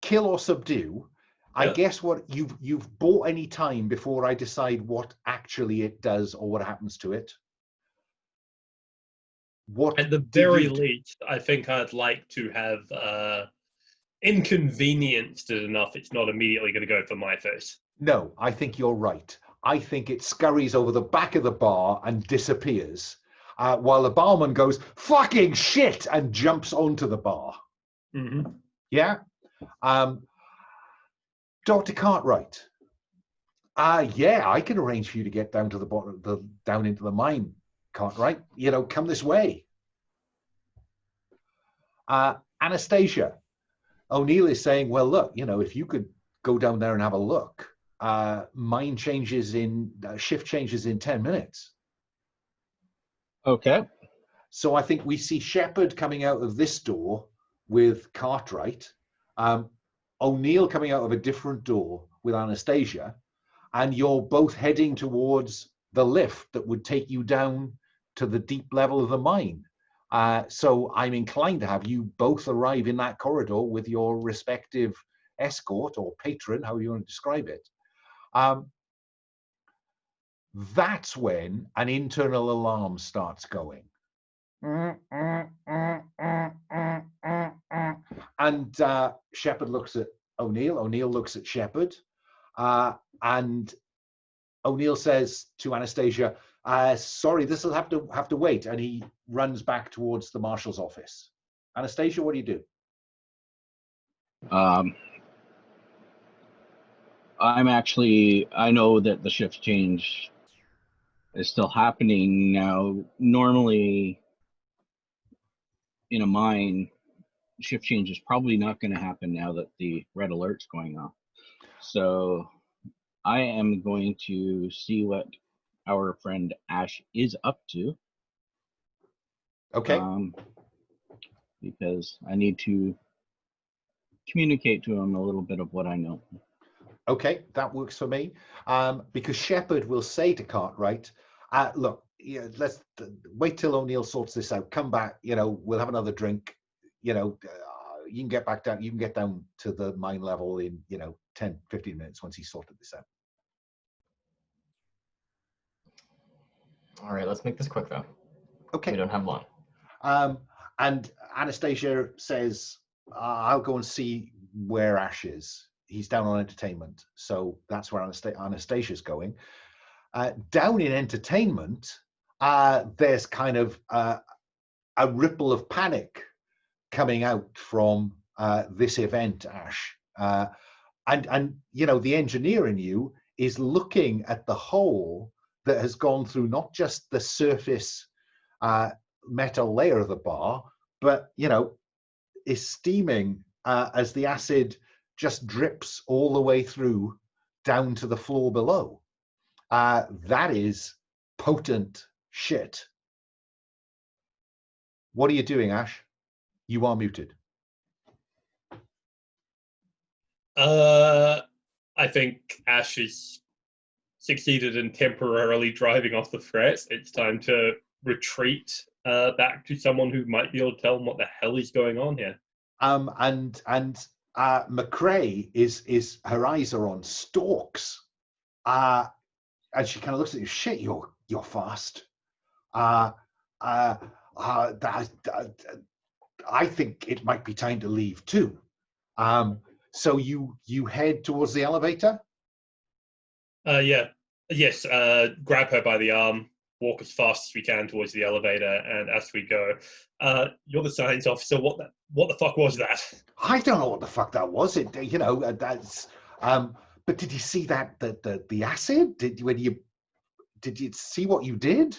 kill or subdue. I guess what you've bought any time before I decide what actually it does or what happens to it. What at the very least, I think I'd like to have inconvenienced it enough it's not immediately going to go for my face. No, I think you're right. I think it scurries over the back of the bar and disappears, while the barman goes, fucking shit, and jumps onto the bar. Mm-hmm. Yeah? Dr. Cartwright. Yeah, I can arrange for you to get down to the bottom, down into the mine, Cartwright. You know, come this way. Anastasia. O'Neill is saying, well, look, you know, if you could go down there and have a look, shift changes in 10 minutes. Okay. So I think we see Shepard coming out of this door with Cartwright, O'Neill coming out of a different door with Anastasia, and you're both heading towards the lift that would take you down to the deep level of the mine. So I'm inclined to have you both arrive in that corridor with your respective escort or patron, however you want to describe it. That's when an internal alarm starts going. And Shepard looks at O'Neill. O'Neill looks at Shepard. And O'Neill says to Anastasia, sorry, this will have to wait. And he runs back towards the marshal's office. Anastasia, what do you do? I know that the shift change is still happening now. Normally in a mine, shift change is probably not going to happen now that the red alert's going off. So I am going to see what our friend Ash is up to. Okay. Because I need to communicate to him a little bit of what I know. Okay, that works for me. Because Shepard will say to Cartwright, look, yeah, let's wait till O'Neill sorts this out. Come back, you know, we'll have another drink. You know, you can get back down. You can get down to the mine level in, you know, 10, 15 minutes once he's sorted this out. All right, let's make this quick though. Okay. We don't have long. And Anastasia says, I'll go and see where Ash is. He's down on entertainment. So that's where Anastasia's going. Down in entertainment, there's kind of a ripple of panic coming out from this event, Ash. And you know, the engineer in you is looking at the hole that has gone through not just the surface metal layer of the bar, but, you know, is steaming as the acid just drips all the way through down to the floor below. That is potent shit. What are you doing, Ash? You are muted. I think Ash has succeeded in temporarily driving off the threat. It's time to retreat back to someone who might be able to tell him what the hell is going on here. And McRea is her eyes are on stalks. And she kind of looks at you. Shit, you're fast. I think it might be time to leave too. So you head towards the elevator? Yes, grab her by the arm, walk as fast as we can towards the elevator, and as we go, you're the science officer. What the fuck was that? I don't know what the fuck that was. You know, that's. But did you see that the acid? Did you see what you did?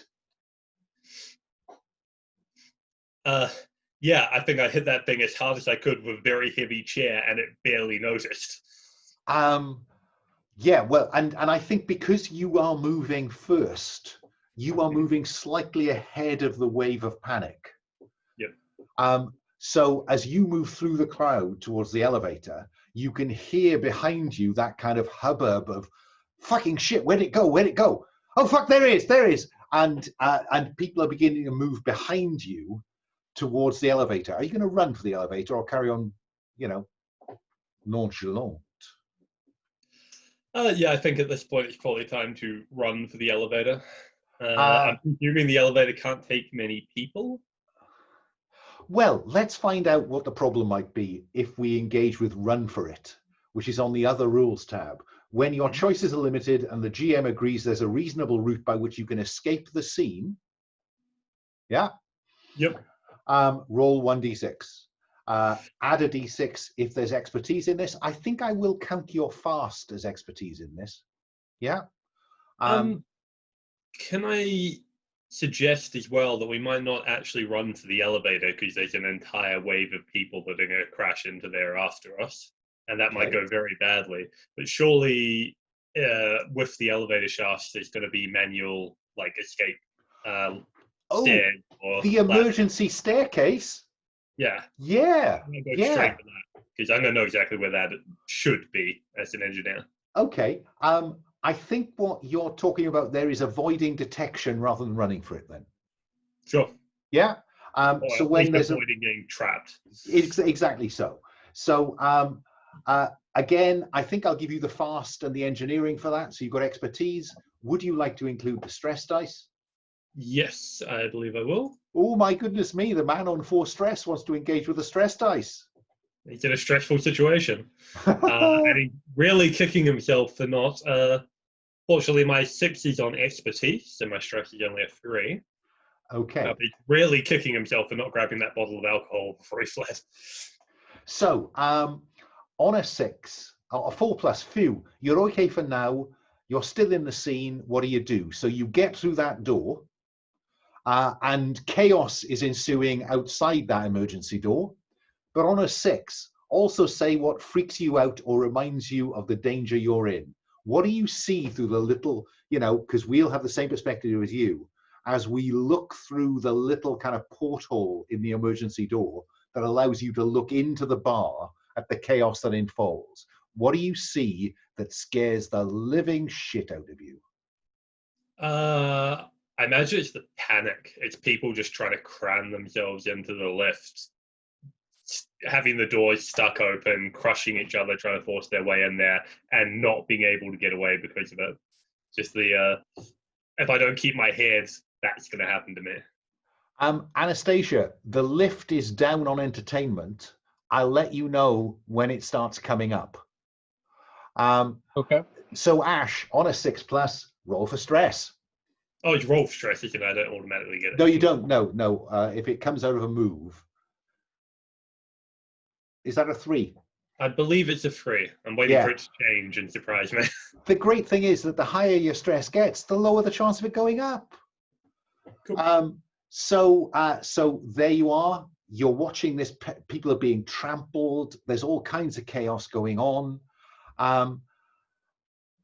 Yeah, I think I hit that thing as hard as I could with a very heavy chair, and it barely noticed. Yeah, well, and I think because you are moving first, you are moving slightly ahead of the wave of panic. Yep. So as you move through the crowd towards the elevator, you can hear behind you that kind of hubbub of fucking shit. Where'd it go? Where'd it go? Oh fuck! There it is. And people are beginning to move behind you towards the elevator. Are you going to run for the elevator or carry on, you know, nonchalant? Yeah, I think at this point it's probably time to run for the elevator. I'm presuming the elevator can't take many people. Well, let's find out what the problem might be if we engage with run for it. which is on the other rules tab. When your choices are limited and the GM agrees there's a reasonable route by which you can escape the scene, yeah? Yep. Roll 1d6. Add a d6 if there's expertise in this. I think I will count your fast as expertise in this. Yeah? Can I suggest as well that we might not actually run to the elevator because there's an entire wave of people that are going to crash into there after us, and that might go very badly. But surely with the elevator shafts, there's going to be manual escape stairs or the emergency staircase. Yeah. Yeah. I'm going to go straight to that because I'm going to know exactly where that should be as an engineer. Okay. I think what you're talking about there is avoiding detection rather than running for it then. Sure. Yeah. So when there's avoiding getting trapped. Exactly so. So again, I think I'll give you the fast and the engineering for that. So you've got expertise. Would you like to include the stress dice? Yes, I believe I will. Oh my goodness me, the man on 4 stress wants to engage with the stress dice. He's in a stressful situation. And he's really kicking himself for not... fortunately, my 6 is on expertise, so my stress is only a 3. Okay. He's really kicking himself for not grabbing that bottle of alcohol before he fled. So, on a 6, a 4+, phew, you're okay for now. You're still in the scene. What do you do? So you get through that door, and chaos is ensuing outside that emergency door. But on a 6, also say what freaks you out or reminds you of the danger you're in. What do you see through the little, because we'll have the same perspective as you, as we look through the little kind of porthole in the emergency door that allows you to look into the bar at the chaos that unfolds. What do you see that scares the living shit out of you? I imagine it's the panic. It's people just trying to cram themselves into the lift, having the doors stuck open, crushing each other, trying to force their way in there, and not being able to get away because of it. Just the, if I don't keep my head, that's going to happen to me. Anastasia, the lift is down on entertainment. I'll let you know when it starts coming up. Okay. So Ash, on a 6+, roll for stress. Oh, it's roll for stress, isn't it? I don't automatically get it. No, you don't. No. If it comes out of a move. Is that a 3? I believe it's a 3. I'm waiting for it to change and surprise me. The great thing is that the higher your stress gets, the lower the chance of it going up. Cool. So there you are. You're watching this. People are being trampled. There's all kinds of chaos going on.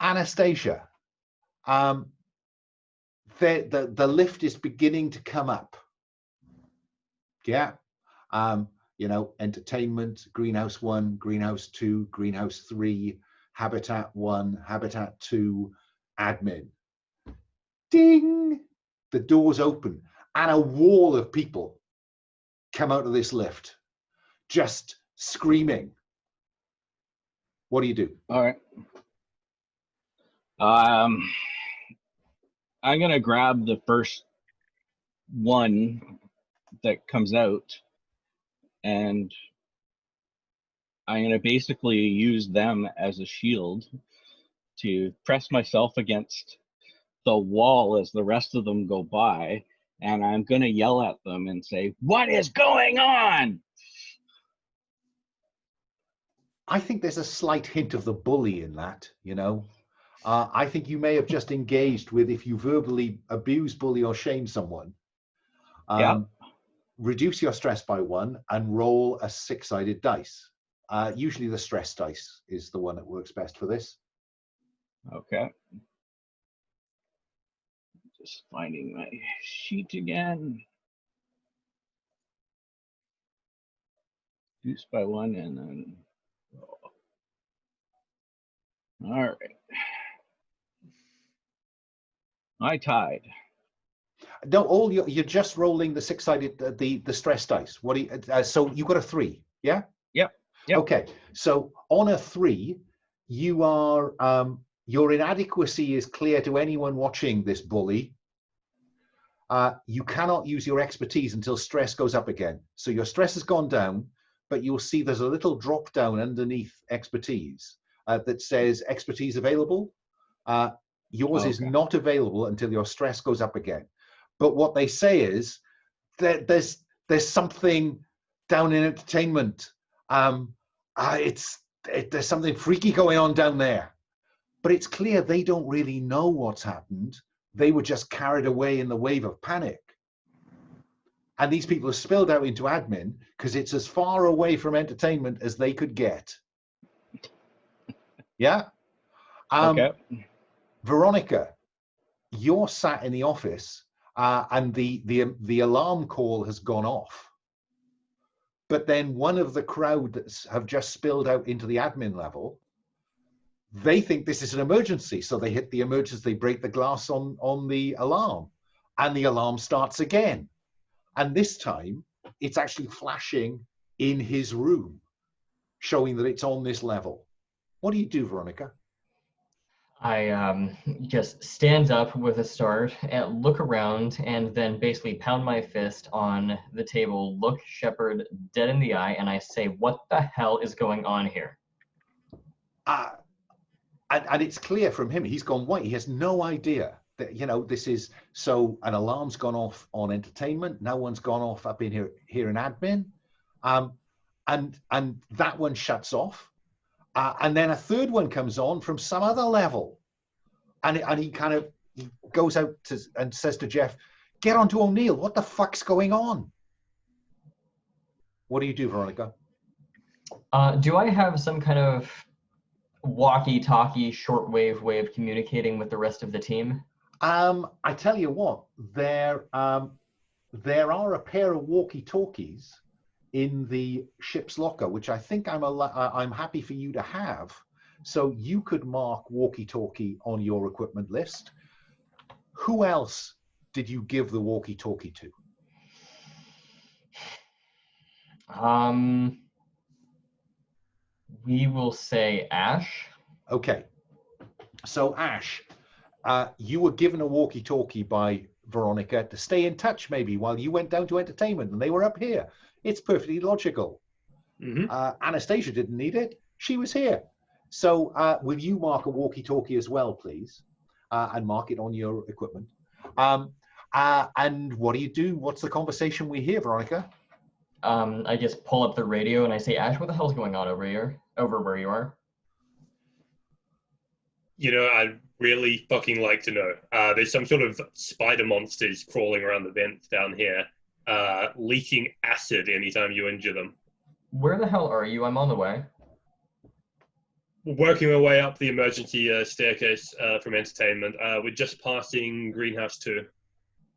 Anastasia, the lift is beginning to come up. Yeah. Entertainment, greenhouse 1, greenhouse 2, greenhouse 3, habitat 1, habitat 2, admin. Ding! The doors open and a wall of people come out of this lift, just screaming. What do you do? All right. I'm going to grab the first one that comes out, and I'm going to basically use them as a shield to press myself against the wall as the rest of them go by, and I'm going to yell at them and say, "What is going on?" I think there's a slight hint of the bully in that, I think you may have just engaged with, if you verbally abuse, bully, or shame someone, reduce your stress by 1 and roll a 6-sided dice. Usually the stress dice is the one that works best for this. Okay. Just finding my sheet again. Reduce by 1 and then roll. All right. I tied. No, you're just rolling the 6-sided, the stress dice. What do you? So you got a 3, yeah? Yep. Okay. So on a 3, you are your inadequacy is clear to anyone watching this bully. You cannot use your expertise until stress goes up again. So your stress has gone down, but you'll see there's a little drop down underneath expertise. that says expertise available. Yours is not available until your stress goes up again. But what they say is that there's something down in entertainment. There's something freaky going on down there. But it's clear they don't really know what's happened. They were just carried away in the wave of panic. And these people are spilled out into admin because it's as far away from entertainment as they could get. Yeah? Okay. Veronica, you're sat in the office and the alarm call has gone off. But then one of the crowd that have just spilled out into the admin level, they think this is an emergency. So they hit the emergency, they break the glass on the alarm, and the alarm starts again. And this time it's actually flashing in his room, showing that it's on this level. What do you do, Veronica? I just stand up with a start and look around and then basically pound my fist on the table, look Shepard dead in the eye, and I say, what the hell is going on here? And it's clear from him, he's gone white. He has no idea that, this is, so an alarm's gone off on entertainment. Now one's gone off up in here in admin. And that one shuts off. And then a third one comes on from some other level. And he goes out and says to Jeff, get onto O'Neill. What the fuck's going on? What do you do, Veronica? Do I have some kind of walkie-talkie shortwave way of communicating with the rest of the team? I tell you what, there are a pair of walkie-talkies in the ship's locker, which I think I'm happy for you to have. So you could mark walkie-talkie on your equipment list. Who else did you give the walkie-talkie to? We will say Ash. Okay. So Ash, you were given a walkie-talkie by Veronica to stay in touch maybe while you went down to entertainment and they were up here. It's perfectly logical. Mm-hmm. Anastasia didn't need it. She was here. So will you mark a walkie-talkie as well, please? And mark it on your equipment. And what do you do? What's the conversation we hear, Veronica? I just pull up the radio and I say, Ash, what the hell's going on over here? Over where you are? I'd really fucking like to know. There's some sort of spider monsters crawling around the vents down here, leaking acid anytime you injure them. Where the hell are you? I'm on the way. Working our way up the emergency staircase from entertainment. We're just passing Greenhouse 2.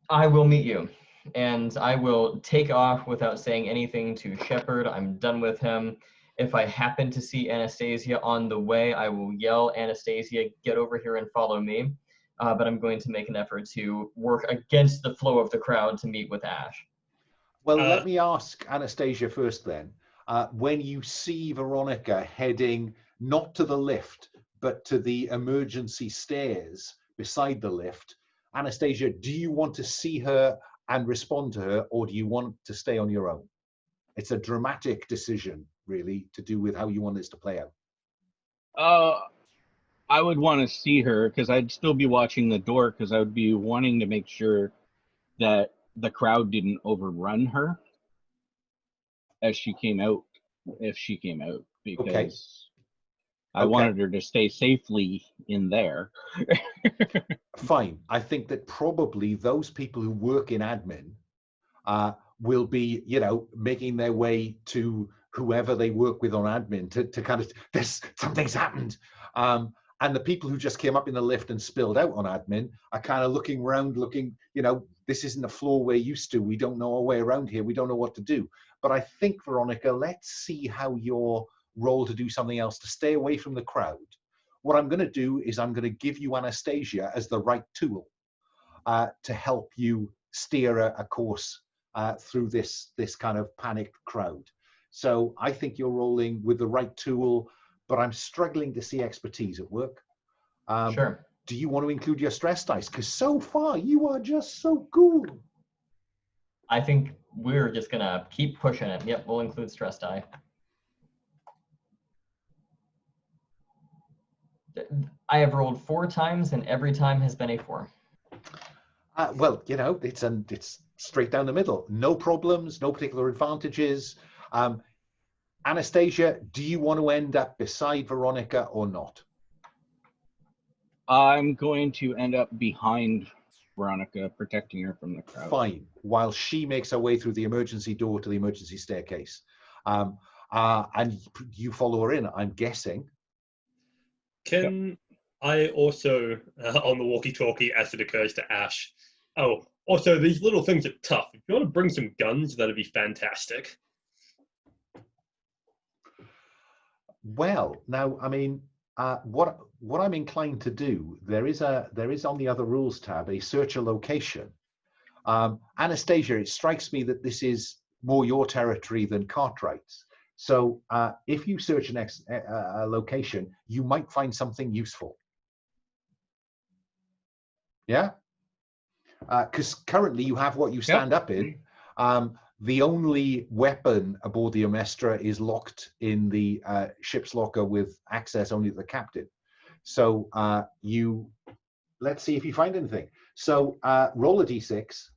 I will meet you. And I will take off without saying anything to Shepard. I'm done with him. If I happen to see Anastasia on the way, I will yell, Anastasia, get over here and follow me. But I'm going to make an effort to work against the flow of the crowd to meet with Ash. Well, let me ask Anastasia first then. When you see Veronica heading not to the lift, but to the emergency stairs beside the lift, Anastasia, do you want to see her and respond to her, or do you want to stay on your own? It's a dramatic decision, really, to do with how you want this to play out. I would want to see her because I'd still be watching the door because I would be wanting to make sure that the crowd didn't overrun her as she came out, if she came out, because Okay. I wanted her to stay safely in there. Fine. I think that probably those people who work in admin will be, making their way to whoever they work with on admin to kind of, something's happened. And the people who just came up in the lift and spilled out on admin are kind of looking around, this isn't a floor we're used to. We don't know our way around here. We don't know what to do. But I think, Veronica, let's see how your role to do something else, to stay away from the crowd. What I'm going to do is I'm going to give you Anastasia as the right tool to help you steer a course through this kind of panicked crowd. So I think you're rolling with the right tool, but I'm struggling to see expertise at work. Sure. Do you want to include your stress dice? Because so far you are just so cool. I think we're just going to keep pushing it. Yep, we'll include stress die. I have rolled 4 times, and every time has been a 4. Well, you know, it's straight down the middle. No problems, no particular advantages. Anastasia, do you want to end up beside Veronica or not? I'm going to end up behind Veronica, protecting her from the crowd. Fine, while she makes her way through the emergency door to the emergency staircase. And you follow her in, I'm guessing. Can I also, on the walkie-talkie, as it occurs to Ash, oh, also, these little things are tough. If you want to bring some guns, that'd be fantastic. Well, now, I mean, what I'm inclined to do, there is on the other rules tab a search a location. Anastasia, it strikes me that this is more your territory than Cartwright's. So if you search a location, you might find something useful. Yeah? Because currently you have what you stand up in. The only weapon aboard the Omestra is locked in the ship's locker with access only to the captain. So let's see if you find anything. So roll a d6,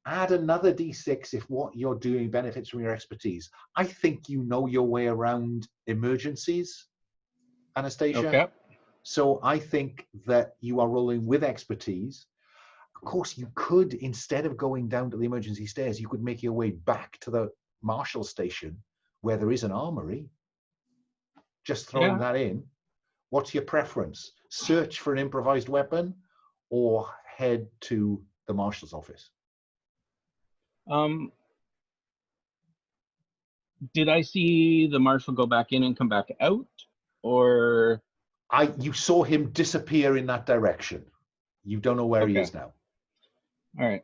add another d6 if what you're doing benefits from your expertise. I think you know your way around emergencies, Anastasia. Okay. So I think that you are rolling with expertise. Of course, you could, instead of going down to the emergency stairs, you could make your way back to the Marshal station where there is an armory. Just throwing that in. What's your preference? Search for an improvised weapon or head to the Marshal's office? Did I see the Marshal go back in and come back out? Or you saw him disappear in that direction. You don't know where he is now. All right.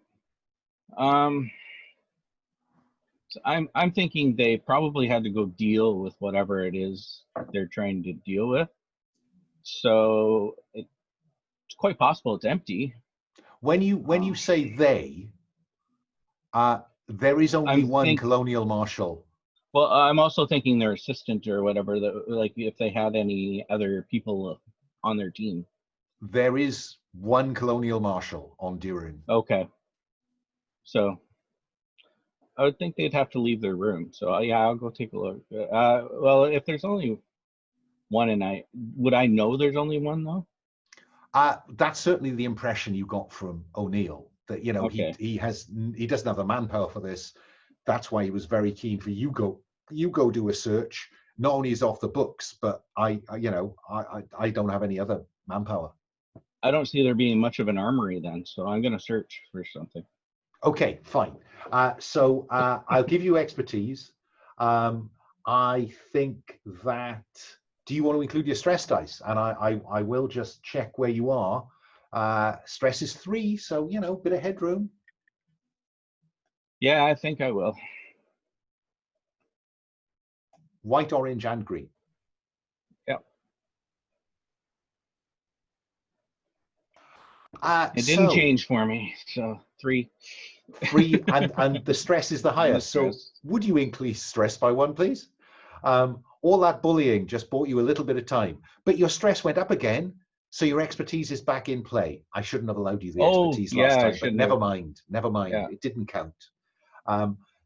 So I'm thinking they probably had to go deal with whatever it is they're trying to deal with. So it's quite possible it's empty. When you say they, there is only one colonial marshal. Well, I'm also thinking their assistant or whatever, like if they had any other people on their team. There is one colonial marshal on Durin. Okay. So I would think they'd have to leave their room. So yeah, I'll go take a look. Well, if there's only one, and would I know there's only one though? That's certainly the impression you got from O'Neill. That he doesn't have the manpower for this. That's why he was very keen for you go do a search. Not only is it off the books, but I don't have any other manpower. I don't see there being much of an armory then, so I'm going to search for something. Okay, fine. So I'll give you expertise. I think that. Do you want to include your stress dice? And I will just check where you are. Stress is 3, so bit of headroom. Yeah, I think I will. White, orange, and green. Yep. It didn't change for me, so 3. 3, and the stress is the highest. So would you increase stress by 1, please? All that bullying just bought you a little bit of time, but your stress went up again, so your expertise is back in play. I shouldn't have allowed you the expertise last time, but never mind. Yeah. It didn't count.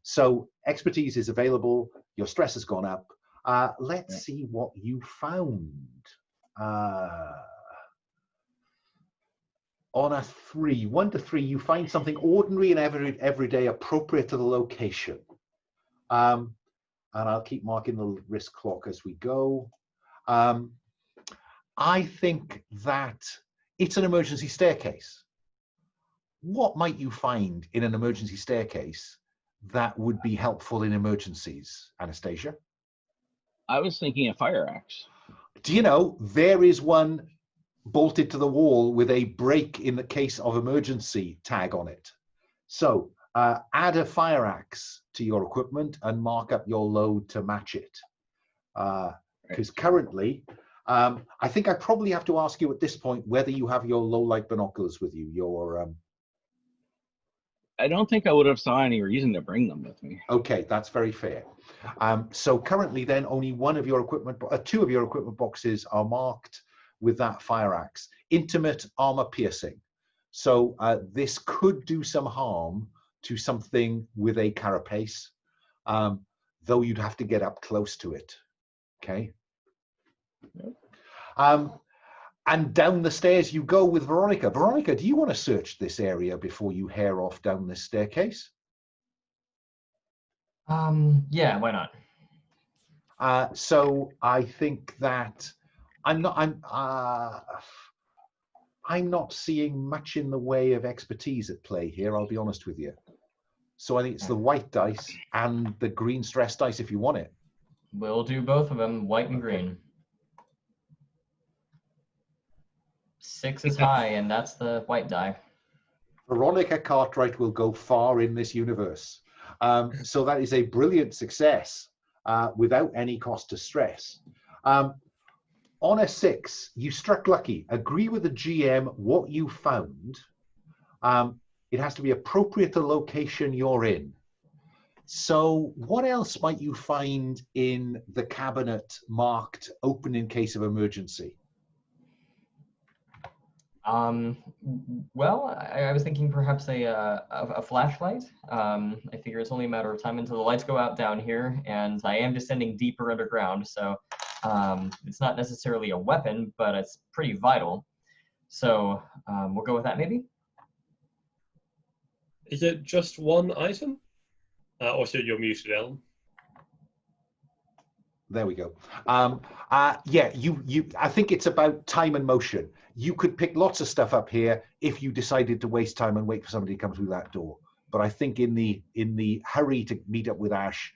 So expertise is available. Your stress has gone up. Let's see what you found. On a 3, 1 to 3, you find something ordinary and everyday, appropriate to the location. And I'll keep marking the risk clock as we go. I think that it's an emergency staircase. What might you find in an emergency staircase that would be helpful in emergencies, Anastasia? I was thinking a fire axe. Do you know, there is one bolted to the wall with a break in the case of emergency tag on it. So add a fire axe to your equipment and mark up your load to match it. Because currently, I think I probably have to ask you at this point whether you have your low light binoculars with you. I don't think I would have saw any reason to bring them with me. Okay, that's very fair. So currently then only 2 of your equipment boxes are marked with that fire axe. Intimate armor piercing. So this could do some harm to something with a carapace, though you'd have to get up close to it. Okay. And down the stairs you go with Veronica. Veronica, do you want to search this area before you hair off down this staircase? Yeah, why not? So I think that I'm not seeing much in the way of expertise at play here, I'll be honest with you. So I think it's the white dice and the green stress dice if you want it. We'll do both of them, white and green. 6 is high, and that's the white die. Veronica Cartwright will go far in this universe. So that is a brilliant success without any cost to stress. On a 6, you struck lucky. Agree with the GM what you found. It has to be appropriate to the location you're in. So what else might you find in the cabinet marked open in case of emergency? Well, I was thinking perhaps a flashlight. I figure it's only a matter of time until the lights go out down here, and I am descending deeper underground, so it's not necessarily a weapon, but it's pretty vital. So we'll go with that maybe. Is it just one item? Or should you're muted, Ellen? There we go. Yeah, I think it's about time and motion. You could pick lots of stuff up here if you decided to waste time and wait for somebody to come through that door. But I think in the hurry to meet up with Ash,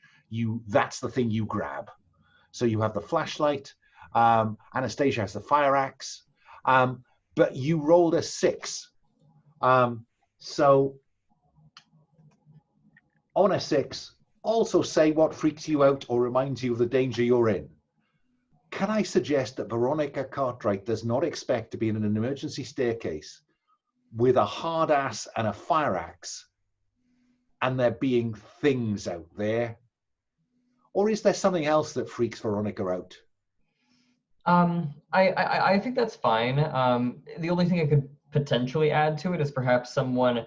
that's the thing you grab. So you have the flashlight. Anastasia has the fire axe. But you rolled a 6. So on a 6, also say what freaks you out or reminds you of the danger you're in. Can I suggest that Veronica Cartwright does not expect to be in an emergency staircase with a hard ass and a fire axe and there being things out there? Or is there something else that freaks Veronica out? I think that's fine. The only thing I could potentially add to it is perhaps someone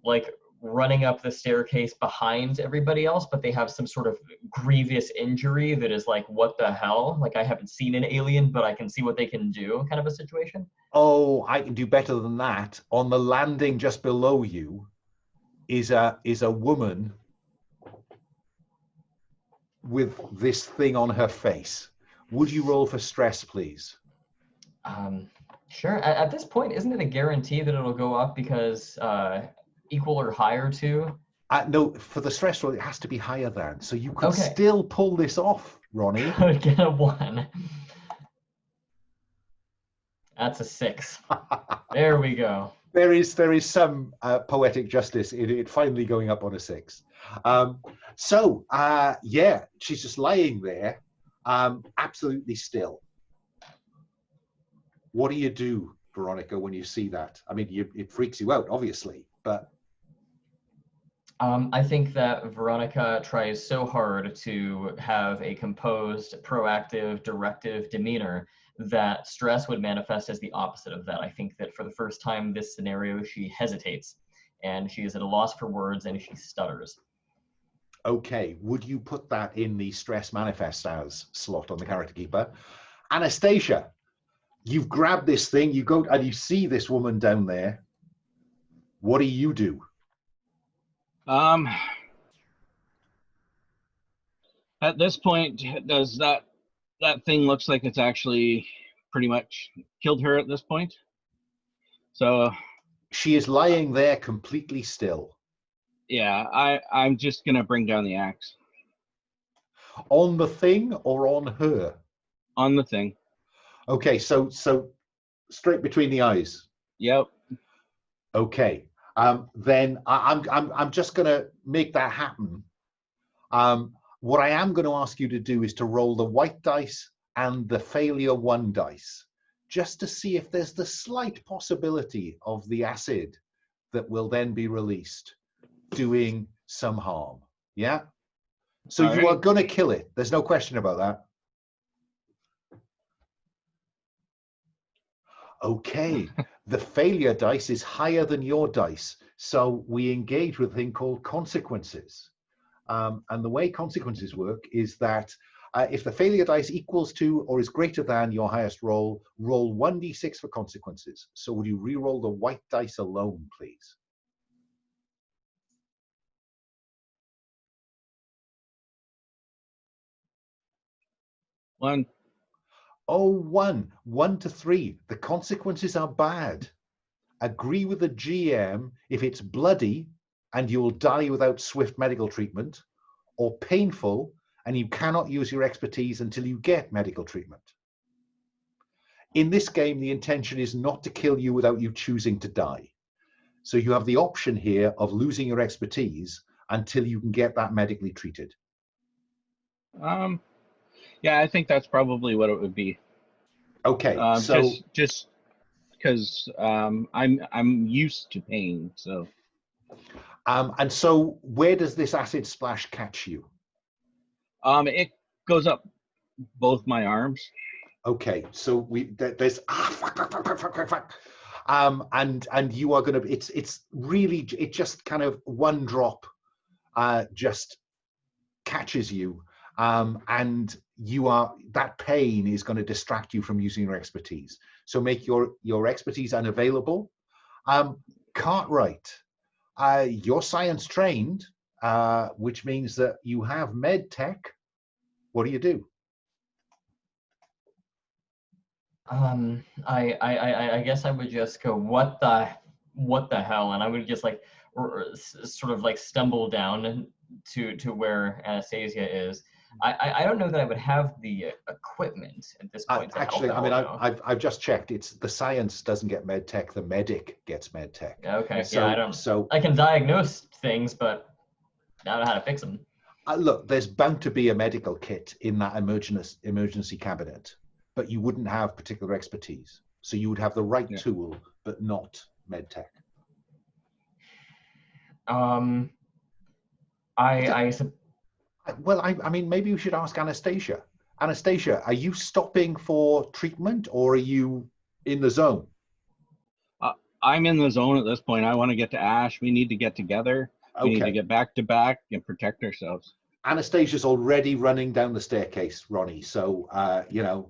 like running up the staircase behind everybody else, but they have some sort of grievous injury that is like, what the hell? Like, I haven't seen an alien, but I can see what they can do, kind of a situation. Oh, I can do better than that. On the landing just below you is a woman with this thing on her face. Would you roll for stress, please? Sure. At this point, isn't it a guarantee that it'll go up because equal or higher to? No, for the stress roll, it has to be higher than. So you could still pull this off, Ronnie. Could get a 1. That's a 6. There we go. There is some poetic justice in it finally going up on a 6. Yeah, she's just lying there, absolutely still. What do you do, Veronica, when you see that? I mean, it freaks you out, obviously, but... I think that Veronica tries so hard to have a composed, proactive, directive demeanor that stress would manifest as the opposite of that. I think that for the first time in this scenario, she hesitates, and she is at a loss for words, and she stutters. Okay, would you put that in the stress manifest as slot on the character keeper? Anastasia, you've grabbed this thing, you go and you see this woman down there. What do you do? At this point, does that thing looks like it's actually pretty much killed her at this point? So she is lying there completely still. Yeah, I'm just gonna bring down the axe. On the thing or on her? On the thing. Okay, so straight between the eyes. Yep. Okay. Then I'm just going to make that happen. What I am going to ask you to do is to roll the white dice and the failure 1 dice, just to see if there's the slight possibility of the acid that will then be released doing some harm. Yeah? So you are going to kill it. There's no question about that. Okay, the failure dice is higher than your dice. So we engage with a thing called consequences. And the way consequences work is that if the failure dice equals to or is greater than your highest roll, roll 1d6 for consequences. So would you re-roll the white dice alone, please? One. Oh, 1 to 3. The consequences are bad. Agree with the GM if it's bloody and you will die without swift medical treatment, or painful and you cannot use your expertise until you get medical treatment. In this game, the intention is not to kill you without you choosing to die. So you have the option here of losing your expertise until you can get that medically treated. Yeah, I think that's probably what it would be. Okay, so just because I'm used to pain, so. And so where does this acid splash catch you? It goes up both my arms. Okay, so there's and you are going to, it's really, it just kind of one drop just catches you, and you are, that pain is going to distract you from using your expertise. So make your expertise unavailable. Cartwright, you're science trained, which means that you have med tech. What do you do? I guess I would just go, what the hell, and I would just like sort of like stumble down to where Anastasia is. I don't know that I would have the equipment at this point. Actually, I mean, I've just checked. It's the science doesn't get med tech. The medic gets med tech. Okay, so, yeah, I don't. So I can diagnose things, but I don't know how to fix them. Look, there's bound to be a medical kit in that emergency cabinet, but you wouldn't have particular expertise. So you would have the right tool, but not med tech. Well, I mean, maybe you should ask Anastasia. Anastasia, are you stopping for treatment or are you in the zone? I'm in the zone at this point. I want to get to Ash. We need to get together. We need to get back to back and protect ourselves. Anastasia's already running down the staircase, Ronnie. So, you know.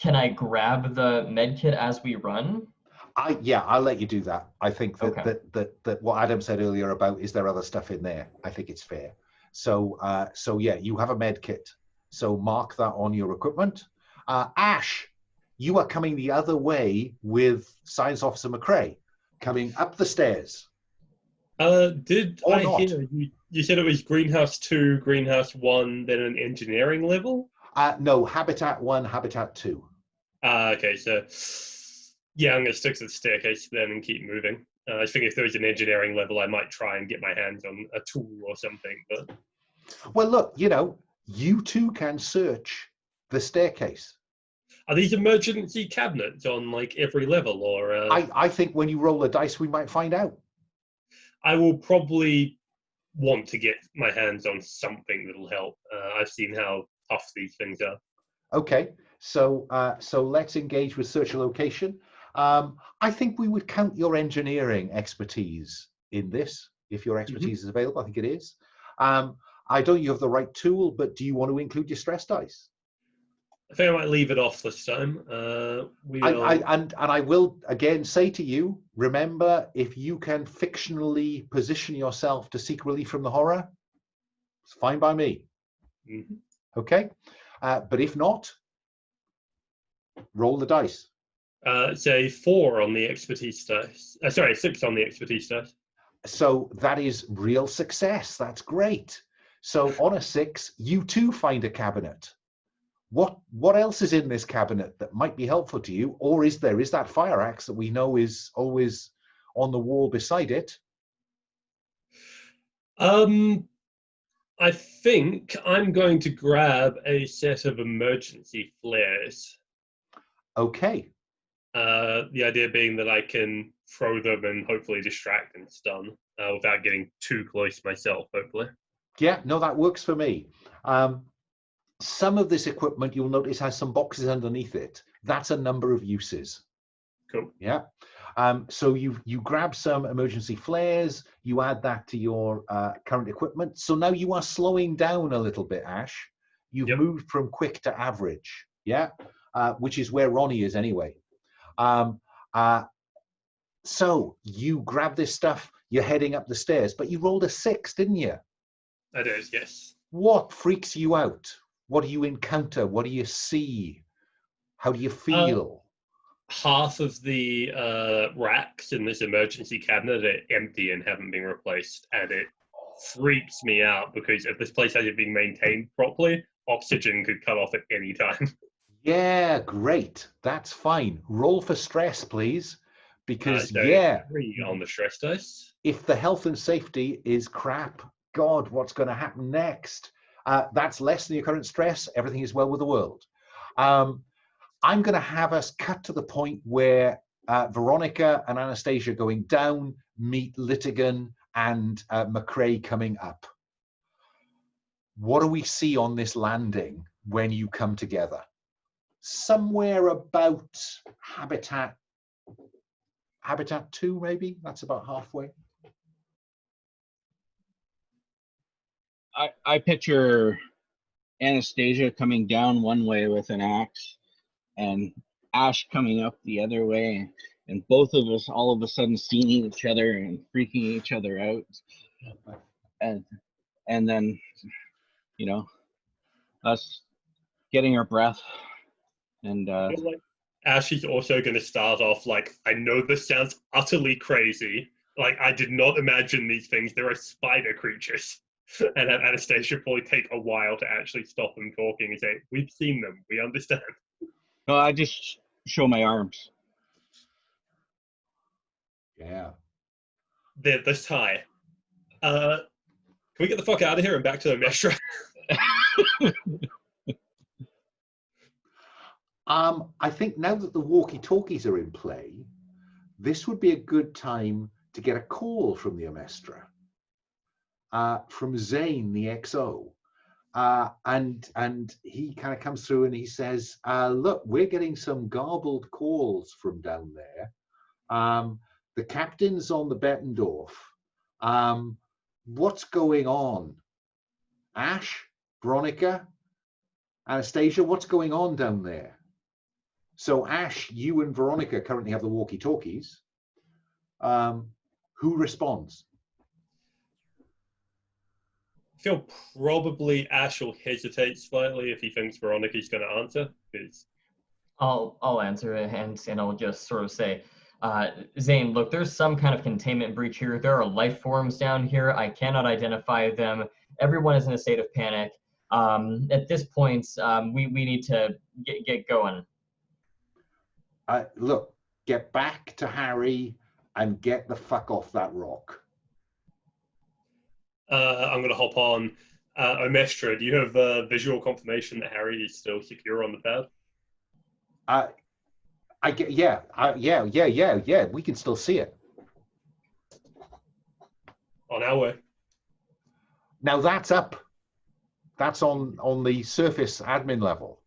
Can I grab the med kit as we run? I'll let you do that. I think that what Adam said earlier about is there other stuff in there, I think it's fair. So yeah, you have a med kit. So mark that on your equipment. Ash, you are coming the other way with Science Officer McRea, coming up the stairs. Did I hear you said it was Greenhouse 2, Greenhouse 1, then an engineering level? No, Habitat 1, Habitat 2. Okay, so yeah, I'm going to stick to the staircase then and keep moving. I think if there was an engineering level, I might try and get my hands on a tool or something. But well, look, you know, you too can search the staircase. Are these emergency cabinets on like every level, or? I think when you roll the dice, we might find out. I will probably want to get my hands on something that'll help. I've seen how tough these things are. Okay, so let's engage with search a location. I think we would count your engineering expertise in this, if your expertise is available. I think it is. I don't you have the right tool, but do you want to include your stress dice? I think I might leave it off this time. And I will again say to you, remember, if you can fictionally position yourself to seek relief from the horror, it's fine by me. Okay? But if not, roll the dice. Say 4 on the expertise dice. Sorry, 6 on the expertise dice. So that is real success. That's great. So on a 6, you too find a cabinet. What else is in this cabinet that might be helpful to you? Or is that fire axe that we know is always on the wall beside it? I think I'm going to grab a set of emergency flares. Okay. The idea being that I can throw them and hopefully distract and stun without getting too close myself, hopefully. Yeah, no, that works for me. Some of this equipment, you'll notice, has some boxes underneath it. That's a number of uses. Cool. Yeah. So you grab some emergency flares, you add that to your current equipment. So now you are slowing down a little bit, Ash. You've moved from quick to average, yeah, which is where Ronnie is anyway. So you grab this stuff, you're heading up the stairs, but you rolled a 6, didn't you? I did, yes. What freaks you out? What do you encounter? What do you see? How do you feel? Half of the racks in this emergency cabinet are empty and haven't been replaced, and it freaks me out because if this place hasn't been maintained properly, oxygen could cut off at any time. Yeah, great. That's fine. Roll for stress, please. Because, So yeah, 3 on the stress dice. if the health and safety is crap, God, what's going to happen next? That's less than your current stress. Everything is well with the world. I'm going to have us cut to the point where Veronica and Anastasia going down meet Littigan and McRea coming up. What do we see on this landing when you come together? Somewhere about Habitat 2, maybe? That's about halfway. I picture Anastasia coming down one way with an axe and Ash coming up the other way, and both of us all of a sudden seeing each other and freaking each other out, and then, you know, us getting our breath. And I feel like Ash is also going to start off like, I know this sounds utterly crazy. Like, I did not imagine these things. There are spider creatures. And have Anastasia probably take a while to actually stop them talking and say, we've seen them. We understand. no, I just show my arms. Yeah. They're this high. Can we get the fuck out of here and back to the Omestra? I think now that the walkie-talkies are in play, this would be a good time to get a call from the Omestra, from Zane, the XO. And he kind of comes through and he says, look, we're getting some garbled calls from down there. The captain's on the Bettendorf. What's going on? Ash, Veronica, Anastasia, what's going on down there? So Ash, you and Veronica currently have the walkie-talkies. Who responds? I feel probably Ash will hesitate slightly if he thinks Veronica's going to answer. Because I'll answer it, and I'll just sort of say, Zane, look, there's some kind of containment breach here. There are life forms down here. I cannot identify them. Everyone is in a state of panic. At this point, we need to get going. Look, get back to Harry and get the fuck off that rock. I'm going to hop on. Omestra, do you have visual confirmation that Harry is still secure on the pad? Yeah. We can still see it. On our way. Now that's up. That's on the surface admin level.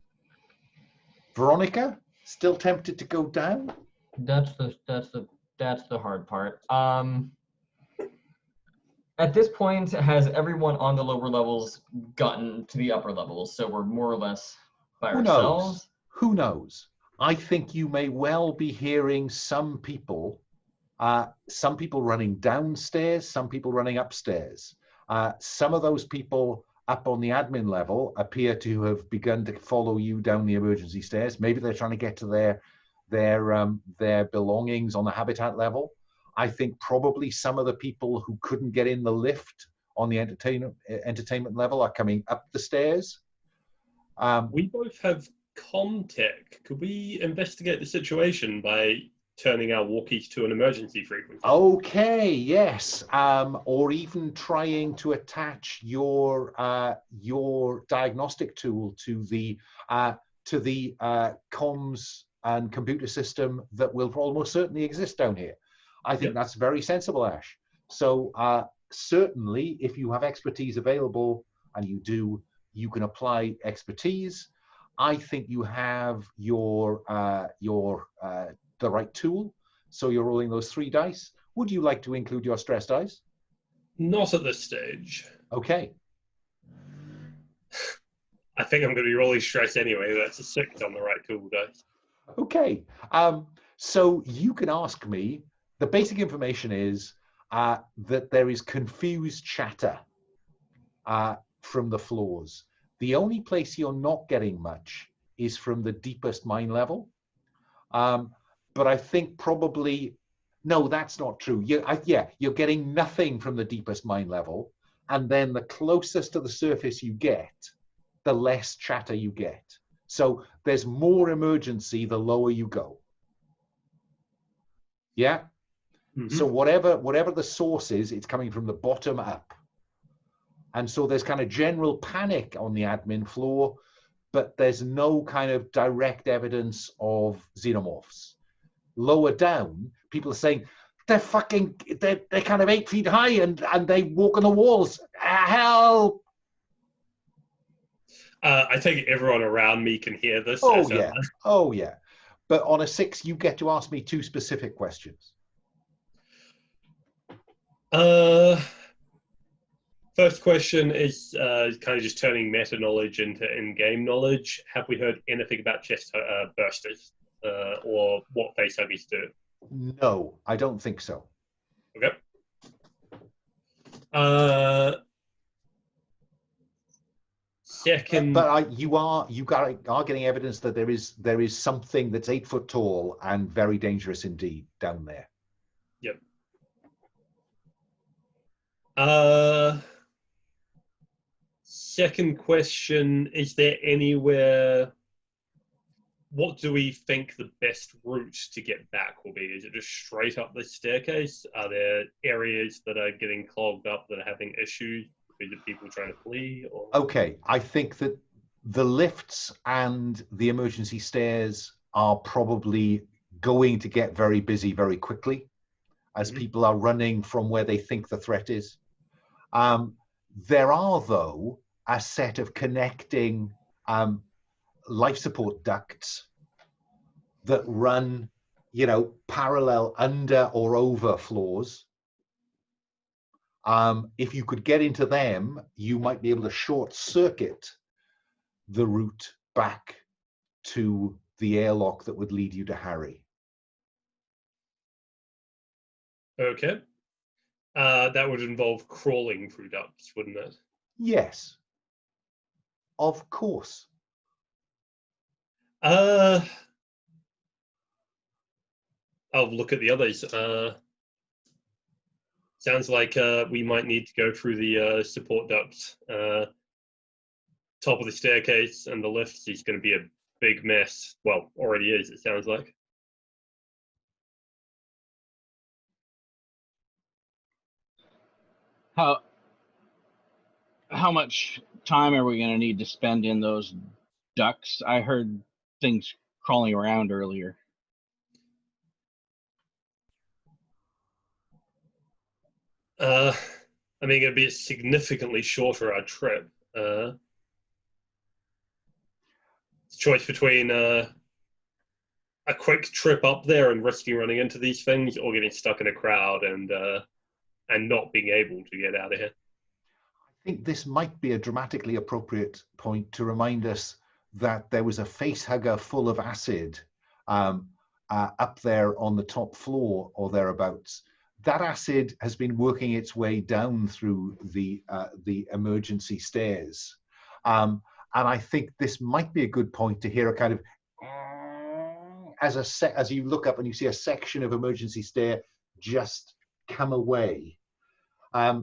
Veronica, still tempted to go down? That's the hard part. At this point, has everyone on the lower levels gotten to the upper levels? So we're more or less by ourselves? Who knows? I think you may well be hearing some people running downstairs, some people running upstairs. Some of those people up on the admin level appear to have begun to follow you down the emergency stairs. Maybe they're trying to get to their belongings on the habitat level. I think probably some of the people who couldn't get in the lift on the entertainment level are coming up the stairs. We both have Comtech. Could we investigate the situation by turning our walkies to an emergency frequency? Okay, yes. Or even trying to attach your diagnostic tool to the comms and computer system that will almost certainly exist down here. I think that's very sensible, Ash. So certainly, if you have expertise available, and you do, you can apply expertise. I think you have your the right tool. So you're rolling those 3 dice. Would you like to include your stress dice? Not at this stage. Okay. I think I'm going to be rolling stress anyway. That's a 6 on the right tool, guys. Okay. So you can ask me. The basic information is that there is confused chatter from the floors. The only place you're not getting much is from the deepest mine level. But I think probably, no, that's not true. You're getting nothing from the deepest mine level. And then the closest to the surface you get, the less chatter you get. So there's more emergency the lower you go. Yeah? Mm-hmm. So whatever the source is, it's coming from the bottom up. And so there's kind of general panic on the admin floor, but there's no kind of direct evidence of xenomorphs. Lower down, people are saying, they're kind of 8 feet high and they walk on the walls. Help! I take it everyone around me can hear this. Oh, yeah. But on a 6, you get to ask me 2 specific questions. First question is kind of just turning meta knowledge into in-game knowledge. Have we heard anything about chest bursters or what face huggies do? No, I don't think so. Okay. Second, but you are getting evidence that there is something that's 8 foot tall and very dangerous indeed down there. Yep. Second question, is there anywhere, what do we think the best route to get back will be? Is it just straight up the staircase? Are there areas that are getting clogged up that are having issues? Is it people trying to flee? Or? Okay, I think that the lifts and the emergency stairs are probably going to get very busy very quickly as people are running from where they think the threat is. There are, though, a set of connecting life support ducts that run, parallel under or over floors. If you could get into them, you might be able to short circuit the route back to the airlock that would lead you to Harry. Okay. That would involve crawling through ducts, wouldn't it? Yes. Of course. I'll look at the others. Sounds like we might need to go through the support ducts. Top of the staircase and the lifts is going to be a big mess. Well, already is, it sounds like. How much time are we going to need to spend in those ducts? I heard things crawling around earlier. I mean, it'd be a significantly shorter trip. It's a choice between a quick trip up there and risking running into these things, or getting stuck in a crowd and not being able to get out of here. I think this might be a dramatically appropriate point to remind us that there was a face hugger full of acid up there on the top floor or thereabouts. That acid has been working its way down through the emergency stairs. And I think this might be a good point to hear a kind of, as you look up and you see a section of emergency stair just come away.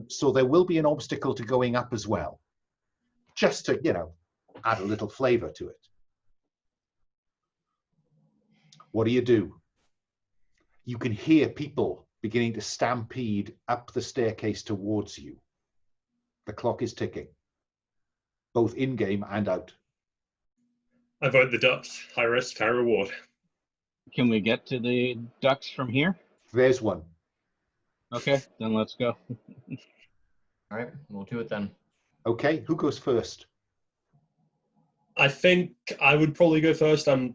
So there will be an obstacle to going up as well, just to, add a little flavor to it. What do? You can hear people beginning to stampede up the staircase towards you. The clock is ticking, both in-game and out. I vote the ducks. High risk, high reward. Can we get to the ducks from here? There's one. Okay, then let's go. All right, we'll do it then. Okay, who goes first? I think I would probably go first. I'm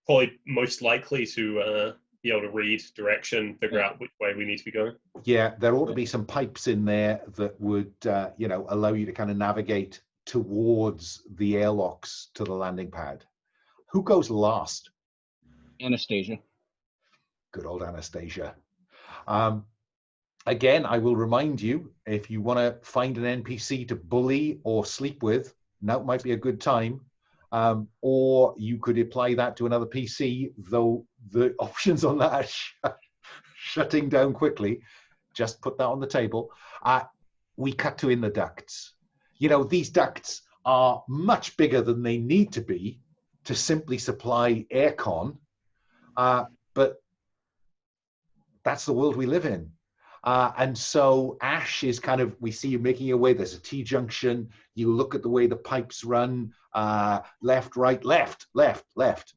probably most likely to be able to read direction, figure out which way we need to be going. Yeah, there ought to be some pipes in there that would, allow you to kind of navigate towards the airlocks to the landing pad. Who goes last? Anastasia. Good old Anastasia. Again, I will remind you, if you want to find an NPC to bully or sleep with, now might be a good time. Or you could apply that to another PC, though the options on that are shutting down quickly. Just put that on the table. We cut to in the ducts. These ducts are much bigger than they need to be to simply supply aircon. But that's the world we live in. And so Ash is kind of, we see you making your way. There's a T-junction. You look at the way the pipes run, left, right, left, left, left.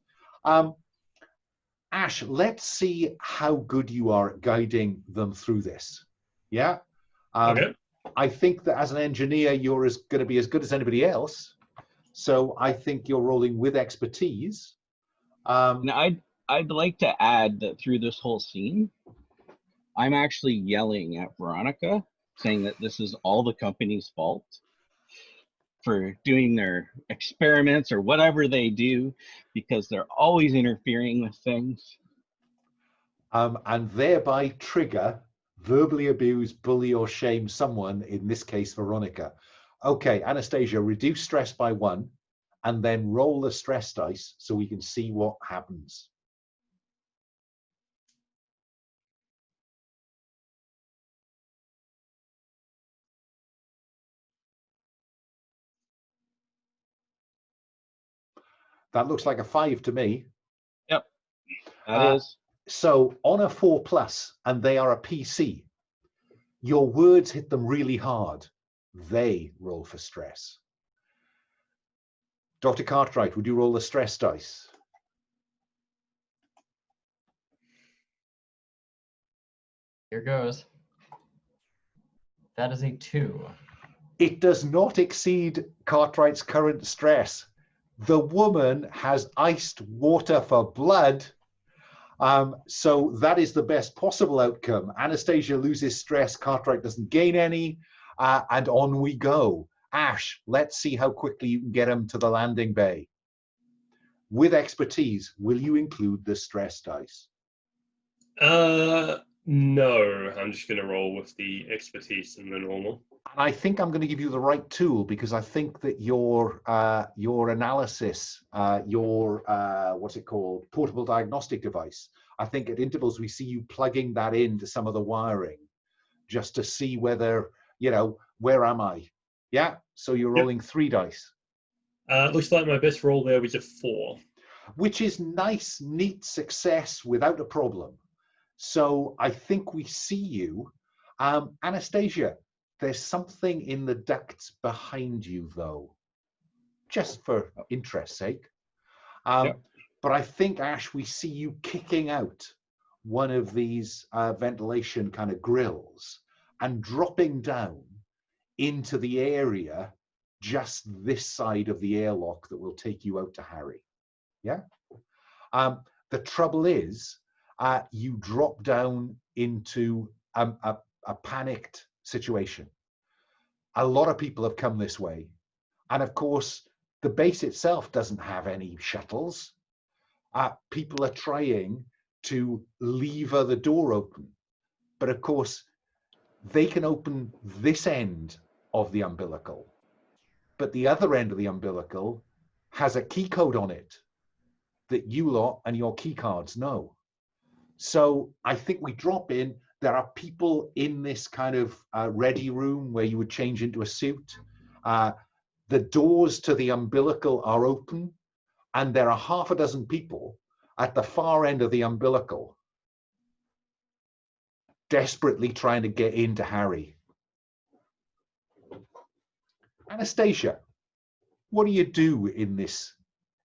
Ash, let's see how good you are at guiding them through this. Yeah? Okay. I think that as an engineer, you're going to be as good as anybody else. So I think you're rolling with expertise. Now, I'd like to add that through this whole scene, I'm actually yelling at Veronica, saying that this is all the company's fault for doing their experiments or whatever they do, because they're always interfering with things. And thereby trigger, verbally abuse, bully, or shame someone, in this case, Veronica. Okay, Anastasia, reduce stress by 1, and then roll the stress dice so we can see what happens. That looks like a 5 to me. Yep, that is. So on a 4+, and they are a PC, your words hit them really hard. They roll for stress. Dr. Cartwright, would you roll the stress dice? Here goes. That is a 2. It does not exceed Cartwright's current stress. The woman has iced water for blood. So that is the best possible outcome. Anastasia loses stress, Cartwright doesn't gain any, and on we go. Ash, let's see how quickly you can get him to the landing bay. With expertise, will you include the stress dice? No, I'm just going to roll with the expertise and the normal. And I think I'm going to give you the right tool, because I think that your analysis, what's it called, portable diagnostic device, I think at intervals we see you plugging that into some of the wiring just to see whether, where am I? Yeah, so you're rolling 3 dice. Looks like my best roll there was a 4. Which is nice, neat success without a problem. So I think we see you. Anastasia, there's something in the ducts behind you, though, just for interest's sake. Yep. But I think, Ash, we see you kicking out one of these ventilation kind of grills and dropping down into the area just this side of the airlock that will take you out to Harry. Yeah? The trouble is, you drop down into a panicked situation. A lot of people have come this way. And of course, the base itself doesn't have any shuttles. People are trying to lever the door open. But of course, they can open this end of the umbilical. But the other end of the umbilical has a key code on it that you lot and your key cards know. So I think we drop in. There are people in this kind of ready room where you would change into a suit. The doors to the umbilical are open, and there are half a dozen people at the far end of the umbilical desperately trying to get into Harry. Anastasia, what do you do in this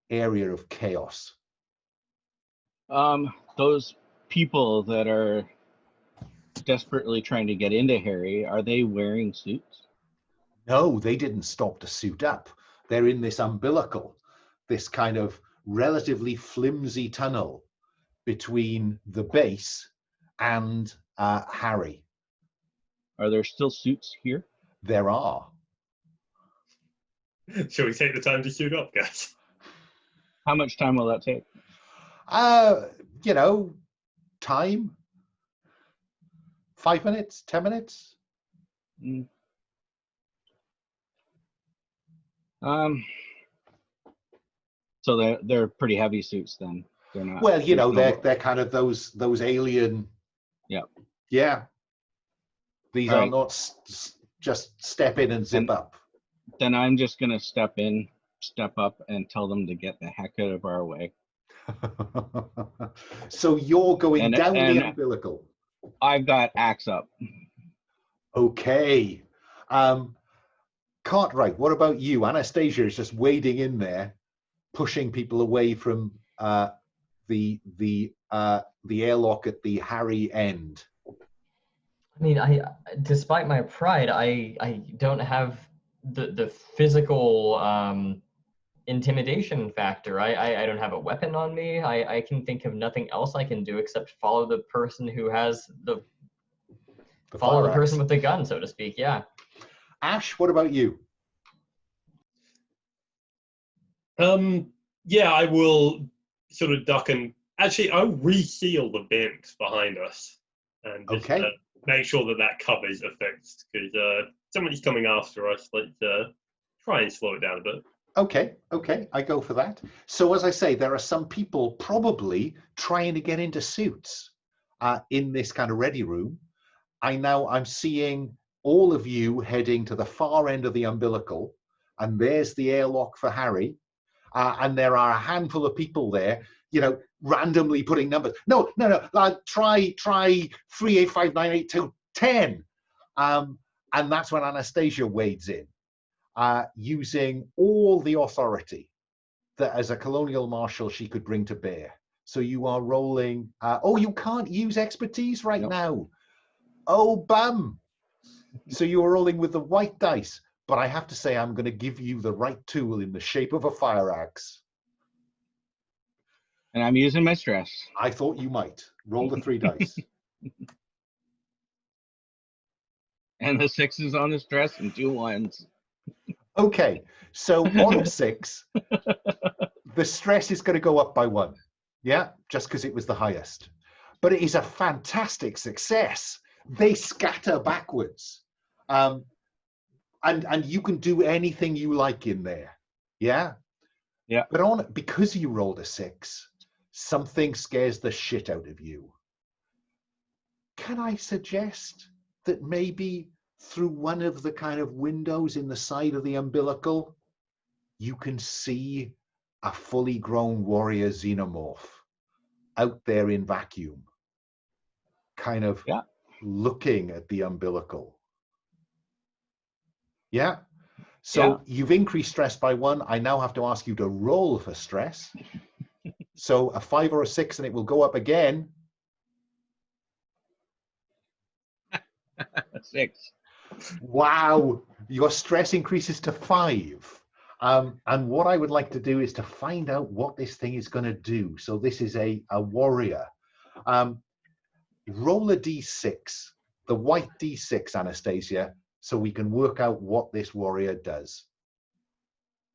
area of chaos? Those people that are desperately trying to get into Harry, are they wearing suits? No, they didn't stop to suit up. They're in this umbilical. this kind of relatively flimsy tunnel between the base and Harry. Are there still suits here? There are. Shall we take the time to suit up, guys? How much time will that take? You know, time. 5 minutes, 10 minutes. Mm. So they're pretty heavy suits then. They're not. Well, you know, they're kind of those alien. Yeah. Yeah. These All are right. not just step in and zip up. Then I'm just gonna step up, and tell them to get the heck out of our way. So you're going down and the umbilical. I've got axe up. Okay. Cartwright, what about you? Anastasia is just wading in there, pushing people away from the airlock at the Harry end. I mean, despite my pride, I don't have the physical intimidation factor. I don't have a weapon on me. I can think of nothing else I can do except follow the person who has follow the person with the gun, so to speak. Yeah. Ash, what about you? Yeah, I will sort of duck and actually I'll reseal the vent behind us and just make sure that covers are fixed, because somebody's coming after us. Let's try and slow it down a bit. Okay, I go for that. So as I say, there are some people probably trying to get into suits in this kind of ready room. I'm seeing all of you heading to the far end of the umbilical, and there's the airlock for Harry. And there are a handful of people there, you know, randomly putting numbers. No, try 3859810. And that's when Anastasia wades in, using all the authority that as a colonial marshal she could bring to bear. So you are rolling. Oh, you can't use expertise right now. Oh, bum. So you are rolling with the white dice. But I have to say, I'm going to give you the right tool in the shape of a fire axe. And I'm using my stress. I thought you might. Roll the 3 dice. And the 6s on the stress and 2 1s. Okay, so on a 6, the stress is going to go up by 1. Yeah, just because it was the highest. But it is a fantastic success. They scatter backwards. And you can do anything you like in there. Yeah? Yeah. But because you rolled a 6, something scares the shit out of you. Can I suggest that maybe through one of the kind of windows in the side of the umbilical, you can see a fully grown warrior xenomorph out there in vacuum, kind of looking at the umbilical. Yeah. So you've increased stress by 1. I now have to ask you to roll for stress. So a 5 or a 6, and it will go up again. 6. Wow. Your stress increases to 5. And what I would like to do is to find out what this thing is going to do. So this is a warrior. Roll a d6, the white d6, Anastasia, so we can work out what this warrior does.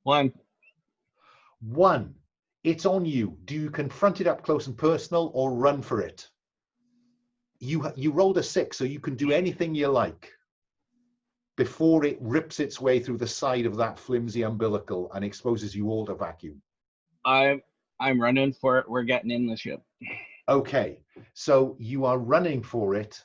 1. 1. It's on you. Do you confront it up close and personal or run for it? You rolled a 6, so you can do anything you like before it rips its way through the side of that flimsy umbilical and exposes you all to vacuum. I'm running for it. We're getting in the ship. Okay, so you are running for it.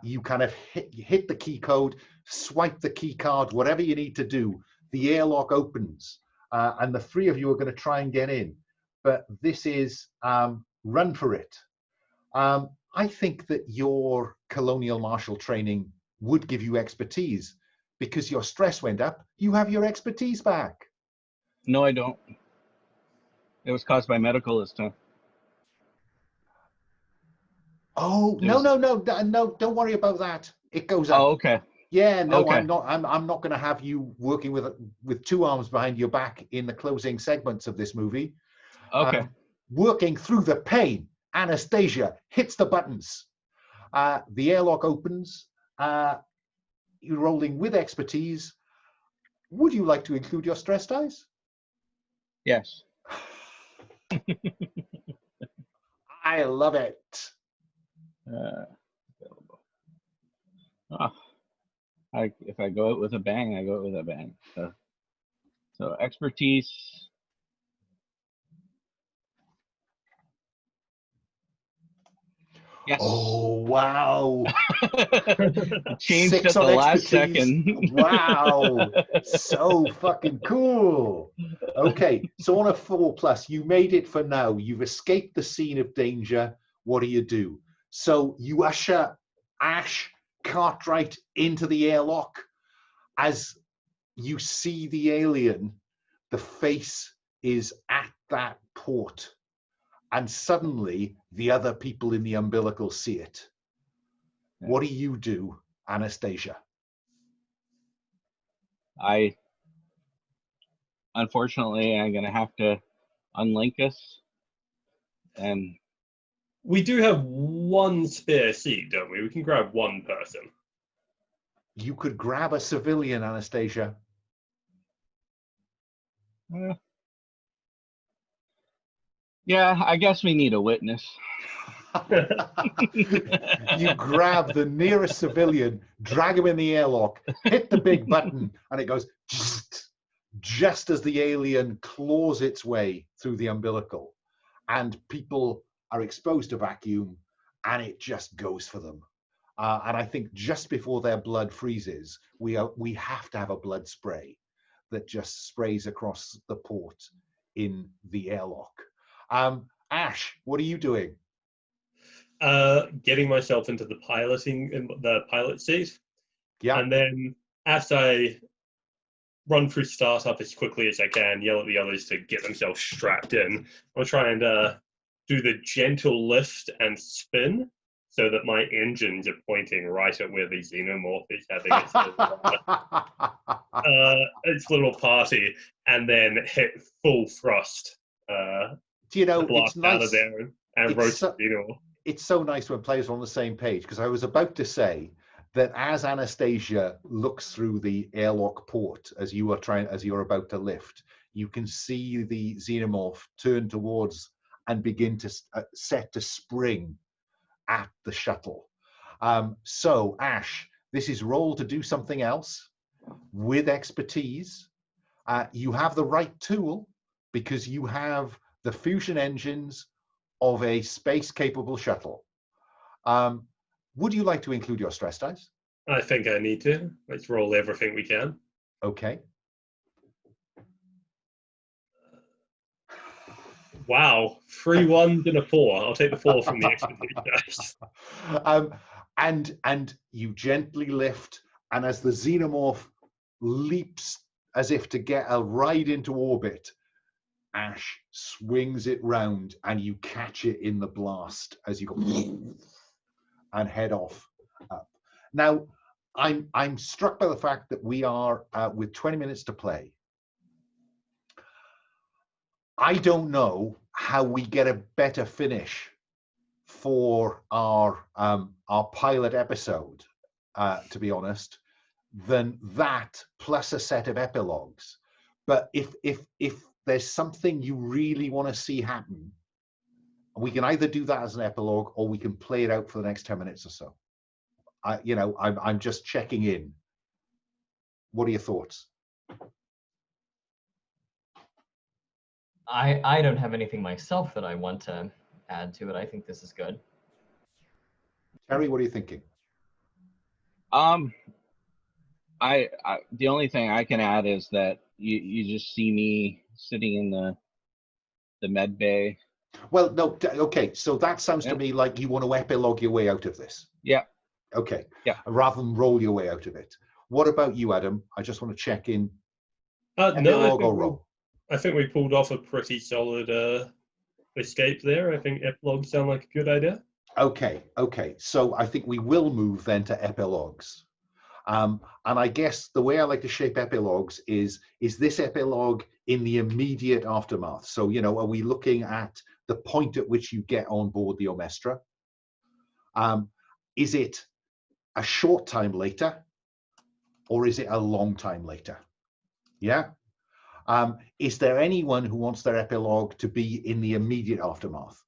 You kind of hit the key code, swipe the key card, whatever you need to do. The airlock opens, and the 3 of you are going to try and get in. But this is run for it. I think that your colonial martial training would give you expertise, because your stress went up. You have your expertise back. No, I don't. It was caused by medical this time. Oh, no, don't worry about that. It goes up. Oh, okay. Yeah, no, Okay. I'm not going to have you working with two arms behind your back in the closing segments of this movie. Okay. Working through the pain, Anastasia hits the buttons. The airlock opens. You're rolling with expertise. Would you like to include your stress dice? Yes. I love it. Available. Oh, if I go out with a bang, I go out with a bang. So expertise. Yes. Oh, wow. Changed 6 at on the last expertise. second. Wow. So fucking cool. Okay, so on a 4+, you made it for now. You've escaped the scene of danger. What do? So you usher Ash, Cartwright into the airlock. As you see the alien, the face is at that port. And suddenly, the other people in the umbilical see it. What do, Anastasia? Unfortunately, I'm going to have to unlink us. And We do have one spare seat, don't we? We can grab one person. You could grab a civilian, Anastasia. Yeah, I guess we need a witness. You grab the nearest civilian, drag him in the airlock, hit the big button, and it goes just as the alien claws its way through the umbilical. And people are exposed to vacuum, and it just goes for them. And I think just before their blood freezes, we have to have a blood spray that just sprays across the port in the airlock. Ash, what are you doing? Getting myself into the pilot seat. Yeah. And then as I run through startup as quickly as I can, yell at the others to get themselves strapped in. I'll try and do the gentle lift and spin so that my engines are pointing right at where the xenomorph is having its little party, and then hit full thrust. It's nice. Out of there and roast the xenomorph. It's so nice when players are on the same page, because I was about to say that as Anastasia looks through the airlock port as you're about to lift, you can see the xenomorph turn towards and begin to set to spring at the shuttle. So Ash, this is roll to do something else with expertise. You have the right tool because you have the fusion engines of a space-capable shuttle. Would you like to include your stress dice? I think I need to. Let's roll everything we can. Okay. Wow, 3 1s and a 4. I'll take the 4 from the expertise dice. And you gently lift, and as the xenomorph leaps as if to get a ride into orbit, Ash swings it round and you catch it in the blast as you go and head off up. Now, I'm struck by the fact that we are with 20 minutes to play. I don't know how we get a better finish for our pilot episode, to be honest, than that plus a set of epilogues. But if there's something you really want to see happen, we can either do that as an epilogue or we can play it out for the next 10 minutes or so. I'm just checking in. What are your thoughts? I don't have anything myself that I want to add to it. I think this is good. Terry, what are you thinking? The only thing I can add is that you just see me sitting in the med bay. Well, no, okay, so that sounds to me like you want to epilogue your way out of this. Yeah. Okay. Yeah. Rather than roll your way out of it. What about you, Adam? I just want to check in. No, or roll? I think we pulled off a pretty solid escape there. I think epilogues sound like a good idea. Okay. So I think we will move then to epilogues. And I guess the way I like to shape epilogues is this epilogue in the immediate aftermath? So, you know, are we looking at the point at which you get on board the Omestra? Is it a short time later, or is it a long time later? Yeah. Is there anyone who wants their epilogue to be in the immediate aftermath?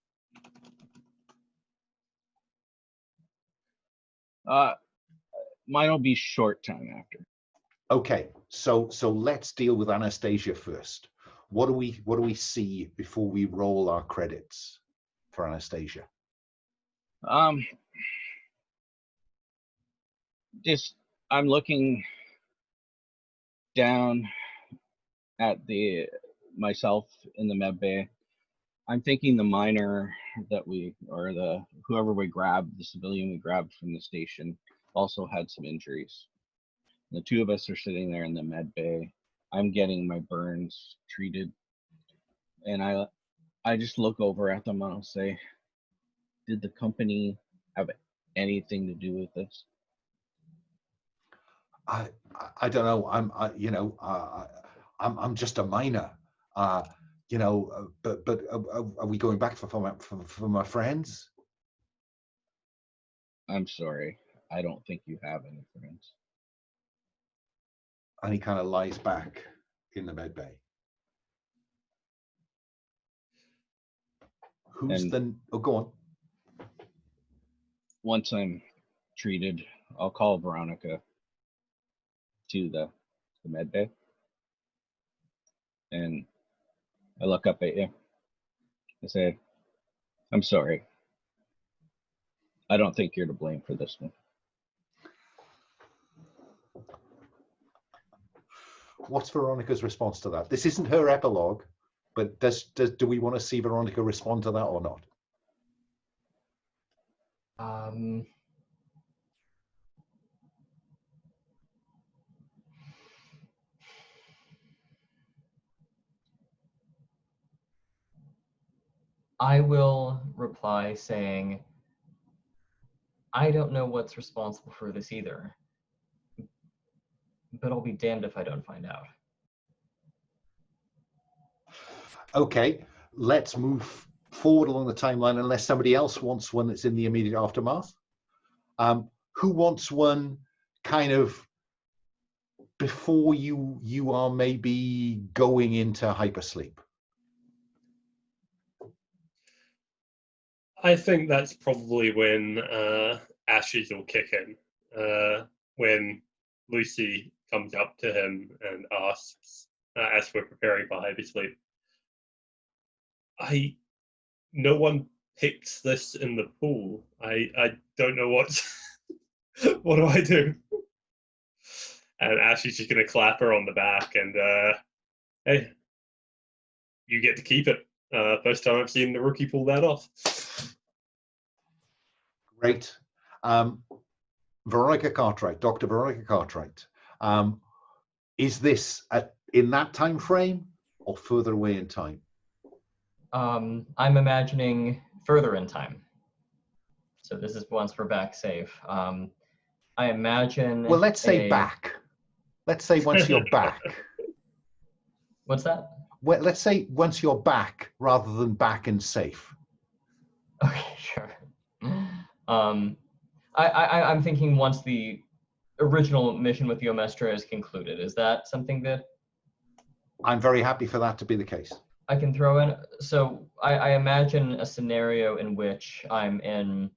Mine will be short time after. Okay, so let's deal with Anastasia first. What do we see before we roll our credits for Anastasia? Just I'm looking down at myself in the med bay. I'm thinking the miner that whoever we grabbed, the civilian we grabbed from the station, also had some injuries. The two of us are sitting there in the med bay. I'm getting my burns treated, and I just look over at them and I'll say, "Did the company have anything to do with this?" I don't know. I'm just a miner. You know, but are we going back for my friends? I'm sorry. I don't think you have any friends. And he kind of lies back in the med bay. Oh, go on. Once I'm treated, I'll call Veronica to the med bay. And I look up at you. I say, "I'm sorry. I don't think you're to blame for this one." What's Veronica's response to that? This isn't her epilogue, but do we want to see Veronica respond to that or not? I will reply saying, I don't know what's responsible for this either, but I'll be damned if I don't find out. Okay, let's move forward along the timeline unless somebody else wants one that's in the immediate aftermath. Who wants one kind of before you are maybe going into hypersleep? I think that's probably when Ashes will kick in. When Lucy comes up to him and asks, as we're preparing for hypersleep, no one picked this in the pool. I don't know what what do I do? And Ashley's just gonna clap her on the back and hey, you get to keep it. First time I've seen the rookie pull that off. Great. Veronica Cartwright, Dr. Veronica Cartwright. Is this in that time frame or further away in time? I'm imagining further in time. So this is once we're back safe. I imagine. Well, let's say back. Let's say once you're back. What's that? Well, let's say once you're back rather than back and safe. Okay, sure. I'm thinking once the original mission with the Omestra is concluded. Is that something that? I'm very happy for that to be the case. I can throw in. So I imagine a scenario in which I'm in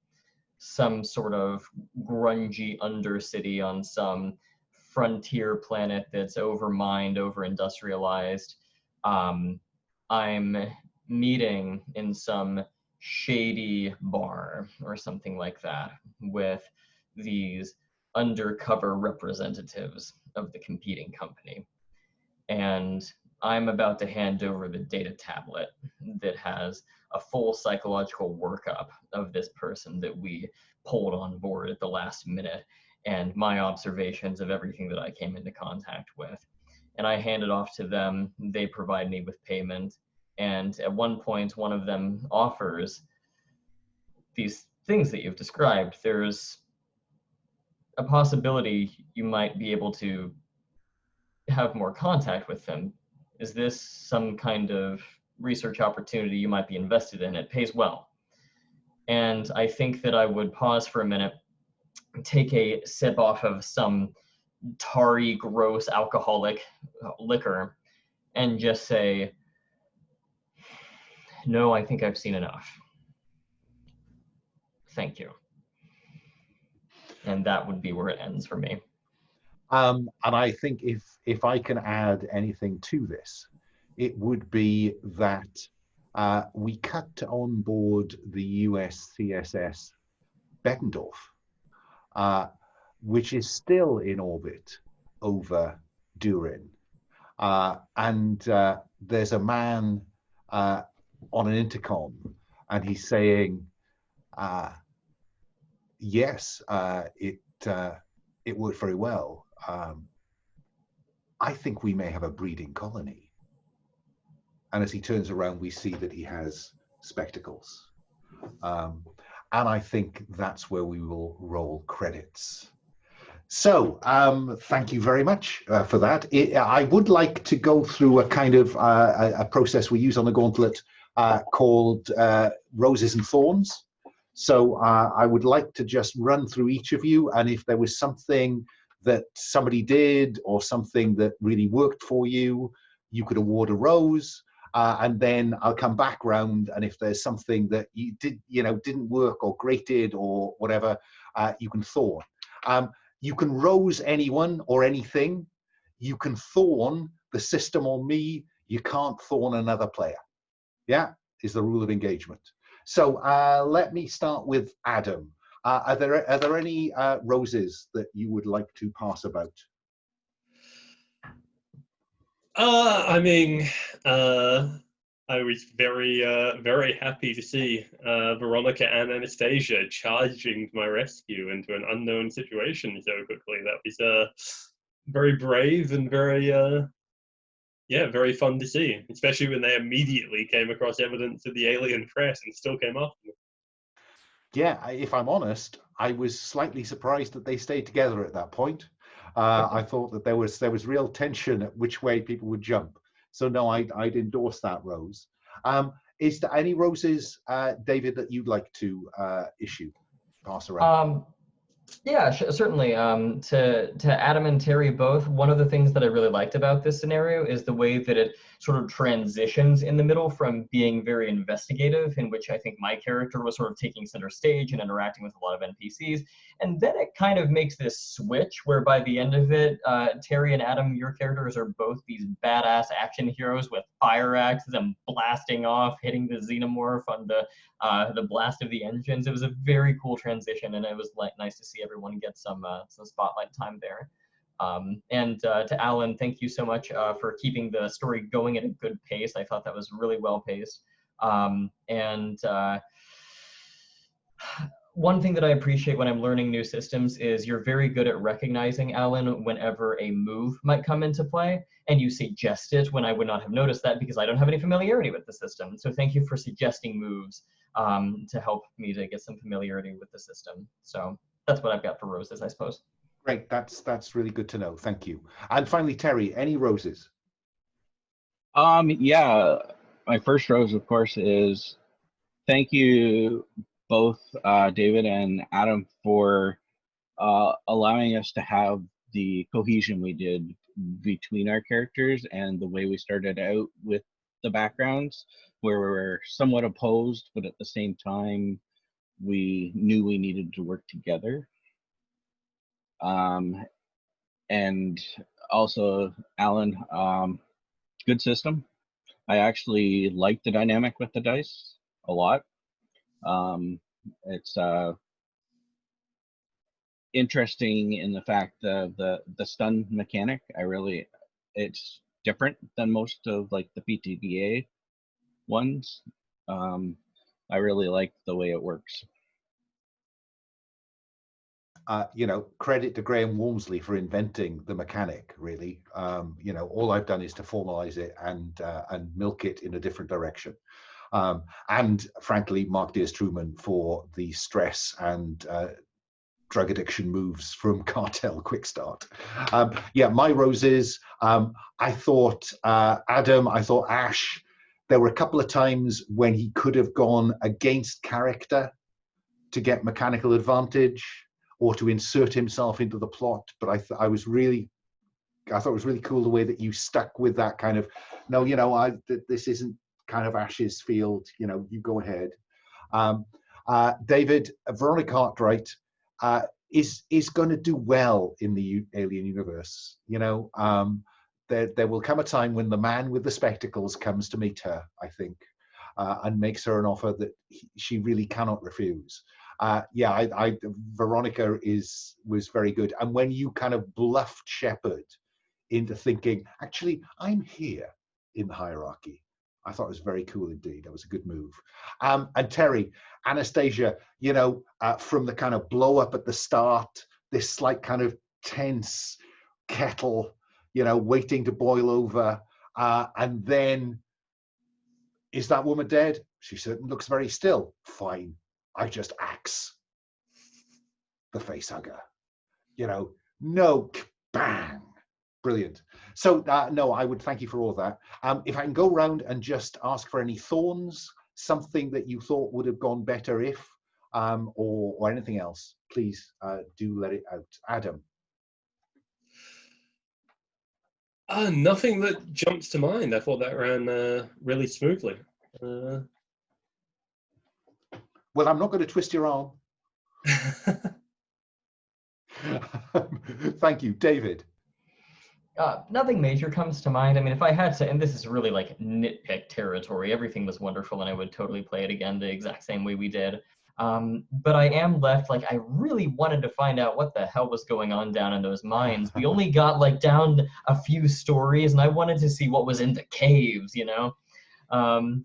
some sort of grungy undercity on some frontier planet that's over-mined, over-industrialized. I'm meeting in some shady bar or something like that with these undercover representatives of the competing company. And I'm about to hand over the data tablet that has a full psychological workup of this person that we pulled on board at the last minute and my observations of everything that I came into contact with. And I hand it off to them. They provide me with payment. And at one point, one of them offers these things that you've described. There's a possibility you might be able to have more contact with them. Is this some kind of research opportunity you might be invested in? It pays well. And I think that I would pause for a minute, take a sip off of some tarry, gross, alcoholic liquor, and just say, no, I think I've seen enough. Thank you. And that would be where it ends for me. And I think if I can add anything to this, it would be that we cut on board the USCSS Bettendorf, which is still in orbit over Durin. And there's a man on an intercom, and he's saying, yes, it worked very well. I think we may have a breeding colony. And as he turns around, we see that he has spectacles. And I think that's where we will roll credits. So thank you very much for that. I would like to go through a kind of a process we use on the Gauntlet called Roses and Thorns. So I would like to just run through each of you, and if there was something that somebody did or something that really worked for you, you could award a rose, and then I'll come back round, and if there's something that you did, didn't work or grated or whatever, you can thorn. You can rose anyone or anything. You can thorn the system or me. You can't thorn another player. Yeah, is the rule of engagement. So let me start with Adam. Are there any roses that you would like to pass about? I mean, I was very happy to see Veronica and Anastasia charging to my rescue into an unknown situation so quickly. That was very brave and very very fun to see, especially when they immediately came across evidence of the alien threat and still came after me. Yeah, if I'm honest, I was slightly surprised that they stayed together at that point. I thought that there was real tension at which way people would jump. So no, I'd endorse that rose. Is there any roses, David, that you'd like to pass around? Yeah, certainly. To Adam and Terry both, one of the things that I really liked about this scenario is the way that it sort of transitions in the middle from being very investigative, in which I think my character was sort of taking center stage and interacting with a lot of NPCs, and then it kind of makes this switch where by the end of it, Terry and Adam, your characters are both these badass action heroes with fire axes and blasting off, hitting the xenomorph on the blast of the engines. It was a very cool transition, and it was nice to see everyone get some spotlight time there. And to Alan, thank you so much for keeping the story going at a good pace. I thought that was really well paced. One thing that I appreciate when I'm learning new systems is you're very good at recognizing, Alan, whenever a move might come into play, and you suggest it when I would not have noticed that because I don't have any familiarity with the system. So thank you for suggesting moves to help me to get some familiarity with the system. So that's what I've got for roses, I suppose. Great, that's really good to know. Thank you. And finally, Terry, any roses? Yeah, my first rose, of course, is thank you both David and Adam for allowing us to have the cohesion we did between our characters and the way we started out with the backgrounds, where we were somewhat opposed, but at the same time, we knew we needed to work together. And also, Alan, good system. I actually like the dynamic with the dice a lot. It's interesting in the fact that the stun mechanic, it's different than most of like the PTBA ones. I really like the way it works. Credit to Graham Walmsley for inventing the mechanic, really. All I've done is to formalize it and milk it in a different direction. And frankly, Mark Diaz Truman for the stress and drug addiction moves from Cartel Quick Start. Yeah, my roses. I thought Adam. I thought Ash. There were a couple of times when he could have gone against character to get mechanical advantage or to insert himself into the plot. But I thought it was really cool the way that you stuck with that kind of, no, you know, this isn't kind of Ash's field. You know, you go ahead. David, Veronica Cartwright is going to do well in the Alien universe. You know, there will come a time when the man with the spectacles comes to meet her, I think, and makes her an offer that she really cannot refuse. Yeah, Veronica was very good. And when you kind of bluffed Shepard into thinking, actually, I'm here in the hierarchy, I thought it was very cool indeed. That was a good move. And Terry, Anastasia, you know, from the kind of blow up at the start, this slight kind of tense kettle, you know, waiting to boil over. And then, is that woman dead? She certainly looks very still. Fine. I just axe the face hugger. You know, no, bang. Brilliant. So, no, I would thank you for all that. If I can go around and just ask for any thorns, something that you thought would have gone better if, or anything else, please do let it out. Adam. Nothing that jumps to mind. I thought that ran really smoothly. Well, I'm not going to twist your arm. Thank you, David. Nothing major comes to mind. I mean, if I had to, and this is really like nitpick territory, everything was wonderful and I would totally play it again the exact same way we did. But I am left, like, I really wanted to find out what the hell was going on down in those mines. We only got like down a few stories and I wanted to see what was in the caves, you know?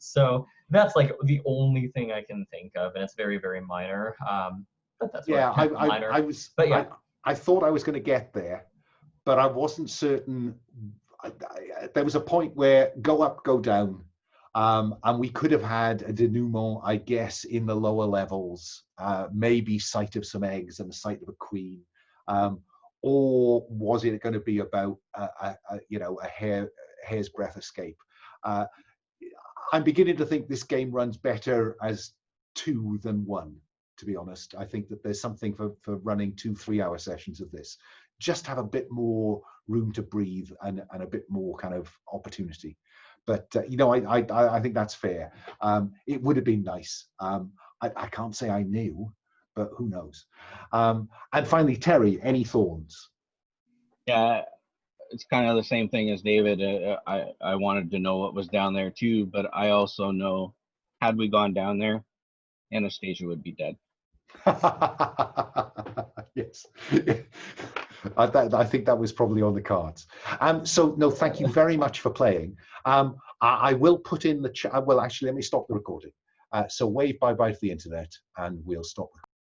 So that's like the only thing I can think of, and it's very, very minor. But that's minor. I thought I was going to get there, but I wasn't certain. There was a point where go up, go down, and we could have had a denouement, I guess, in the lower levels, maybe sight of some eggs and the sight of a queen, or was it going to be about a hair's breadth escape? I'm beginning to think this game runs better as 2 than 1. To be honest, I think that there's something for running 2-3 hour sessions of this. Just have a bit more room to breathe and a bit more kind of opportunity. But you know, I think that's fair. It would have been nice. I can't say I knew, but who knows? And finally, Terry, any thorns? Yeah, it's kind of the same thing as David. I wanted to know what was down there too, but I also know, had we gone down there, Anastasia would be dead. Yes. I think that was probably on the cards. So no, thank you very much for playing. I will put in the chat. Well, actually, let me stop the recording. So wave bye-bye to the internet and we'll stop recording.